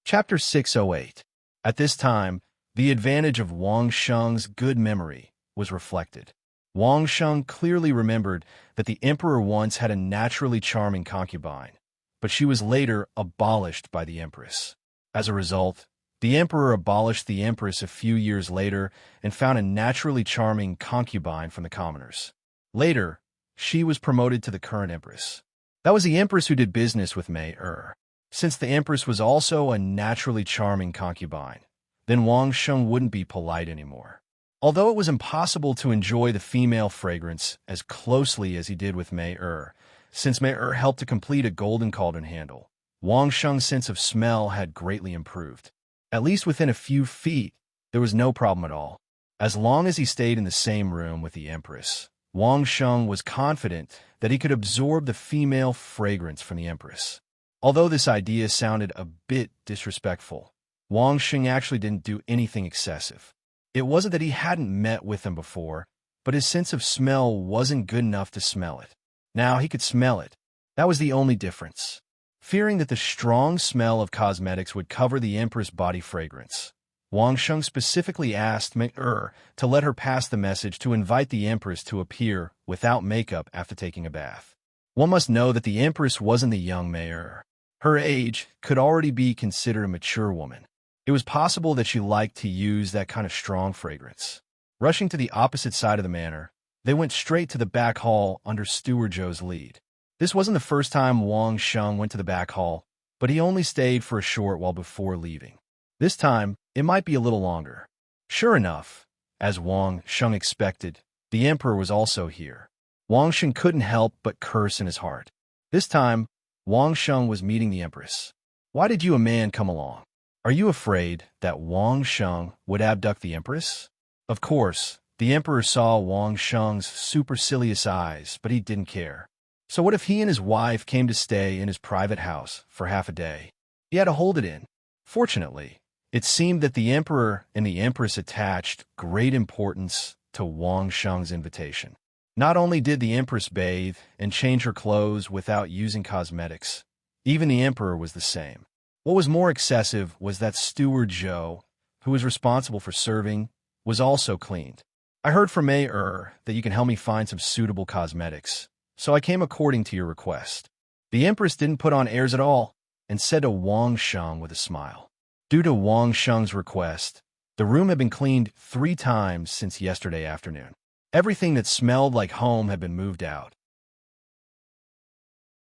Chapter 608. At this time, the advantage of Wang Sheng's good memory was reflected. Wang Sheng clearly remembered that the emperor once had a naturally charming concubine, but she was later abolished by the empress. As a result, the emperor abolished the empress a few years later and found a naturally charming concubine from the commoners. Later, she was promoted to the current empress. That was the empress who did business with Mei-er. Since the empress was also a naturally charming concubine, then Wang Sheng wouldn't be polite anymore. Although it was impossible to enjoy the female fragrance as closely as he did with Mei-er, since Mei-er helped to complete a golden cauldron handle, Wang Sheng's sense of smell had greatly improved. At least within a few feet, there was no problem at all. As long as he stayed in the same room with the empress, Wang Sheng was confident that he could absorb the female fragrance from the empress. Although this idea sounded a bit disrespectful, Wang Sheng actually didn't do anything excessive. It wasn't that he hadn't met with them before, but his sense of smell wasn't good enough to smell it. Now he could smell it. That was the only difference. Fearing that the strong smell of cosmetics would cover the empress' body fragrance, Wang Sheng specifically asked Mei-er to let her pass the message to invite the empress to appear without makeup after taking a bath. One must know that the empress wasn't the young Mei-er. Her age could already be considered a mature woman. It was possible that she liked to use that kind of strong fragrance. Rushing to the opposite side of the manor, they went straight to the back hall under Steward Zhou's lead. This wasn't the first time Wang Sheng went to the back hall, but he only stayed for a short while before leaving. This time, it might be a little longer. Sure enough, as Wang Sheng expected, the emperor was also here. Wang Sheng couldn't help but curse in his heart. This time, Wang Sheng was meeting the empress. "Why did you, a man, come along? Are you afraid that Wang Sheng would abduct the empress?" Of course, the emperor saw Wang Sheng's supercilious eyes, but he didn't care. So what if he and his wife came to stay in his private house for half a day? He had to hold it in. Fortunately, it seemed that the emperor and the empress attached great importance to Wang Sheng's invitation. Not only did the empress bathe and change her clothes without using cosmetics, even the emperor was the same. What was more excessive was that Steward Zhou, who was responsible for serving, was also cleaned. "I heard from Mei-er that you can help me find some suitable cosmetics, so I came according to your request." The empress didn't put on airs at all and said to Wang Sheng with a smile. Due to Wang Sheng's request, the room had been cleaned 3 times since yesterday afternoon. Everything that smelled like home had been moved out.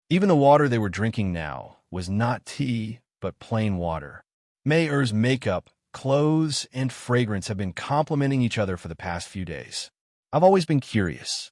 Even the water they were drinking now was not tea, but plain water. Mei-er's makeup, clothes, and fragrance have been complementing each other for the past few days. I've always been curious.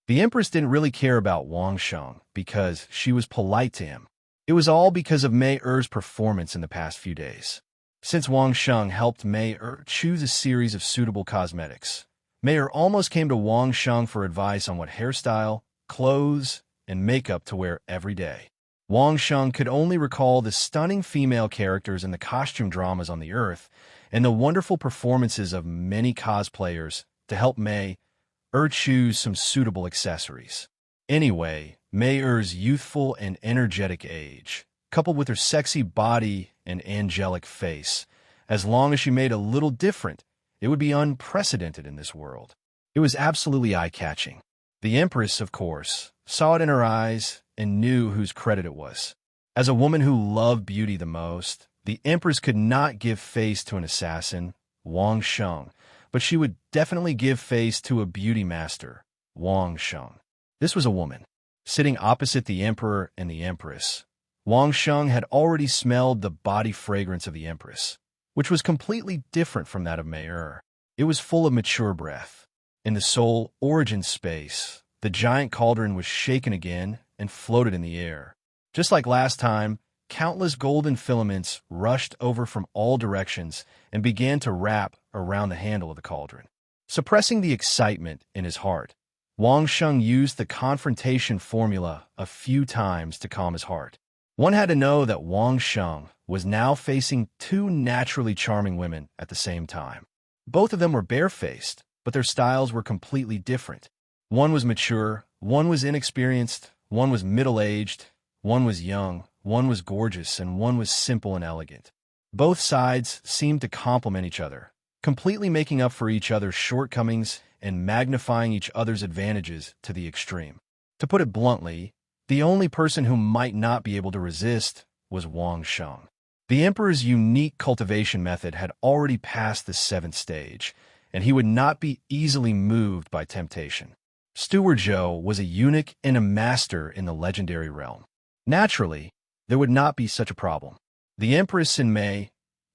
The empress didn't really care about Wang Sheng because she was polite to him. It was all because of Mei-er's performance in the past few days. Since Wang Sheng helped Mei-er choose a series of suitable cosmetics, Mei-er almost came to Wang Sheng for advice on what hairstyle, clothes, and makeup to wear every day. Wang Sheng could only recall the stunning female characters in the costume dramas on the Earth and the wonderful performances of many cosplayers to help Mei-er choose some suitable accessories. Anyway, Mei-er's youthful and energetic age, coupled with her sexy body and angelic face, as long as she made a little different, it would be unprecedented in this world. It was absolutely eye-catching. The empress, of course, saw it in her eyes and knew whose credit it was. As a woman who loved beauty the most, the empress could not give face to an assassin, Wang Sheng, but she would definitely give face to a beauty master, Wang Sheng. This was a woman. Sitting opposite the emperor and the empress, Wang Sheng had already smelled the body fragrance of the empress, which was completely different from that of Mei-er. It was full of mature breath. In the soul origin space, the giant cauldron was shaken again and floated in the air. Just like last time, countless golden filaments rushed over from all directions and began to wrap around the handle of the cauldron. Suppressing the excitement in his heart, Wang Sheng used the confrontation formula a few times to calm his heart. One had to know that Wang Sheng was now facing two naturally charming women at the same time. Both of them were barefaced, but their styles were completely different. One was mature, one was inexperienced, one was middle-aged, one was young, one was gorgeous, and one was simple and elegant. Both sides seemed to complement each other, completely making up for each other's shortcomings and magnifying each other's advantages to the extreme. To put it bluntly, the only person who might not be able to resist was Wang Sheng. The emperor's unique cultivation method had already passed the 7th stage, and he would not be easily moved by temptation. Steward Zhou was a eunuch and a master in the legendary realm. Naturally, there would not be such a problem. The empress and Mei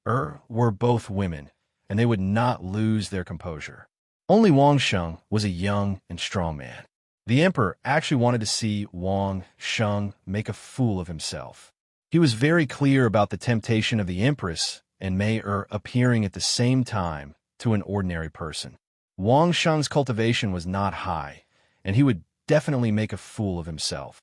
were both women, and they would not lose their composure. Only Wang Sheng was a young and strong man. The emperor actually wanted to see Wang Sheng make a fool of himself. He was very clear about the temptation of the empress and Mei appearing at the same time to an ordinary person. Wang Sheng's cultivation was not high, and he would definitely make a fool of himself.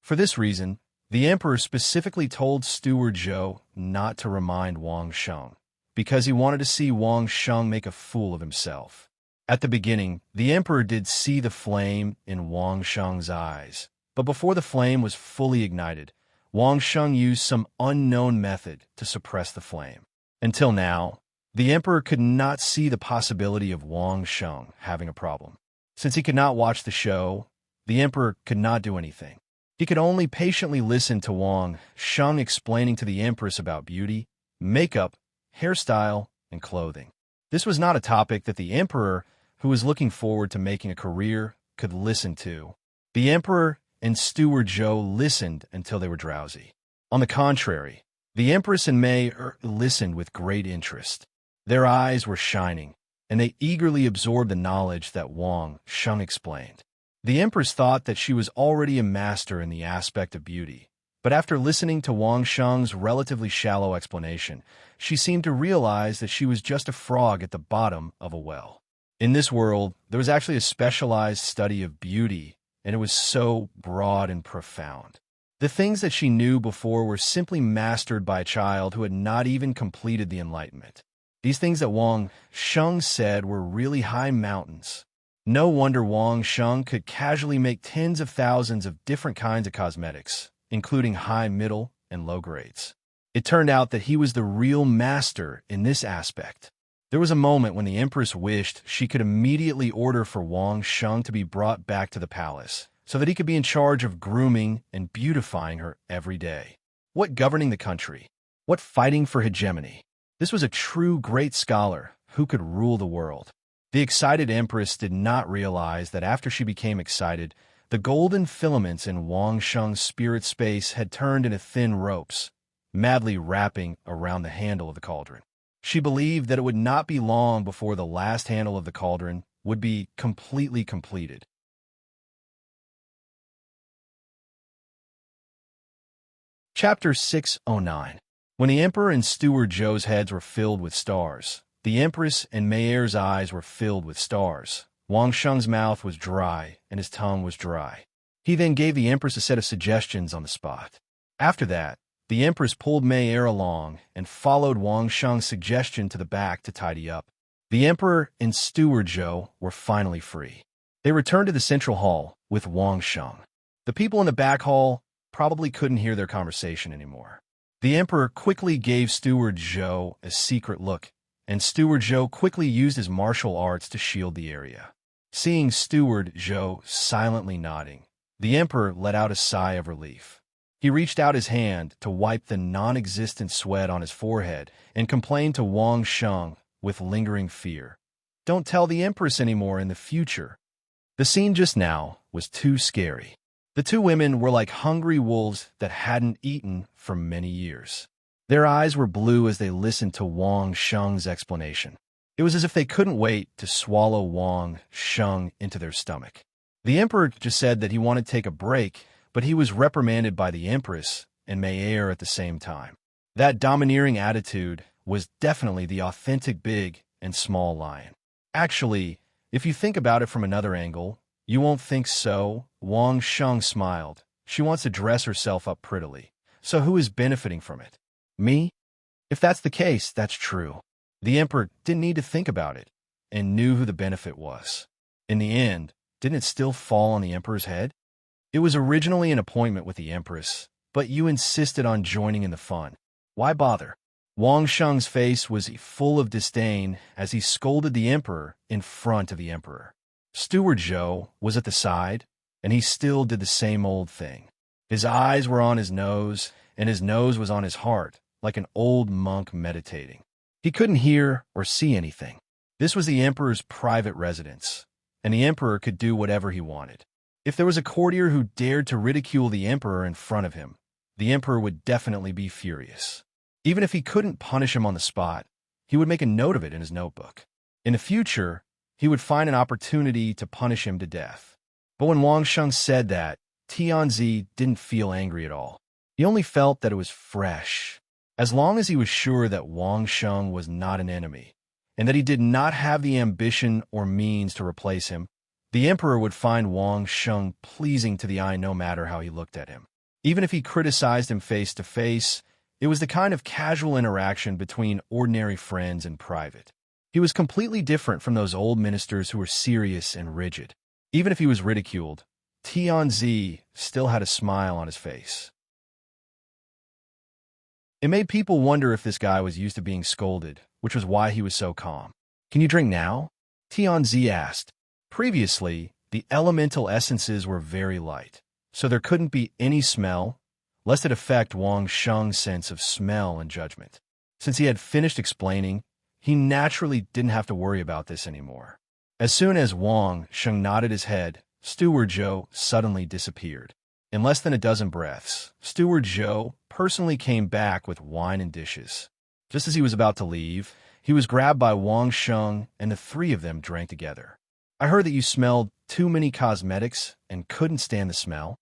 For this reason, the emperor specifically told Steward Zhou not to remind Wang Sheng, because he wanted to see Wang Sheng make a fool of himself. At the beginning, the emperor did see the flame in Wang Sheng's eyes, but before the flame was fully ignited, Wang Sheng used some unknown method to suppress the flame. Until now, the emperor could not see the possibility of Wang Sheng having a problem. Since he could not watch the show, the emperor could not do anything. He could only patiently listen to Wang Sheng explaining to the empress about beauty, makeup, hairstyle, and clothing. This was not a topic that the emperor, who was looking forward to making a career, could listen to. The emperor and Steward Zhou listened until they were drowsy. On the contrary, the empress and Mei listened with great interest. Their eyes were shining, and they eagerly absorbed the knowledge that Wang Sheng explained. The empress thought that she was already a master in the aspect of beauty, but after listening to Wang Sheng's relatively shallow explanation, she seemed to realize that she was just a frog at the bottom of a well. In this world, there was actually a specialized study of beauty, and it was so broad and profound. The things that she knew before were simply mastered by a child who had not even completed the Enlightenment. These things that Wang Sheng said were really high mountains. No wonder Wang Sheng could casually make tens of thousands of different kinds of cosmetics, including high, middle, and low grades. It turned out that he was the real master in this aspect. There was a moment when the empress wished she could immediately order for Wang Sheng to be brought back to the palace, so that he could be in charge of grooming and beautifying her every day. What governing the country? What fighting for hegemony? This was a true great scholar who could rule the world. The excited empress did not realize that after she became excited, the golden filaments in Wang Sheng's spirit space had turned into thin ropes, madly wrapping around the handle of the cauldron. She believed that it would not be long before the last handle of the cauldron would be completely completed. Chapter 609. When the emperor and Steward Zhou's heads were filled with stars, the empress and Maier's eyes were filled with stars. Wang Sheng's mouth was dry, and his tongue was dry. He then gave the empress a set of suggestions on the spot. After that, the empress pulled Meier along and followed Wang Sheng's suggestion to the back to tidy up. The emperor and Steward Zhou were finally free. They returned to the central hall with Wang Sheng. The people in the back hall probably couldn't hear their conversation anymore. The emperor quickly gave Steward Zhou a secret look, and Steward Zhou quickly used his martial arts to shield the area. Seeing Steward Zhou silently nodding, the emperor let out a sigh of relief. He reached out his hand to wipe the non-existent sweat on his forehead and complained to Wang Sheng with lingering fear, "Don't tell the empress anymore in the future." The scene just now was too scary. The two women were like hungry wolves that hadn't eaten for many years. Their eyes were blue as they listened to Wang Sheng's explanation. It was as if they couldn't wait to swallow Wang Sheng into their stomach. The emperor just said that he wanted to take a break, but he was reprimanded by the empress and Meier at the same time. That domineering attitude was definitely the authentic big and small lion. Actually, if you think about it from another angle, you won't think so. Wang Sheng smiled. She wants to dress herself up prettily. So who is benefiting from it? Me? If that's the case, that's true. The emperor didn't need to think about it and knew who the benefit was. In the end, didn't it still fall on the emperor's head? It was originally an appointment with the empress, but you insisted on joining in the fun. Why bother? Wang Sheng's face was full of disdain as he scolded the emperor in front of the emperor. Steward Zhou was at the side, and he still did the same old thing. His eyes were on his nose, and his nose was on his heart, like an old monk meditating. He couldn't hear or see anything. This was the emperor's private residence, and the emperor could do whatever he wanted. If there was a courtier who dared to ridicule the emperor in front of him, the emperor would definitely be furious. Even if he couldn't punish him on the spot, he would make a note of it in his notebook. In the future, he would find an opportunity to punish him to death. But when Wang Sheng said that, Tianzi didn't feel angry at all. He only felt that it was fresh. As long as he was sure that Wang Sheng was not an enemy, and that he did not have the ambition or means to replace him, the emperor would find Wang Sheng pleasing to the eye no matter how he looked at him. Even if he criticized him face to face, it was the kind of casual interaction between ordinary friends in private. He was completely different from those old ministers who were serious and rigid. Even if he was ridiculed, Tianzi still had a smile on his face. It made people wonder if this guy was used to being scolded, which was why he was so calm. "Can you drink now?" Tianzi asked. Previously, the elemental essences were very light, so there couldn't be any smell, lest it affect Wang Sheng's sense of smell and judgment. Since he had finished explaining, he naturally didn't have to worry about this anymore. As soon as Wang Sheng nodded his head, Steward Zhou suddenly disappeared. In less than a dozen breaths, Steward Zhou personally came back with wine and dishes. Just as he was about to leave, he was grabbed by Wang Sheng, and the three of them drank together. "I heard that you smelled too many cosmetics and couldn't stand the smell."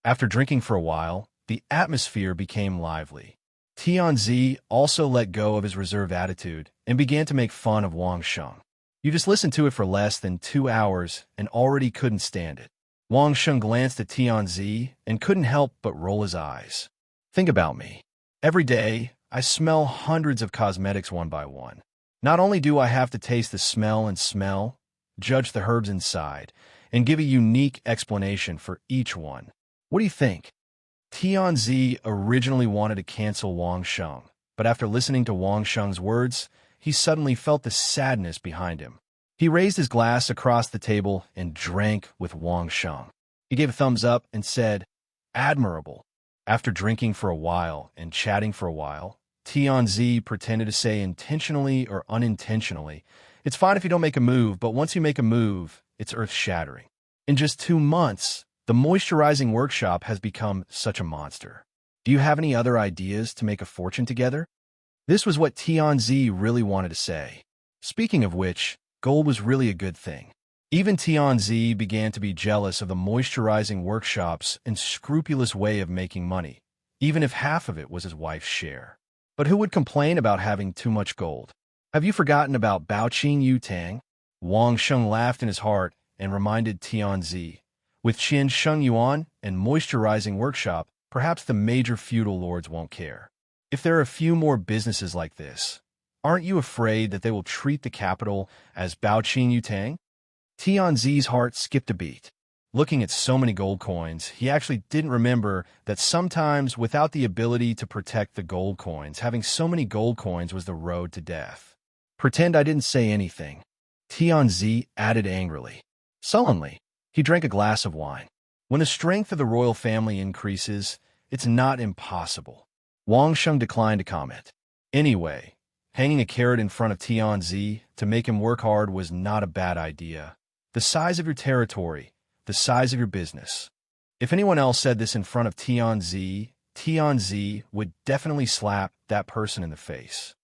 After drinking for a while, the atmosphere became lively. Tianzi also let go of his reserved attitude and began to make fun of Wang Sheng. "You just listened to it for less than 2 hours and already couldn't stand it." Wang Sheng glanced at Tianzi and couldn't help but roll his eyes. "Think about me. Every day, I smell hundreds of cosmetics one by one. Not only do I have to taste the smell and smell, judge the herbs inside, and give a unique explanation for each one. What do you think?" Tianzi originally wanted to cancel Wang Sheng, but after listening to Wang Sheng's words, he suddenly felt the sadness behind him. He raised his glass across the table and drank with Wang Sheng. He gave a thumbs up and said, "Admirable." After drinking for a while and chatting for a while, Tianzi pretended to say intentionally or unintentionally, "It's fine if you don't make a move, but once you make a move, it's earth-shattering." In just 2 months, the moisturizing workshop has become such a monster. Do you have any other ideas to make a fortune together? This was what Tianzi really wanted to say. Speaking of which, gold was really a good thing. Even Tianzi began to be jealous of the moisturizing workshop's unscrupulous way of making money, even if half of it was his wife's share. But who would complain about having too much gold? Have you forgotten about Baoqing Yutang? Wang Sheng laughed in his heart and reminded Tianzi, "With Qian Sheng Yuan and moisturizing workshop, perhaps the major feudal lords won't care. If there are a few more businesses like this, aren't you afraid that they will treat the capital as Baoqing Yutang?" Tianzi's heart skipped a beat. Looking at so many gold coins, he actually didn't remember that sometimes without the ability to protect the gold coins, having so many gold coins was the road to death. "Pretend I didn't say anything," Tianzi added angrily. Sullenly, he drank a glass of wine. When the strength of the royal family increases, it's not impossible. Wang Sheng declined to comment. Anyway, hanging a carrot in front of Tianzi to make him work hard was not a bad idea. The size of your territory, the size of your business. If anyone else said this in front of Tianzi, Tianzi would definitely slap that person in the face.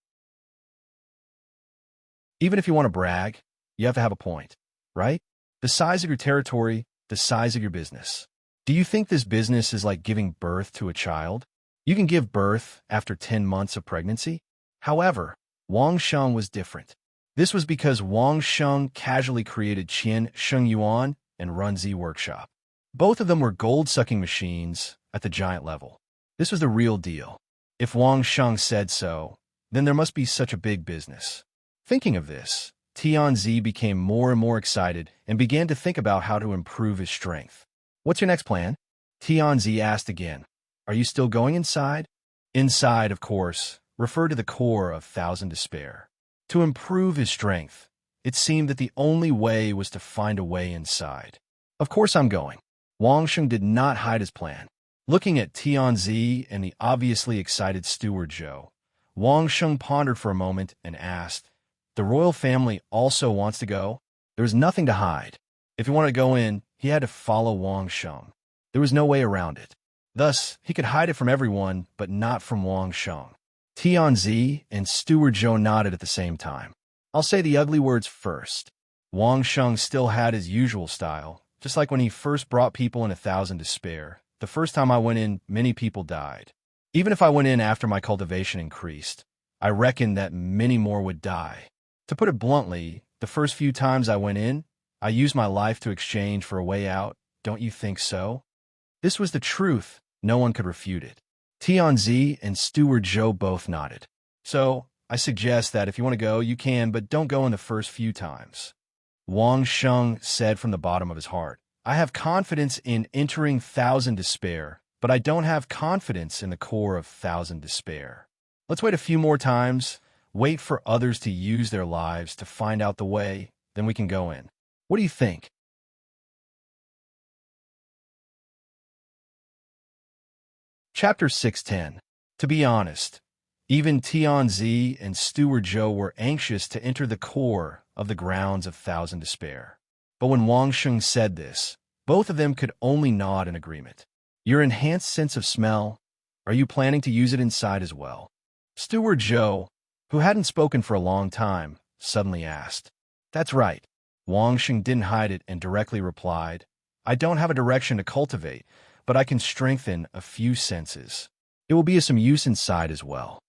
Even if you want to brag, you have to have a point, right? The size of your territory, the size of your business. Do you think this business is like giving birth to a child? You can give birth after 10 months of pregnancy. However, Wang Sheng was different. This was because Wang Sheng casually created Qian Sheng Yuan and Runzi Workshop. Both of them were gold-sucking machines at the giant level. This was the real deal. If Wang Sheng said so, then there must be such a big business. Thinking of this, Tianzi became more and more excited and began to think about how to improve his strength. "What's your next plan?" Tianzi asked again. "Are you still going inside?" Inside, of course, referred to the core of Thousand Despair. To improve his strength, it seemed that the only way was to find a way inside. "Of course I'm going." Wang Sheng did not hide his plan. Looking at Tianzi and the obviously excited steward Zhou, Wang Sheng pondered for a moment and asked, "The royal family also wants to go?" There was nothing to hide. If he wanted to go in, he had to follow Wang Sheng. There was no way around it. Thus, he could hide it from everyone, but not from Wang Sheng. Tianzi and steward Zhou nodded at the same time. "I'll say the ugly words first." Wang Sheng still had his usual style, just like when he first brought people in Thousand Despair. "The first time I went in, many people died. Even if I went in after my cultivation increased, I reckoned that many more would die. To put it bluntly, the first few times I went in, I used my life to exchange for a way out. Don't you think so?" This was the truth. No one could refute it. Tianzi and steward Zhou both nodded. "So, I suggest that if you want to go, you can, but don't go in the first few times." Wang Sheng said from the bottom of his heart, "I have confidence in entering Thousand Despair, but I don't have confidence in the core of Thousand Despair. Let's wait a few more times, wait for others to use their lives to find out the way, then we can go in. What do you think?" Chapter 610. To be honest, even Tianzi and steward Zhou were anxious to enter the core of the grounds of Thousand Despair. But when Wang Sheng said this, both of them could only nod in agreement. "Your enhanced sense of smell, are you planning to use it inside as well?" Steward Zhou, who hadn't spoken for a long time, suddenly asked. "That's right." Wang Sheng didn't hide it and directly replied, "I don't have a direction to cultivate, but I can strengthen a few senses. It will be of some use inside as well."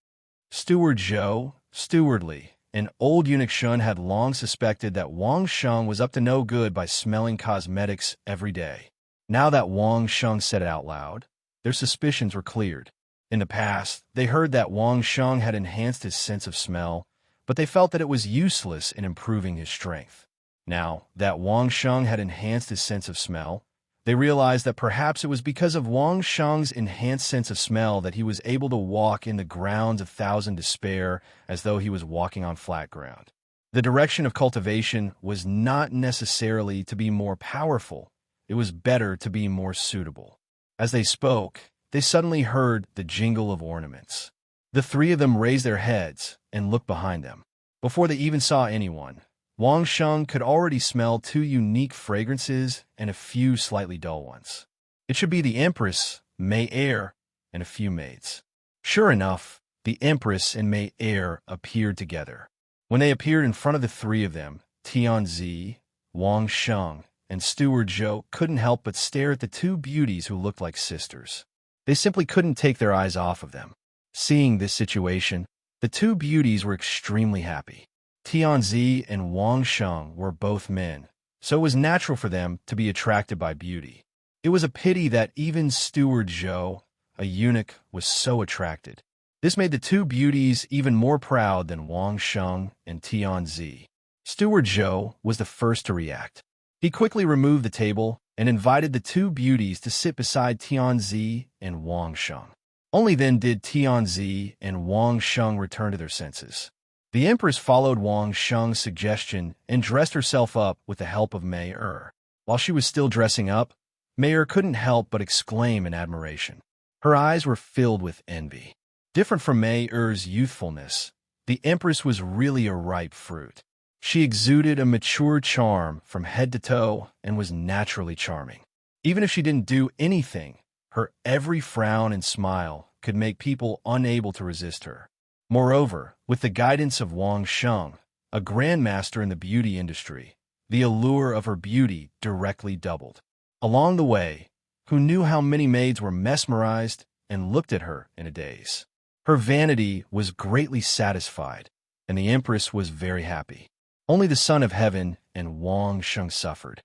Steward Zhou, stewardly, an old eunuch Shun had long suspected that Wang Sheng was up to no good by smelling cosmetics every day. Now that Wang Sheng said it out loud, their suspicions were cleared. In the past, they heard that Wang Sheng had enhanced his sense of smell, but they felt that it was useless in improving his strength. Now that Wang Sheng had enhanced his sense of smell, they realized that perhaps it was because of Wang Sheng's enhanced sense of smell that he was able to walk in the grounds of Thousand Despair as though he was walking on flat ground. The direction of cultivation was not necessarily to be more powerful, it was better to be more suitable. As they spoke, they suddenly heard the jingle of ornaments. The three of them raised their heads and looked behind them. Before they even saw anyone, Wang Sheng could already smell 2 unique fragrances and a few slightly dull ones. It should be the Empress, May Air, and a few maids. Sure enough, the Empress and May Air appeared together. When they appeared in front of the three of them, Tianzi, Wang Sheng, and steward Zhou couldn't help but stare at the 2 beauties who looked like sisters. They simply couldn't take their eyes off of them. Seeing this situation, the 2 beauties were extremely happy. Tianzi and Wang Sheng were both men, so it was natural for them to be attracted by beauty. It was a pity that even steward Zhou, a eunuch, was so attracted. This made the 2 beauties even more proud than Wang Sheng and Tianzi. Steward Zhou was the first to react. He quickly removed the table and invited the 2 beauties to sit beside Tianzi and Wang Sheng. Only then did Tianzi and Wang Sheng return to their senses. The Empress followed Wang Sheng's suggestion and dressed herself up with the help of May Er. While she was still dressing up, May Er couldn't help but exclaim in admiration. Her eyes were filled with envy. Different from May Er's youthfulness, the Empress was really a ripe fruit. She exuded a mature charm from head to toe and was naturally charming. Even if she didn't do anything, her every frown and smile could make people unable to resist her. Moreover, with the guidance of Wang Sheng, a grandmaster in the beauty industry, the allure of her beauty directly doubled. Along the way, who knew how many maids were mesmerized and looked at her in a daze? Her vanity was greatly satisfied, and the empress was very happy. Only the son of heaven and Wang Sheng suffered.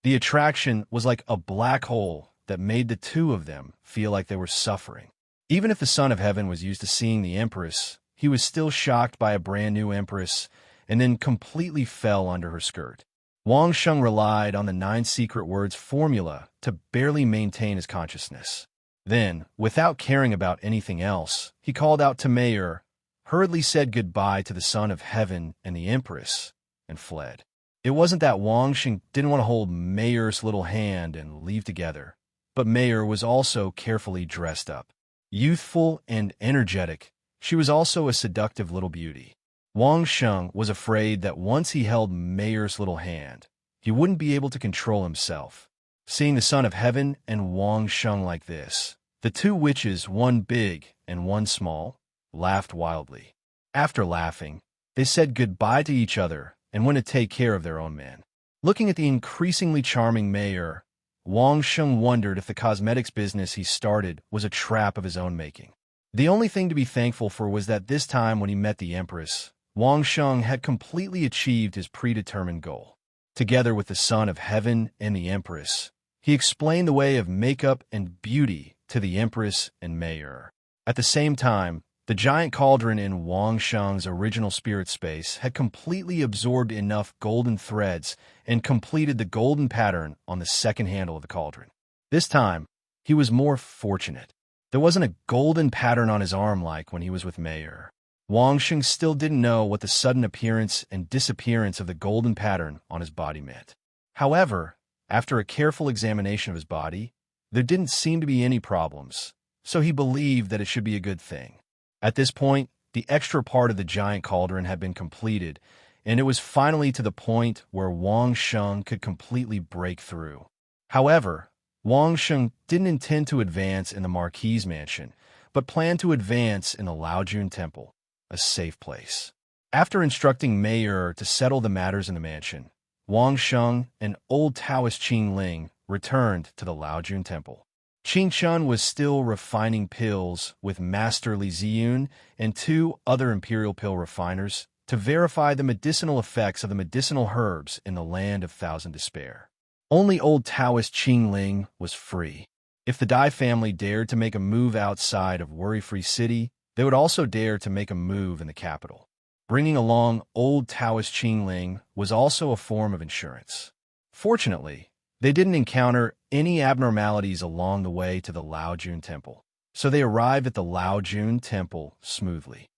The attraction was like a black hole that made the two of them feel like they were suffering. Even if the son of heaven was used to seeing the empress, he was still shocked by a brand new empress and then completely fell under her skirt. Wang Sheng relied on the 9 secret words formula to barely maintain his consciousness. Then, without caring about anything else, he called out to Mayer, hurriedly said goodbye to the son of heaven and the empress, and fled. It wasn't that Wang Sheng didn't want to hold Mayer's little hand and leave together, but Mayer was also carefully dressed up. Youthful and energetic, she was also a seductive little beauty. Wang Sheng was afraid that once he held Mayer's little hand, he wouldn't be able to control himself. Seeing the son of heaven and Wang Sheng like this, the two witches, one big and one small, laughed wildly. After laughing, they said goodbye to each other and went to take care of their own men. Looking at the increasingly charming Mayer, Wang Sheng wondered if the cosmetics business he started was a trap of his own making. The only thing to be thankful for was that this time when he met the empress, Wang Sheng had completely achieved his predetermined goal. Together with the son of heaven and the empress, he explained the way of makeup and beauty to the empress and Mayer. At the same time, the giant cauldron in Wang Sheng's original spirit space had completely absorbed enough golden threads and completed the golden pattern on the second handle of the cauldron. This time, he was more fortunate. There wasn't a golden pattern on his arm like when he was with Mayer. Wang Sheng still didn't know what the sudden appearance and disappearance of the golden pattern on his body meant. However, after a careful examination of his body, there didn't seem to be any problems, so he believed that it should be a good thing. At this point, the extra part of the giant cauldron had been completed, and it was finally to the point where Wang Sheng could completely break through. However, Wang Sheng didn't intend to advance in the Marquis's mansion, but planned to advance in the Laojun Temple, a safe place. After instructing Mayer to settle the matters in the mansion, Wang Sheng and old Taoist Qing Ling returned to the Laojun Temple. Qing Chun was still refining pills with Master Li Ziyun and 2 other imperial pill refiners to verify the medicinal effects of the medicinal herbs in the land of Thousand Despair. Only old Taoist Qing Ling was free. If the Dai family dared to make a move outside of Worry-Free City, they would also dare to make a move in the capital. Bringing along old Taoist Qing Ling was also a form of insurance. Fortunately, they didn't encounter any abnormalities along the way to the Laojun Temple, so they arrived at the Laojun Temple smoothly.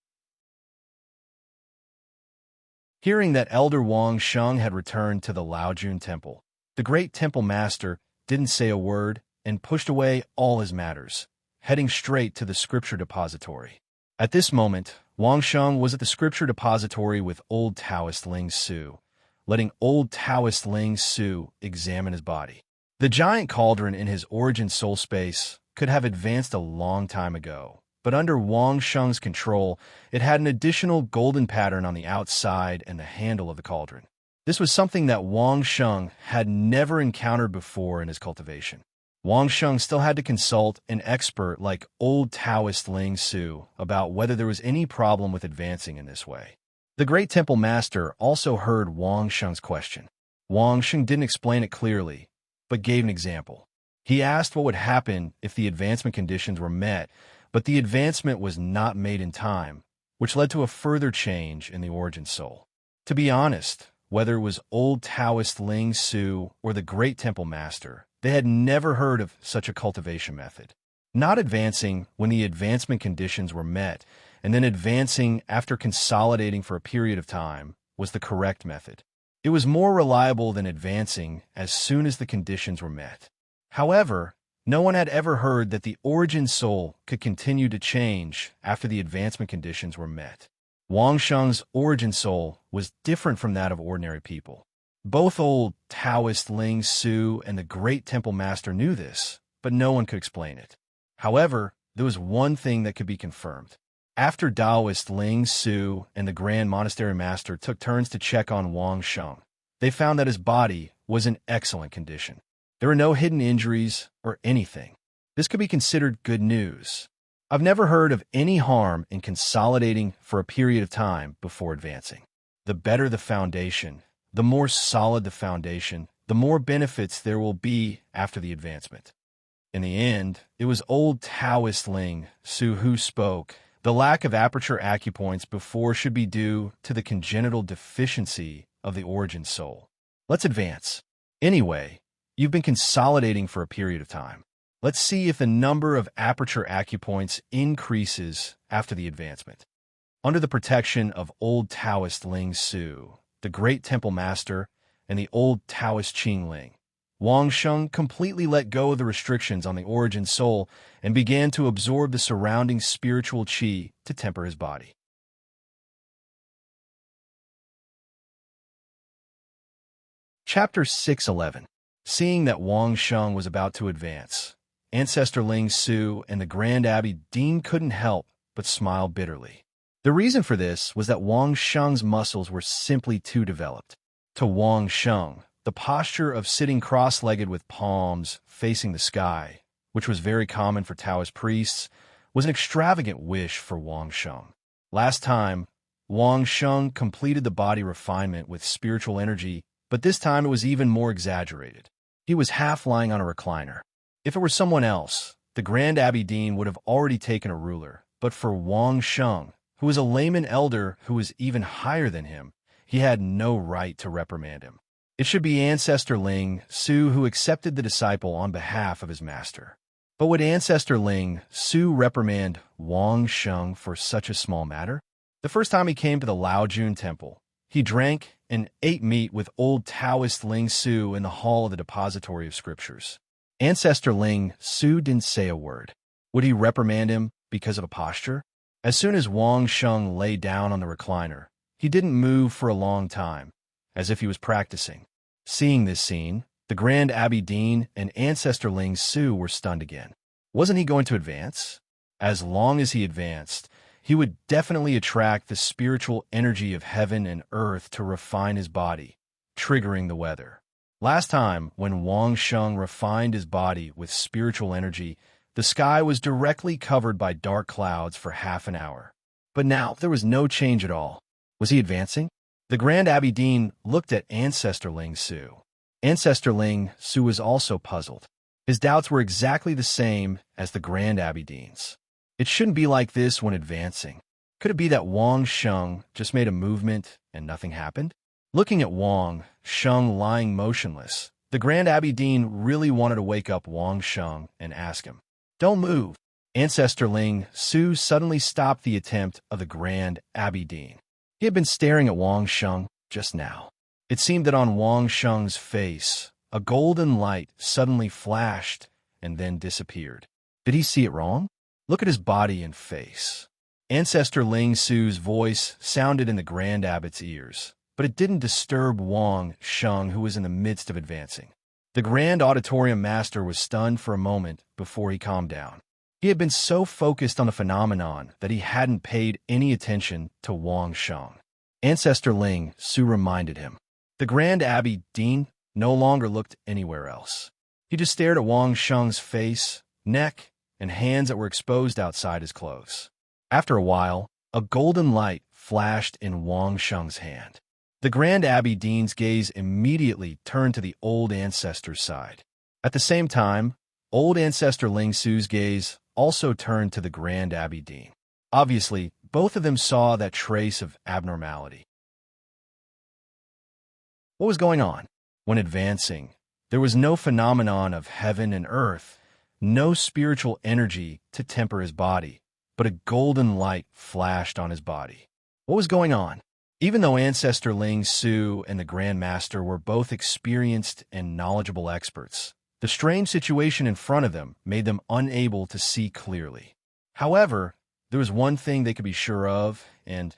Hearing that Elder Wang Sheng had returned to the Laojun Temple, the great temple master didn't say a word and pushed away all his matters, heading straight to the scripture depository. At this moment, Wang Sheng was at the scripture depository with old Taoist Ling Su, letting old Taoist Ling Su examine his body. The giant cauldron in his origin soul space could have advanced a long time ago, but under Wang Sheng's control, it had an additional golden pattern on the outside and the handle of the cauldron. This was something that Wang Sheng had never encountered before in his cultivation. Wang Sheng still had to consult an expert like old Taoist Ling Su about whether there was any problem with advancing in this way. The great temple master also heard Wang Sheng's question. Wang Sheng didn't explain it clearly, but gave an example. He asked what would happen if the advancement conditions were met, but the advancement was not made in time, which led to a further change in the origin soul. To be honest, whether it was old Taoist Ling Su or the great temple master, they had never heard of such a cultivation method. Not advancing when the advancement conditions were met, and then advancing after consolidating for a period of time was the correct method. It was more reliable than advancing as soon as the conditions were met. However, no one had ever heard that the origin soul could continue to change after the advancement conditions were met. Wang Sheng's origin soul was different from that of ordinary people. Both old Taoist Ling Su and the great temple master knew this, but no one could explain it. However, there was one thing that could be confirmed. After Taoist Ling Su and the Grand Monastery Master took turns to check on Wang Sheng, they found that his body was in excellent condition. There were no hidden injuries or anything. This could be considered good news. I've never heard of any harm in consolidating for a period of time before advancing. The better the foundation, the more solid the foundation, the more benefits there will be after the advancement. In the end, it was old Taoist Ling Su who spoke. The lack of aperture acupoints before should be due to the congenital deficiency of the origin soul. Let's advance. Anyway, you've been consolidating for a period of time. Let's see if the number of aperture acupoints increases after the advancement. Under the protection of old Taoist Ling Su, the great temple master, and the old Taoist Qing Ling, Wang Sheng completely let go of the restrictions on the origin soul and began to absorb the surrounding spiritual qi to temper his body. Chapter 611. Seeing that Wang Sheng was about to advance, Ancestor Ling Su and the Grand Abbey Dean couldn't help but smile bitterly. The reason for this was that Wang Sheng's muscles were simply too developed. To Wang Sheng, the posture of sitting cross-legged with palms facing the sky, which was very common for Taoist priests, was an extravagant wish for Wang Sheng. Last time, Wang Sheng completed the body refinement with spiritual energy, but this time it was even more exaggerated. He was half lying on a recliner. If it were someone else, the Grand Abbey Dean would have already taken a ruler, but for Wang Sheng, who was a layman elder who was even higher than him, he had no right to reprimand him. It should be Ancestor Ling Su who accepted the disciple on behalf of his master. But would Ancestor Ling Su reprimand Wang Sheng for such a small matter? The first time he came to the Laojun Temple, he drank and ate meat with old Taoist Ling Su in the hall of the depository of scriptures. Ancestor Ling Su didn't say a word. Would he reprimand him because of a posture? As soon as Wang Sheng lay down on the recliner, he didn't move for a long time, as if he was practicing. Seeing this scene, the Grand Abbey Dean and Ancestor Ling Su were stunned again. Wasn't he going to advance? As long as he advanced, he would definitely attract the spiritual energy of heaven and earth to refine his body, triggering the weather. Last time, when Wang Sheng refined his body with spiritual energy, the sky was directly covered by dark clouds for half an hour. But now there was no change at all. Was he advancing? The Grand Abbey Dean looked at Ancestor Ling Su. Ancestor Ling Su was also puzzled. His doubts were exactly the same as the Grand Abbey Dean's. It shouldn't be like this when advancing. Could it be that Wang Sheng just made a movement and nothing happened? Looking at Wang Sheng lying motionless, the Grand Abbey Dean really wanted to wake up Wang Sheng and ask him, "Don't move." Ancestor Ling Su suddenly stopped the attempt of the Grand Abbey Dean. He had been staring at Wang Sheng just now. It seemed that on Wang Sheng's face, a golden light suddenly flashed and then disappeared. Did he see it wrong? Look at his body and face. Ancestor Ling Su's voice sounded in the Grand Abbot's ears, but it didn't disturb Wang Sheng, who was in the midst of advancing. The Grand Auditorium Master was stunned for a moment before he calmed down. He had been so focused on the phenomenon that he hadn't paid any attention to Wang Sheng. Ancestor Ling Su reminded him. The Grand Abbey Dean no longer looked anywhere else. He just stared at Wang Sheng's face, neck, and hands that were exposed outside his clothes. After a while, a golden light flashed in Wang Sheng's hand. The Grand Abbey Dean's gaze immediately turned to the old ancestor's side. At the same time, old Ancestor Ling Su's gaze also turned to the Grand Abbey Dean. Obviously, both of them saw that trace of abnormality. What was going on? When advancing, there was no phenomenon of heaven and earth, no spiritual energy to temper his body, but a golden light flashed on his body. What was going on? Even though Ancestor Ling Su and the Grand Master were both experienced and knowledgeable experts, the strange situation in front of them made them unable to see clearly. However, there was one thing they could be sure of, and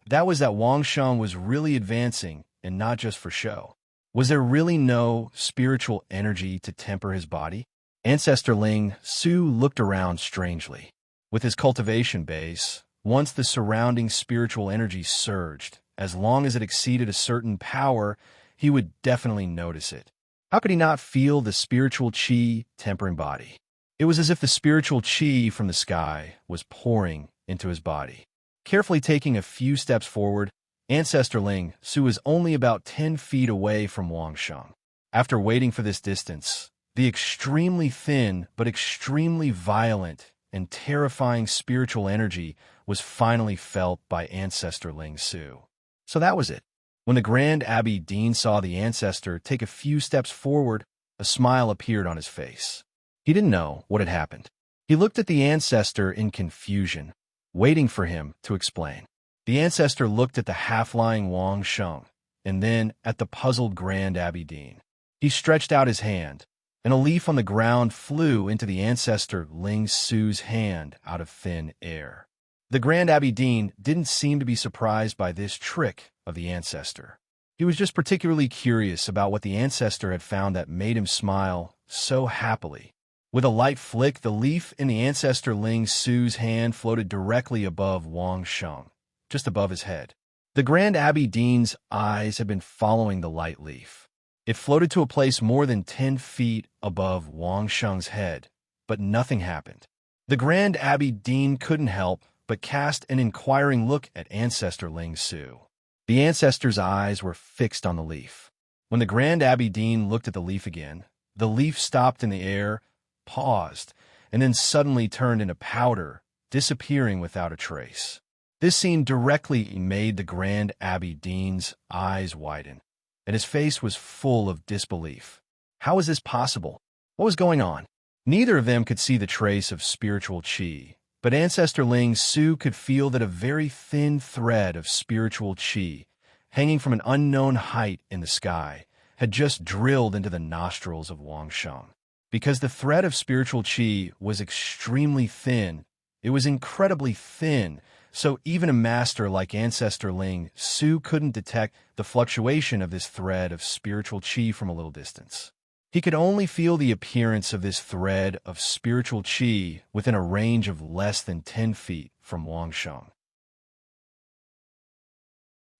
that was that Wang Sheng was really advancing and not just for show. Was there really no spiritual energy to temper his body? Ancestor Ling Su looked around strangely. With his cultivation base, once the surrounding spiritual energy surged, as long as it exceeded a certain power, he would definitely notice it. How could he not feel the spiritual qi tempering body? It was as if the spiritual qi from the sky was pouring into his body. Carefully taking a few steps forward, Ancestor Ling Su was only about 10 feet away from Wang Sheng. After waiting for this distance, the extremely thin but extremely violent and terrifying spiritual energy was finally felt by Ancestor Ling Su. So that was it. When the Grand Abbey Dean saw the ancestor take a few steps forward, a smile appeared on his face. He didn't know what had happened. He looked at the ancestor in confusion, waiting for him to explain. The ancestor looked at the half-lying Wang Sheng, and then at the puzzled Grand Abbey Dean. He stretched out his hand, and a leaf on the ground flew into the ancestor Ling Su's hand out of thin air. The Grand Abbey Dean didn't seem to be surprised by this trick of the ancestor. He was just particularly curious about what the ancestor had found that made him smile so happily. With a light flick, the leaf in the ancestor Ling Su's hand floated directly above Wang Sheng, just above his head. The Grand Abbey Dean's eyes had been following the light leaf. It floated to a place more than 10 feet above Wang Sheng's head, but nothing happened. The Grand Abbey Dean couldn't help but cast an inquiring look at Ancestor Ling Su. The ancestor's eyes were fixed on the leaf. When the Grand Abbey Dean looked at the leaf again, the leaf stopped in the air, paused, and then suddenly turned into powder, disappearing without a trace. This scene directly made the Grand Abbey Dean's eyes widen, and his face was full of disbelief. How was this possible? What was going on? Neither of them could see the trace of spiritual qi, but Ancestor Ling Su could feel that a very thin thread of spiritual qi, hanging from an unknown height in the sky, had just drilled into the nostrils of Wang Sheng. Because the thread of spiritual qi was extremely thin, it was incredibly thin, so even a master like Ancestor Ling Su couldn't detect the fluctuation of this thread of spiritual qi from a little distance. He could only feel the appearance of this thread of spiritual qi within a range of less than 10 feet from Wang Sheng.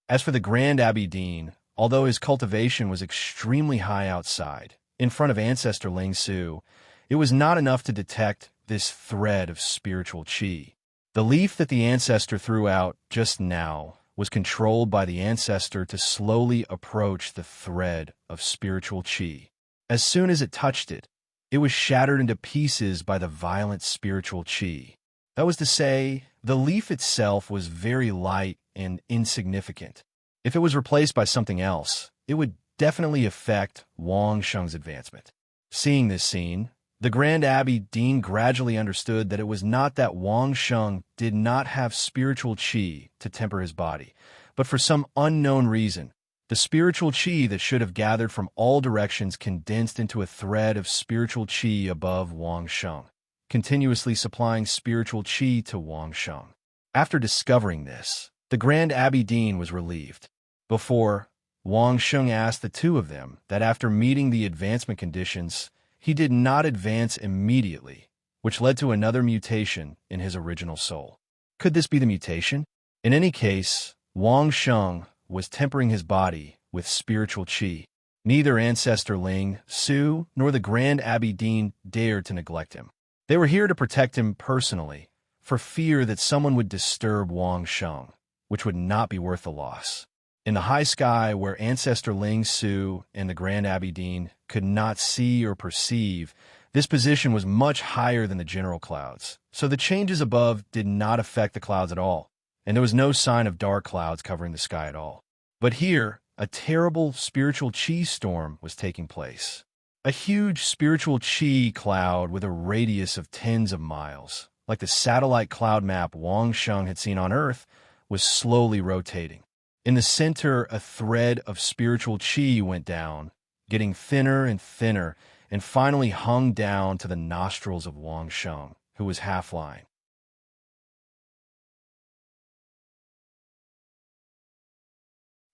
As for the Grand Abbey Dean, although his cultivation was extremely high outside, in front of Ancestor Ling Su, it was not enough to detect this thread of spiritual qi. The leaf that the ancestor threw out just now was controlled by the ancestor to slowly approach the thread of spiritual qi. As soon as it touched it, it was shattered into pieces by the violent spiritual qi. That was to say, the leaf itself was very light and insignificant. If it was replaced by something else, it would definitely affect Wang Sheng's advancement. Seeing this scene, the Grand Abbey Dean gradually understood that it was not that Wang Sheng did not have spiritual qi to temper his body, but for some unknown reason, the spiritual qi that should have gathered from all directions condensed into a thread of spiritual qi above Wang Sheng, continuously supplying spiritual qi to Wang Sheng. After discovering this, the Grand Abbey Dean was relieved. Before, Wang Sheng asked the two of them that after meeting the advancement conditions, he did not advance immediately, which led to another mutation in his original soul. Could this be the mutation? In any case, Wang Sheng was tempering his body with spiritual qi. Neither Ancestor Ling Su nor the Grand Abbey Dean dared to neglect him. They were here to protect him personally, for fear that someone would disturb Wang Sheng, which would not be worth the loss. In the high sky where Ancestor Ling Su and the Grand Abbey Dean could not see or perceive, this position was much higher than the general clouds, so the changes above did not affect the clouds at all, and there was no sign of dark clouds covering the sky at all. But here, a terrible spiritual qi storm was taking place. A huge spiritual qi cloud with a radius of tens of miles, like the satellite cloud map Wang Sheng had seen on Earth, was slowly rotating. In the center, a thread of spiritual qi went down, getting thinner and thinner, and finally hung down to the nostrils of Wang Sheng, who was half-lying.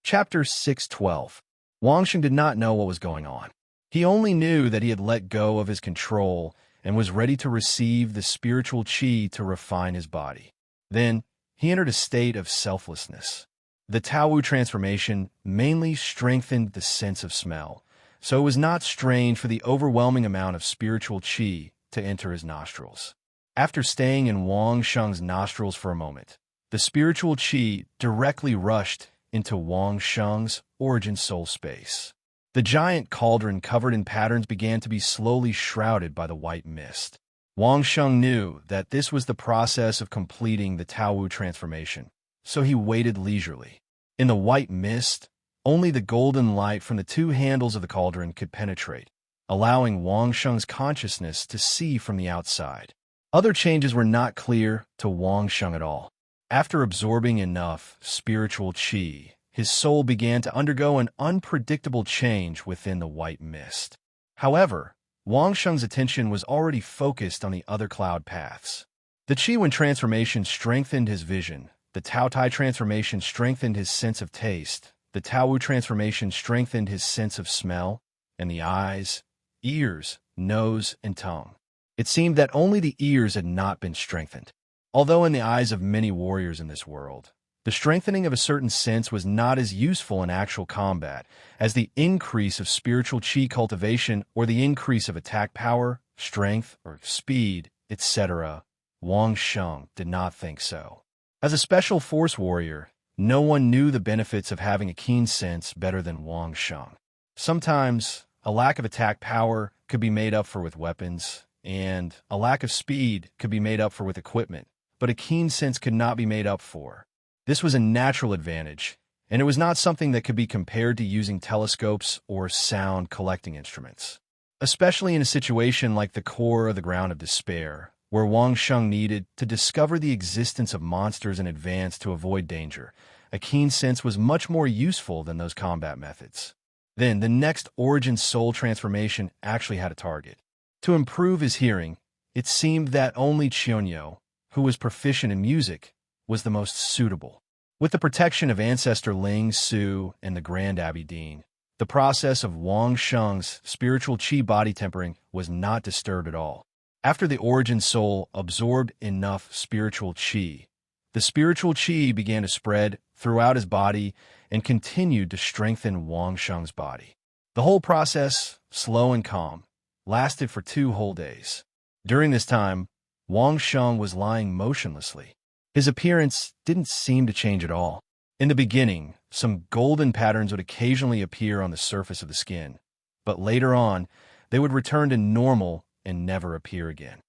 Chapter 6:12. Wang Sheng did not know what was going on. He only knew that he had let go of his control and was ready to receive the spiritual qi to refine his body. Then, he entered a state of selflessness. The Taowu transformation mainly strengthened the sense of smell, so it was not strange for the overwhelming amount of spiritual qi to enter his nostrils. After staying in Wang Sheng's nostrils for a moment, the spiritual qi directly rushed into Wang Sheng's origin soul space. The giant cauldron covered in patterns began to be slowly shrouded by the white mist. Wang Sheng knew that this was the process of completing the Taowu transformation, so he waited leisurely. In the white mist, only the golden light from the two handles of the cauldron could penetrate, allowing Wang Sheng's consciousness to see from the outside. Other changes were not clear to Wang Sheng at all. After absorbing enough spiritual qi, his soul began to undergo an unpredictable change within the white mist. However, Wang Sheng's attention was already focused on the other cloud paths. The Qi-Wen transformation strengthened his vision, the Tao Tai transformation strengthened his sense of taste, the Taowu transformation strengthened his sense of smell, and the eyes, ears, nose, and tongue. It seemed that only the ears had not been strengthened. Although in the eyes of many warriors in this world, the strengthening of a certain sense was not as useful in actual combat as the increase of spiritual qi cultivation or the increase of attack power, strength, or speed, etc., Wang Sheng did not think so. As a special force warrior, no one knew the benefits of having a keen sense better than Wang Sheng. Sometimes, a lack of attack power could be made up for with weapons, and a lack of speed could be made up for with equipment, but a keen sense could not be made up for. This was a natural advantage, and it was not something that could be compared to using telescopes or sound collecting instruments. Especially in a situation like the core of the Ground of Despair, where Wang Sheng needed to discover the existence of monsters in advance to avoid danger, a keen sense was much more useful than those combat methods. Then, the next origin soul transformation actually had a target. To improve his hearing, it seemed that only Qianyo, who was proficient in music, was the most suitable. With the protection of Ancestor Ling Su and the Grand Abbey Dean, the process of Wang Sheng's spiritual qi body tempering was not disturbed at all. After the origin soul absorbed enough spiritual qi, the spiritual qi began to spread throughout his body and continued to strengthen Wang Sheng's body. The whole process, slow and calm, lasted for 2 whole days. During this time, Wang Sheng was lying motionlessly. His appearance didn't seem to change at all. In the beginning, some golden patterns would occasionally appear on the surface of the skin, but later on, they would return to normal and never appear again.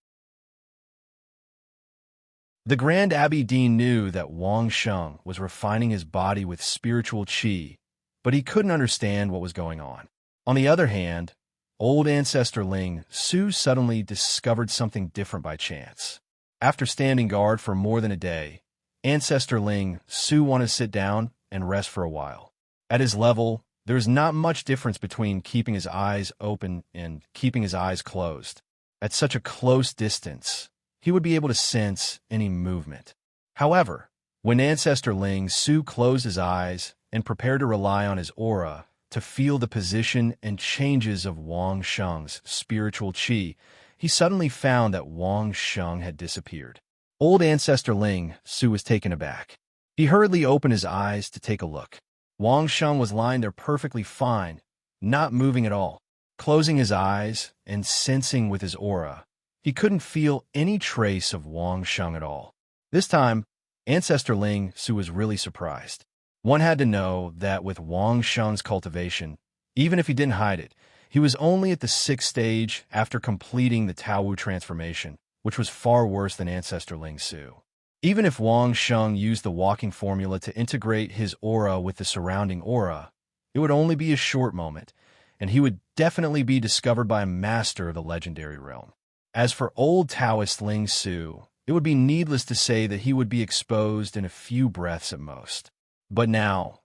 The Grand Abbey Dean knew that Wang Sheng was refining his body with spiritual qi, but he couldn't understand what was going on. On the other hand, old Ancestor Ling Su suddenly discovered something different by chance. After standing guard for more than a day, Ancestor Ling Su wanted to sit down and rest for a while. At his level, there is not much difference between keeping his eyes open and keeping his eyes closed. At such a close distance, he would be able to sense any movement. However, when Ancestor Ling Su closed his eyes and prepared to rely on his aura to feel the position and changes of Wang Sheng's spiritual qi, he suddenly found that Wang Sheng had disappeared. Old Ancestor Ling Su was taken aback. He hurriedly opened his eyes to take a look. Wang Sheng was lying there perfectly fine, not moving at all. Closing his eyes and sensing with his aura, he couldn't feel any trace of Wang Sheng at all. This time, Ancestor Ling Su was really surprised. One had to know that with Wang Sheng's cultivation, even if he didn't hide it, he was only at the 6th stage after completing the Taowu transformation, which was far worse than Ancestor Ling Su. Even if Wang Sheng used the walking formula to integrate his aura with the surrounding aura, it would only be a short moment, and he would definitely be discovered by a master of the legendary realm. As for old Taoist Ling Su, it would be needless to say that he would be exposed in a few breaths at most. But now,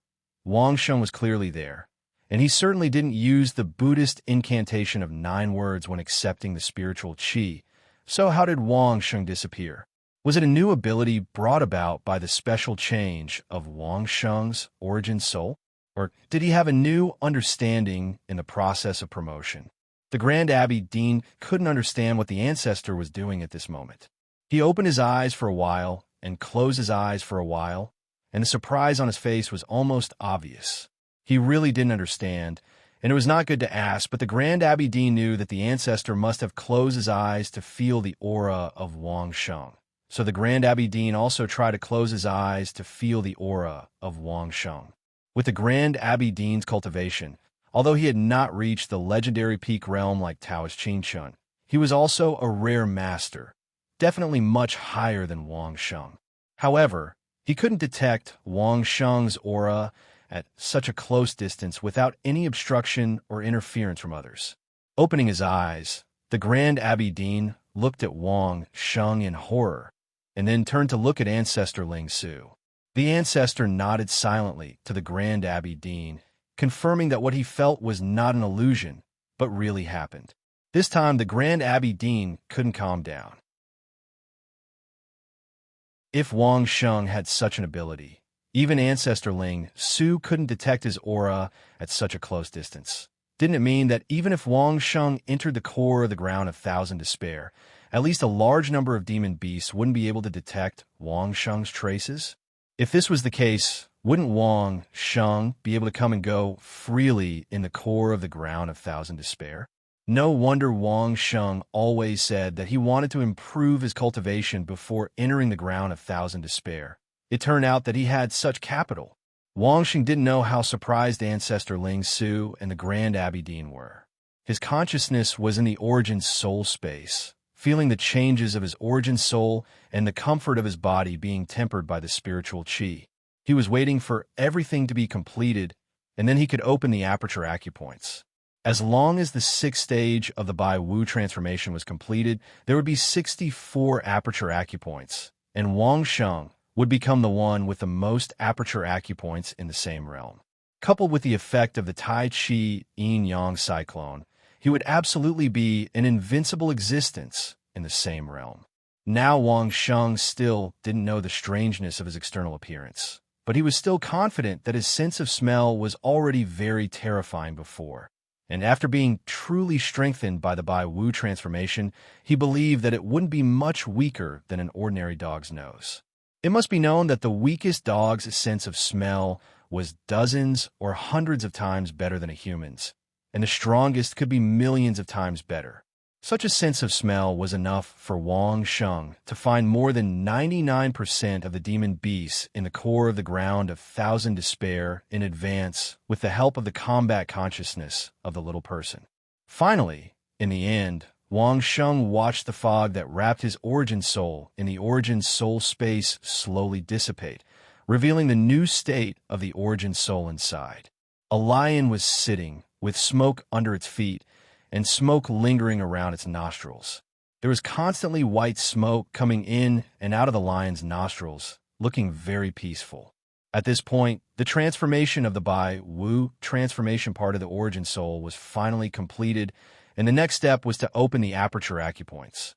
Wang Sheng was clearly there, and he certainly didn't use the Buddhist incantation of 9 words when accepting the spiritual qi. So how did Wang Sheng disappear? Was it a new ability brought about by the special change of Wang Sheng's origin soul? Or did he have a new understanding in the process of promotion? The Grand Abbey Dean couldn't understand what the ancestor was doing at this moment. He opened his eyes for a while and closed his eyes for a while, and the surprise on his face was almost obvious. He really didn't understand, and it was not good to ask, but the Grand Abbey Dean knew that the ancestor must have closed his eyes to feel the aura of Wang Sheng. So the Grand Abbey Dean also tried to close his eyes to feel the aura of Wang Sheng. With the Grand Abbey Dean's cultivation, although he had not reached the legendary peak realm like Taoist Qin Shun, he was also a rare master, definitely much higher than Wang Sheng. However, he couldn't detect Wang Sheng's aura at such a close distance without any obstruction or interference from others. Opening his eyes, the Grand Abbey Dean looked at Wang Sheng in horror, and then turned to look at Ancestor Ling Su. The ancestor nodded silently to the Grand Abbey Dean, confirming that what he felt was not an illusion, but really happened. This time, the Grand Abbey Dean couldn't calm down. If Wang Sheng had such an ability, even Ancestor Ling Su couldn't detect his aura at such a close distance. Didn't it mean that even if Wang Sheng entered the core of the ground of Thousand Despair, at least a large number of demon beasts wouldn't be able to detect Wang Sheng's traces? If this was the case, wouldn't Wang Sheng be able to come and go freely in the core of the ground of Thousand Despair? No wonder Wang Sheng always said that he wanted to improve his cultivation before entering the ground of Thousand Despair. It turned out that he had such capital. Wang Sheng didn't know how surprised Ancestor Ling Su and the Grand Abbey Dean were. His consciousness was in the origin soul space, feeling the changes of his origin soul and the comfort of his body being tempered by the spiritual qi. He was waiting for everything to be completed, and then he could open the aperture acupoints. As long as the sixth stage of the Bai Wu transformation was completed, there would be 64 aperture acupoints, and Wang Sheng would become the one with the most aperture acupoints in the same realm. Coupled with the effect of the Tai Chi Yin-Yang cyclone, he would absolutely be an invincible existence in the same realm. Now Wang Sheng still didn't know the strangeness of his external appearance, but he was still confident that his sense of smell was already very terrifying before. And after being truly strengthened by the Bai Wu transformation, he believed that it wouldn't be much weaker than an ordinary dog's nose. It must be known that the weakest dog's sense of smell was dozens or hundreds of times better than a human's, and the strongest could be millions of times better. Such a sense of smell was enough for Wang Sheng to find more than 99% of the demon beasts in the core of the ground of Thousand Despair in advance with the help of the combat consciousness of the little person. Finally, in the end, Wang Sheng watched the fog that wrapped his origin soul in the origin soul space slowly dissipate, revealing the new state of the origin soul inside. A lion was sitting, with smoke under its feet, and smoke lingering around its nostrils. There was constantly white smoke coming in and out of the lion's nostrils, looking very peaceful. At this point, the transformation of the Bai Wu transformation part of the origin soul was finally completed, and the next step was to open the aperture acupoints.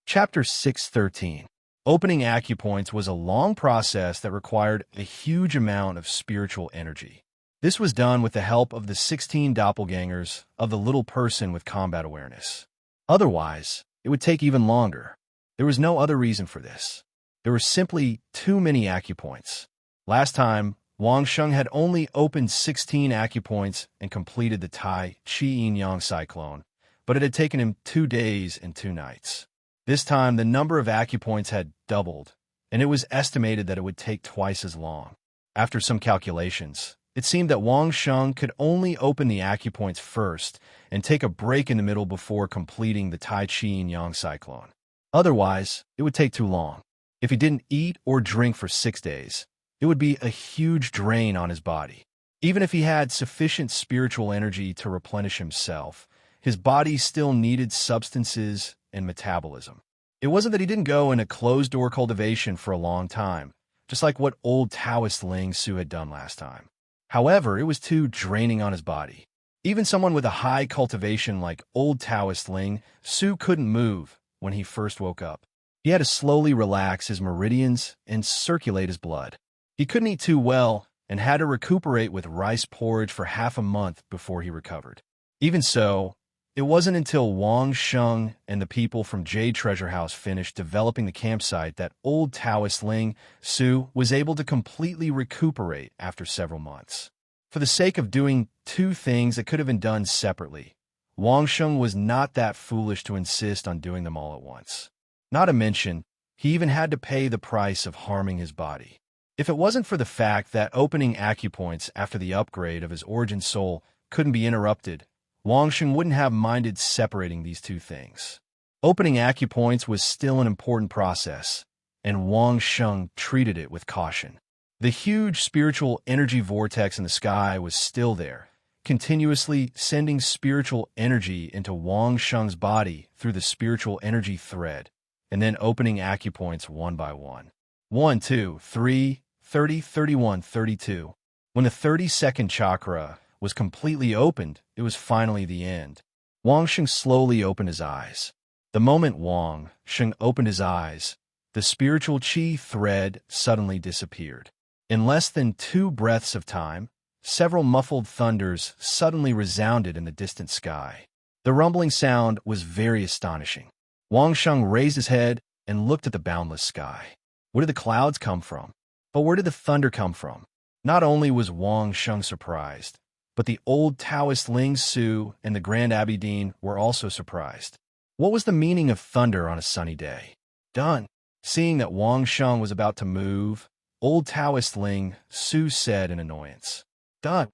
Chapter 613. Opening acupoints was a long process that required a huge amount of spiritual energy. This was done with the help of the 16 doppelgangers of the little person with combat awareness. Otherwise, it would take even longer. There was no other reason for this. There were simply too many acupoints. Last time, Wang Sheng had only opened 16 acupoints and completed the Tai Chi Yin-Yang cyclone, but it had taken him 2 days and 2 nights. This time, the number of acupoints had doubled, and it was estimated that it would take twice as long. After some calculations, it seemed that Wang Sheng could only open the acupoints first and take a break in the middle before completing the Tai Chi Yin-Yang cyclone. Otherwise, it would take too long. If he didn't eat or drink for 6 days, it would be a huge drain on his body. Even if he had sufficient spiritual energy to replenish himself, his body still needed substances and metabolism. It wasn't that he didn't go in a closed-door cultivation for a long time, just like what old Taoist Ling Su had done last time. However, it was too draining on his body. Even someone with a high cultivation like old Taoist Ling Su couldn't move when he first woke up. He had to slowly relax his meridians and circulate his blood. He couldn't eat too well and had to recuperate with rice porridge for half a month before he recovered. Even so, It wasn't until Wang Sheng and the people from Jade Treasure House finished developing the campsite that old Taoist Ling Su was able to completely recuperate after several months. For the sake of doing two things that could have been done separately, Wang Sheng was not that foolish to insist on doing them all at once. Not to mention, he even had to pay the price of harming his body. If it wasn't for the fact that opening acupoints after the upgrade of his origin soul couldn't be interrupted, Wang Sheng wouldn't have minded separating these two things. Opening acupoints was still an important process, and Wang Sheng treated it with caution. The huge spiritual energy vortex in the sky was still there, continuously sending spiritual energy into Wang Sheng's body through the spiritual energy thread, and then opening acupoints one by one. 1, 2, 3, 30, 31, 32. When the 32nd chakra was completely opened, it was finally the end. Wang Sheng slowly opened his eyes. The moment Wang Sheng opened his eyes, the spiritual qi thread suddenly disappeared. In less than 2 breaths of time, several muffled thunders suddenly resounded in the distant sky. The rumbling sound was very astonishing. Wang Sheng raised his head and looked at the boundless sky. Where did the clouds come from? But where did the thunder come from? Not only was Wang Sheng surprised, but the old Taoist Ling Su and the Grand Abbey Dean were also surprised. What was the meaning of thunder on a sunny day? Done. Seeing that Wang Sheng was about to move, old Taoist Ling Su said in annoyance. Done.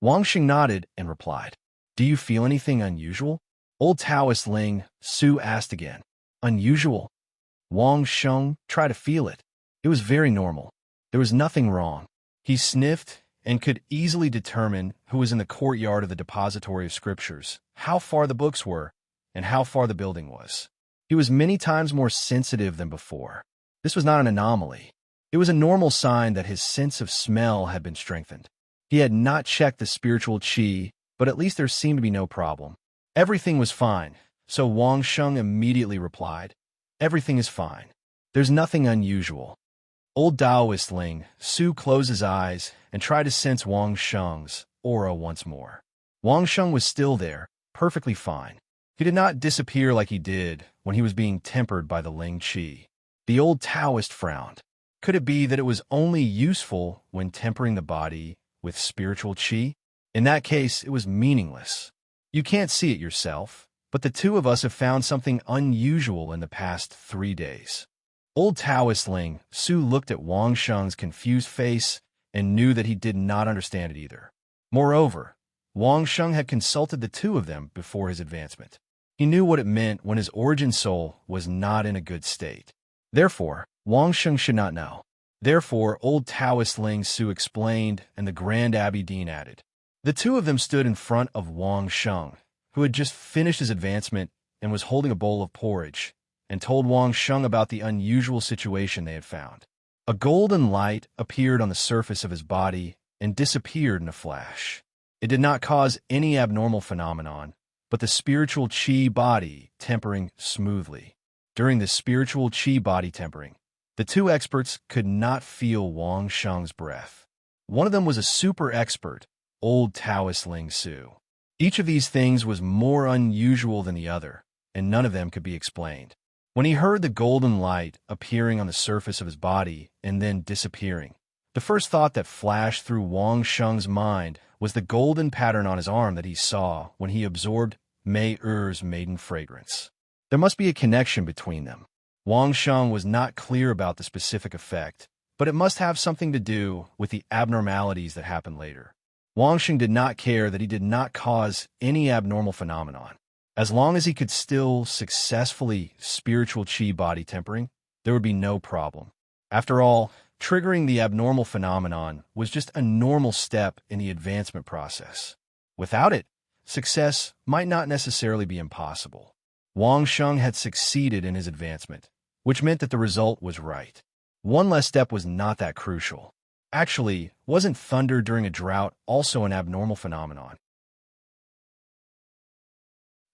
Wang Sheng nodded and replied, Do you feel anything unusual? Old Taoist Ling Su asked again. Unusual? Wang Sheng tried to feel it. It was very normal. There was nothing wrong. He sniffed and could easily determine who was in the courtyard of the depository of scriptures, how far the books were, and how far the building was. He was many times more sensitive than before. This was not an anomaly. It was a normal sign that his sense of smell had been strengthened. He had not checked the spiritual qi, but at least there seemed to be no problem. Everything was fine, so Wang Sheng immediately replied, Everything is fine. There's nothing unusual. Old Taoist Ling Su closed his eyes and tried to sense Wang Sheng's aura once more. Wang Sheng was still there, perfectly fine. He did not disappear like he did when he was being tempered by the Ling Qi. The old Taoist frowned. Could it be that it was only useful when tempering the body with spiritual qi? In that case, it was meaningless. You can't see it yourself, but the two of us have found something unusual in the past 3 days. Old Taoist Ling Su looked at Wang Sheng's confused face and knew that he did not understand it either. Moreover, Wang Sheng had consulted the two of them before his advancement. He knew what it meant when his origin soul was not in a good state. Therefore, Wang Sheng should not know. Therefore, old Taoist Ling Su explained, and the Grand Abbey Dean added. The two of them stood in front of Wang Sheng, who had just finished his advancement and was holding a bowl of porridge, and told Wang Sheng about the unusual situation they had found. A golden light appeared on the surface of his body and disappeared in a flash. It did not cause any abnormal phenomenon, but the spiritual qi body tempering smoothly. During the spiritual qi body tempering, the two experts could not feel Wang Sheng's breath. One of them was a super expert, old Taoist Ling Su. Each of these things was more unusual than the other, and none of them could be explained. When he heard the golden light appearing on the surface of his body and then disappearing, the first thought that flashed through Wang Sheng's mind was the golden pattern on his arm that he saw when he absorbed Mei Er's maiden fragrance. There must be a connection between them. Wang Sheng was not clear about the specific effect, but it must have something to do with the abnormalities that happened later. Wang Sheng did not care that he did not cause any abnormal phenomenon. As long as he could still successfully spiritual qi body tempering, there would be no problem. After all, triggering the abnormal phenomenon was just a normal step in the advancement process. Without it, success might not necessarily be impossible. Wang Sheng had succeeded in his advancement, which meant that the result was right. One less step was not that crucial. Actually, wasn't thunder during a drought also an abnormal phenomenon?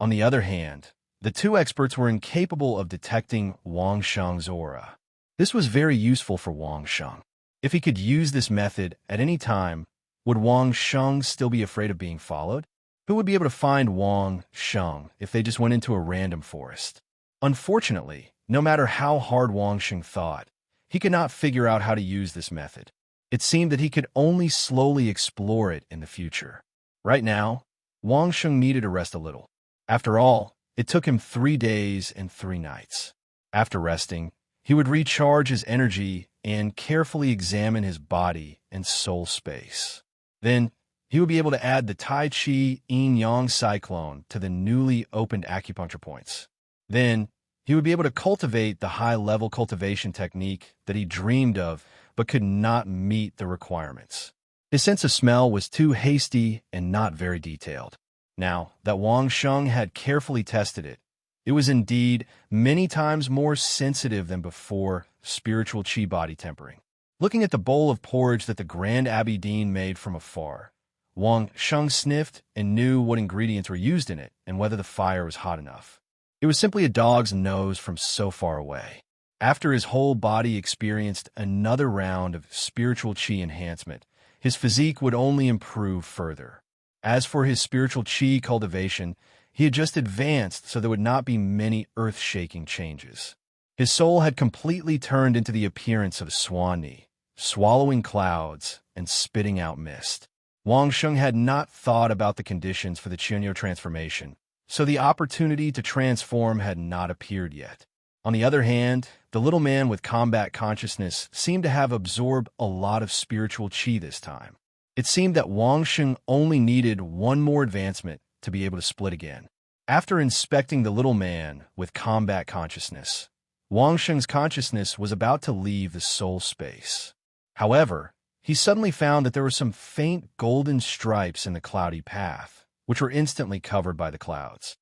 On the other hand, the two experts were incapable of detecting Wang Sheng's aura. This was very useful for Wang Sheng. If he could use this method at any time, would Wang Sheng still be afraid of being followed? Who would be able to find Wang Sheng if they just went into a random forest? Unfortunately, no matter how hard Wang Sheng thought, he could not figure out how to use this method. It seemed that he could only slowly explore it in the future. Right now, Wang Sheng needed to rest a little. After all, it took him 3 days and 3 nights. After resting, he would recharge his energy and carefully examine his body and soul space. Then, he would be able to add the Tai Chi Yin-Yang cyclone to the newly opened acupuncture points. Then, he would be able to cultivate the high-level cultivation technique that he dreamed of but could not meet the requirements. His sense of smell was too hasty and not very detailed. Now that Wang Sheng had carefully tested it, it was indeed many times more sensitive than before spiritual chi body tempering. Looking at the bowl of porridge that the Grand Abbey Dean made from afar, Wang Sheng sniffed and knew what ingredients were used in it and whether the fire was hot enough. It was simply a dog's nose from so far away. After his whole body experienced another round of spiritual chi enhancement, his physique would only improve further. As for his spiritual chi cultivation, he had just advanced so there would not be many earth-shaking changes. His soul had completely turned into the appearance of Swanee, swallowing clouds and spitting out mist. Wang Sheng had not thought about the conditions for the Qianyu transformation, so the opportunity to transform had not appeared yet. On the other hand, the little man with combat consciousness seemed to have absorbed a lot of spiritual chi this time. It seemed that Wang Sheng only needed one more advancement to be able to split again. After inspecting the little man with combat consciousness, Wang Sheng's consciousness was about to leave the soul space. However, he suddenly found that there were some faint golden stripes in the cloudy path, which were instantly covered by the clouds.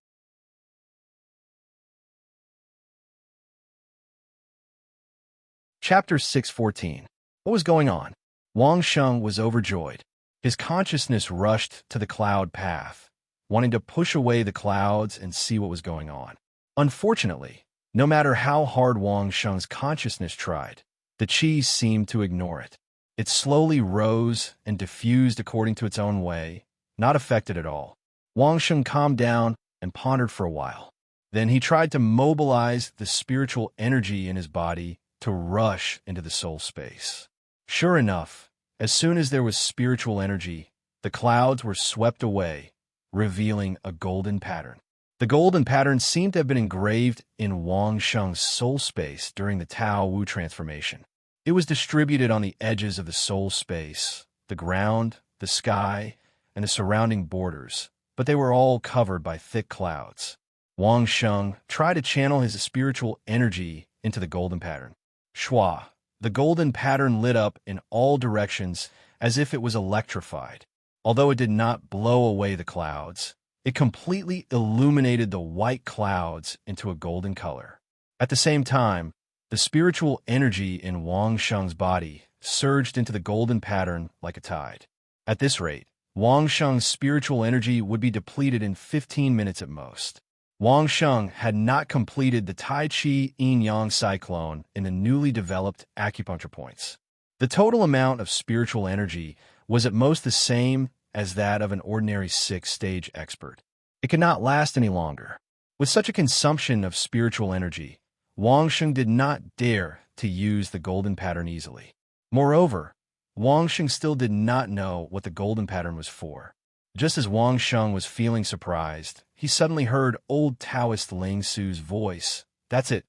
Chapter 614. What was going on? Wang Sheng was overjoyed. His consciousness rushed to the cloud path, wanting to push away the clouds and see what was going on. Unfortunately, no matter how hard Wang Sheng's consciousness tried, the qi seemed to ignore it. It slowly rose and diffused according to its own way, not affected at all. Wang Sheng calmed down and pondered for a while. Then he tried to mobilize the spiritual energy in his body to rush into the soul space. Sure enough, as soon as there was spiritual energy, the clouds were swept away, revealing a golden pattern. The golden pattern seemed to have been engraved in Wang Sheng's soul space during the Tao Wu transformation. It was distributed on the edges of the soul space, the ground, the sky, and the surrounding borders, but they were all covered by thick clouds. Wang Sheng tried to channel his spiritual energy into the golden pattern. Shua, the golden pattern lit up in all directions as if it was electrified. Although it did not blow away the clouds, it completely illuminated the white clouds into a golden color. At the same time, the spiritual energy in Wang Sheng's body surged into the golden pattern like a tide. At this rate, Wang Sheng's spiritual energy would be depleted in 15 minutes at most. Wang Sheng had not completed the Tai Chi Yin-Yang cyclone in the newly developed acupuncture points. The total amount of spiritual energy was at most the same as that of an ordinary 6-stage expert. It could not last any longer. With such a consumption of spiritual energy, Wang Sheng did not dare to use the golden pattern easily. Moreover, Wang Sheng still did not know what the golden pattern was for. Just as Wang Sheng was feeling surprised, he suddenly heard old Taoist Ling Su's voice. "That's it.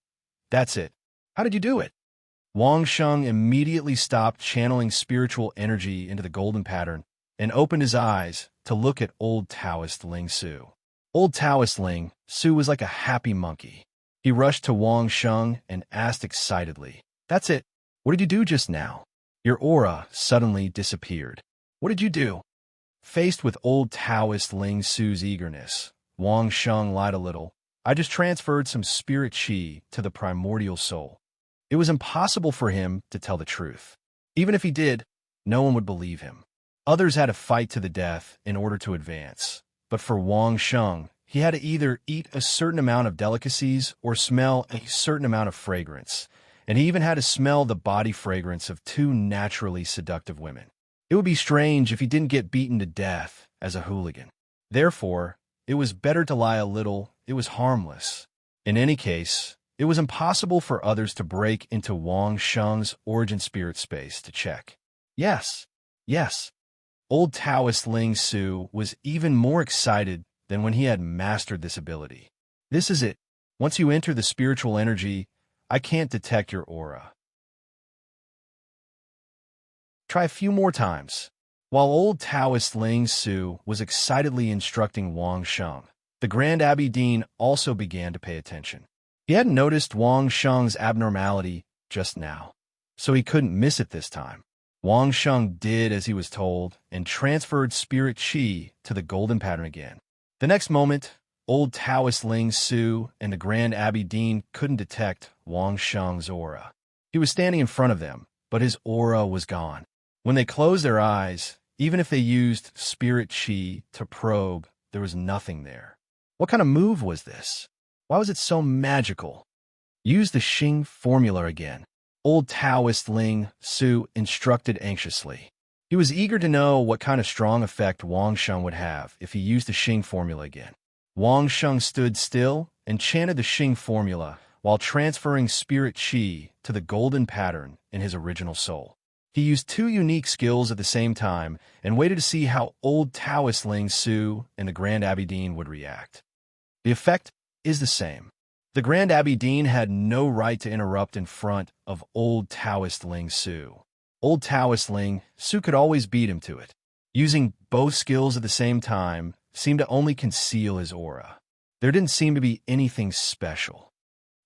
That's it. How did you do it?" Wang Sheng immediately stopped channeling spiritual energy into the golden pattern and opened his eyes to look at old Taoist Ling Su. Old Taoist Ling Su was like a happy monkey. He rushed to Wang Sheng and asked excitedly, "That's it. What did you do just now? Your aura suddenly disappeared. What did you do?" Faced with old Taoist Ling Su's eagerness, Wang Sheng lied a little. "I just transferred some spirit qi to the primordial soul." It was impossible for him to tell the truth. Even if he did, no one would believe him. Others had to fight to the death in order to advance. But for Wang Sheng, he had to either eat a certain amount of delicacies or smell a certain amount of fragrance. And he even had to smell the body fragrance of 2 naturally seductive women. It would be strange if he didn't get beaten to death as a hooligan. Therefore, it was better to lie a little. It was harmless. In any case, it was impossible for others to break into Wang Sheng's origin spirit space to check. Yes, yes. Old Taoist Ling Su was even more excited than when he had mastered this ability. This is it. Once you enter the spiritual energy, I can't detect your aura. Try a few more times. While old Taoist Ling Su was excitedly instructing Wang Sheng, the Grand Abbey Dean also began to pay attention. He hadn't noticed Wang Sheng's abnormality just now, so he couldn't miss it this time. Wang Sheng did as he was told and transferred spirit qi to the golden pattern again. The next moment, old Taoist Ling Su and the Grand Abbey Dean couldn't detect Wang Sheng's aura. He was standing in front of them, but his aura was gone. When they closed their eyes, even if they used spirit qi to probe, there was nothing there. What kind of move was this? Why was it so magical? Use the Xing formula again. Old Taoist Ling Su instructed anxiously. He was eager to know what kind of strong effect Wang Sheng would have if he used the Xing formula again. Wang Sheng stood still and chanted the Xing formula while transferring spirit qi to the golden pattern in his original soul. He used two unique skills at the same time and waited to see how old Taoist Ling Su and the Grand Abbey Dean would react. The effect is the same. The Grand Abbey Dean had no right to interrupt in front of old Taoist Ling Su. Old Taoist Ling Su could always beat him to it. Using both skills at the same time seemed to only conceal his aura. There didn't seem to be anything special.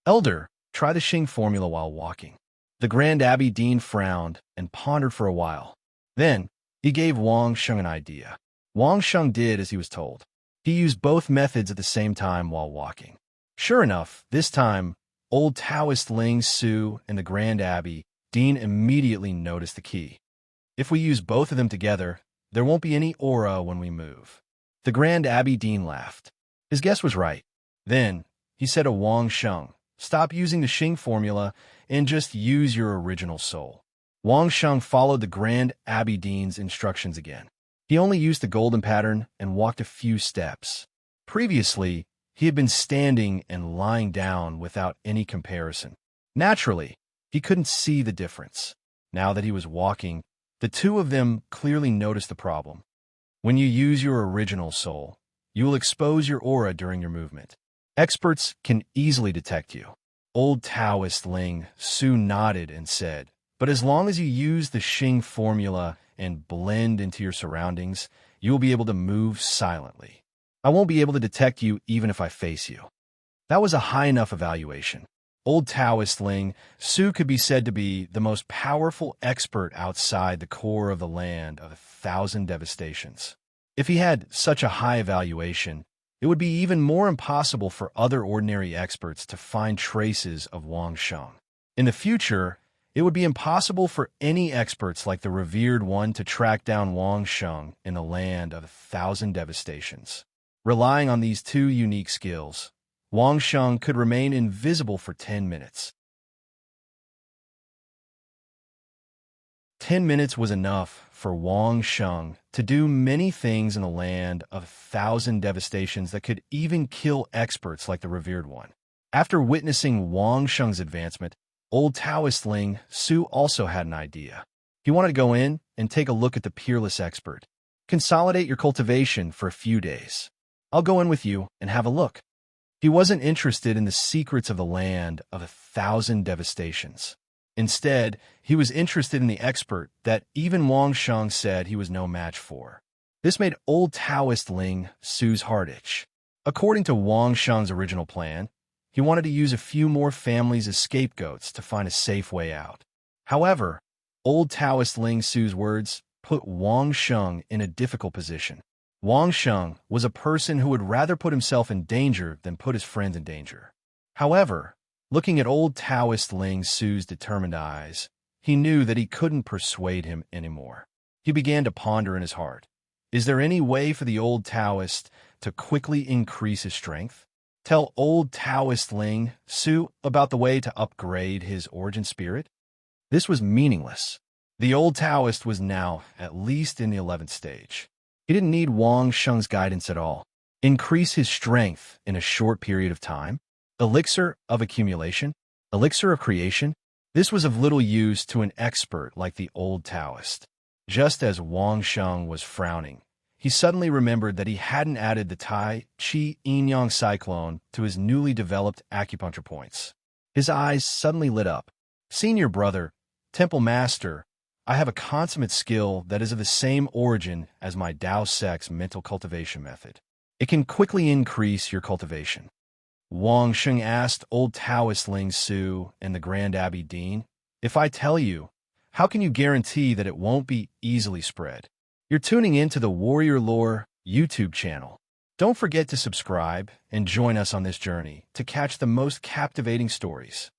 Elder, try the Xing formula while walking. The Grand Abbey Dean frowned and pondered for a while. Then, he gave Wang Sheng an idea. Wang Sheng did as he was told. He used both methods at the same time while walking. Sure enough, this time, old Taoist Ling Su and the Grand Abbey Dean immediately noticed the key. If we use both of them together, there won't be any aura when we move. The Grand Abbey Dean laughed. His guess was right. Then, he said to Wang Sheng, stop using the Xing formula and just use your original soul. Wang Sheng followed the Grand Abbey Dean's instructions again. He only used the golden pattern and walked a few steps. Previously, he had been standing and lying down without any comparison. Naturally, he couldn't see the difference. Now that he was walking, the two of them clearly noticed the problem. When you use your original soul, you will expose your aura during your movement. Experts can easily detect you. Old Taoist Ling Su nodded and said, but as long as you use the Xing formula and blend into your surroundings, you will be able to move silently. I won't be able to detect you even if I face you. That was a high enough evaluation. Old Taoist Ling Su could be said to be the most powerful expert outside the core of the land of 1,000 devastations. If he had such a high evaluation, it would be even more impossible for other ordinary experts to find traces of Wang Sheng. In the future, it would be impossible for any experts like the revered one to track down Wang Sheng in the land of 1,000 devastations. Relying on these two unique skills, Wang Sheng could remain invisible for 10 minutes. 10 minutes was enough for Wang Sheng to do many things in the land of 1,000 devastations that could even kill experts like the revered one. After witnessing Wang Sheng's advancement, old Taoist Ling Su also had an idea. He wanted to go in and take a look at the peerless expert. Consolidate your cultivation for a few days. I'll go in with you and have a look. He wasn't interested in the secrets of the land of 1,000 devastations. Instead, he was interested in the expert that even Wang Sheng said he was no match for. This made old Taoist Ling Su's heart itch. According to Wang Sheng's original plan, he wanted to use a few more families as scapegoats to find a safe way out. However, old Taoist Ling Su's words put Wang Sheng in a difficult position. Wang Sheng was a person who would rather put himself in danger than put his friends in danger. However, looking at old Taoist Ling Su's determined eyes, he knew that he couldn't persuade him anymore. He began to ponder in his heart. Is there any way for the old Taoist to quickly increase his strength? Tell old Taoist Ling Su about the way to upgrade his origin spirit? This was meaningless. The old Taoist was now at least in the 11th stage. He didn't need Wang Sheng's guidance at all. Increase his strength in a short period of time. Elixir of accumulation, elixir of creation. This was of little use to an expert like the old Taoist. Just as Wang Sheng was frowning, he suddenly remembered that he hadn't added the Tai Chi Yin-Yang Cyclone to his newly developed acupuncture points. His eyes suddenly lit up. Senior brother, Temple Master, I have a consummate skill that is of the same origin as my Dao Sect's mental cultivation method. It can quickly increase your cultivation. Wang Sheng asked old Taoist Ling Su and the Grand Abbey Dean, if I tell you, how can you guarantee that it won't be easily spread? You're tuning into the Warrior Lore YouTube channel. Don't forget to subscribe and join us on this journey to catch the most captivating stories.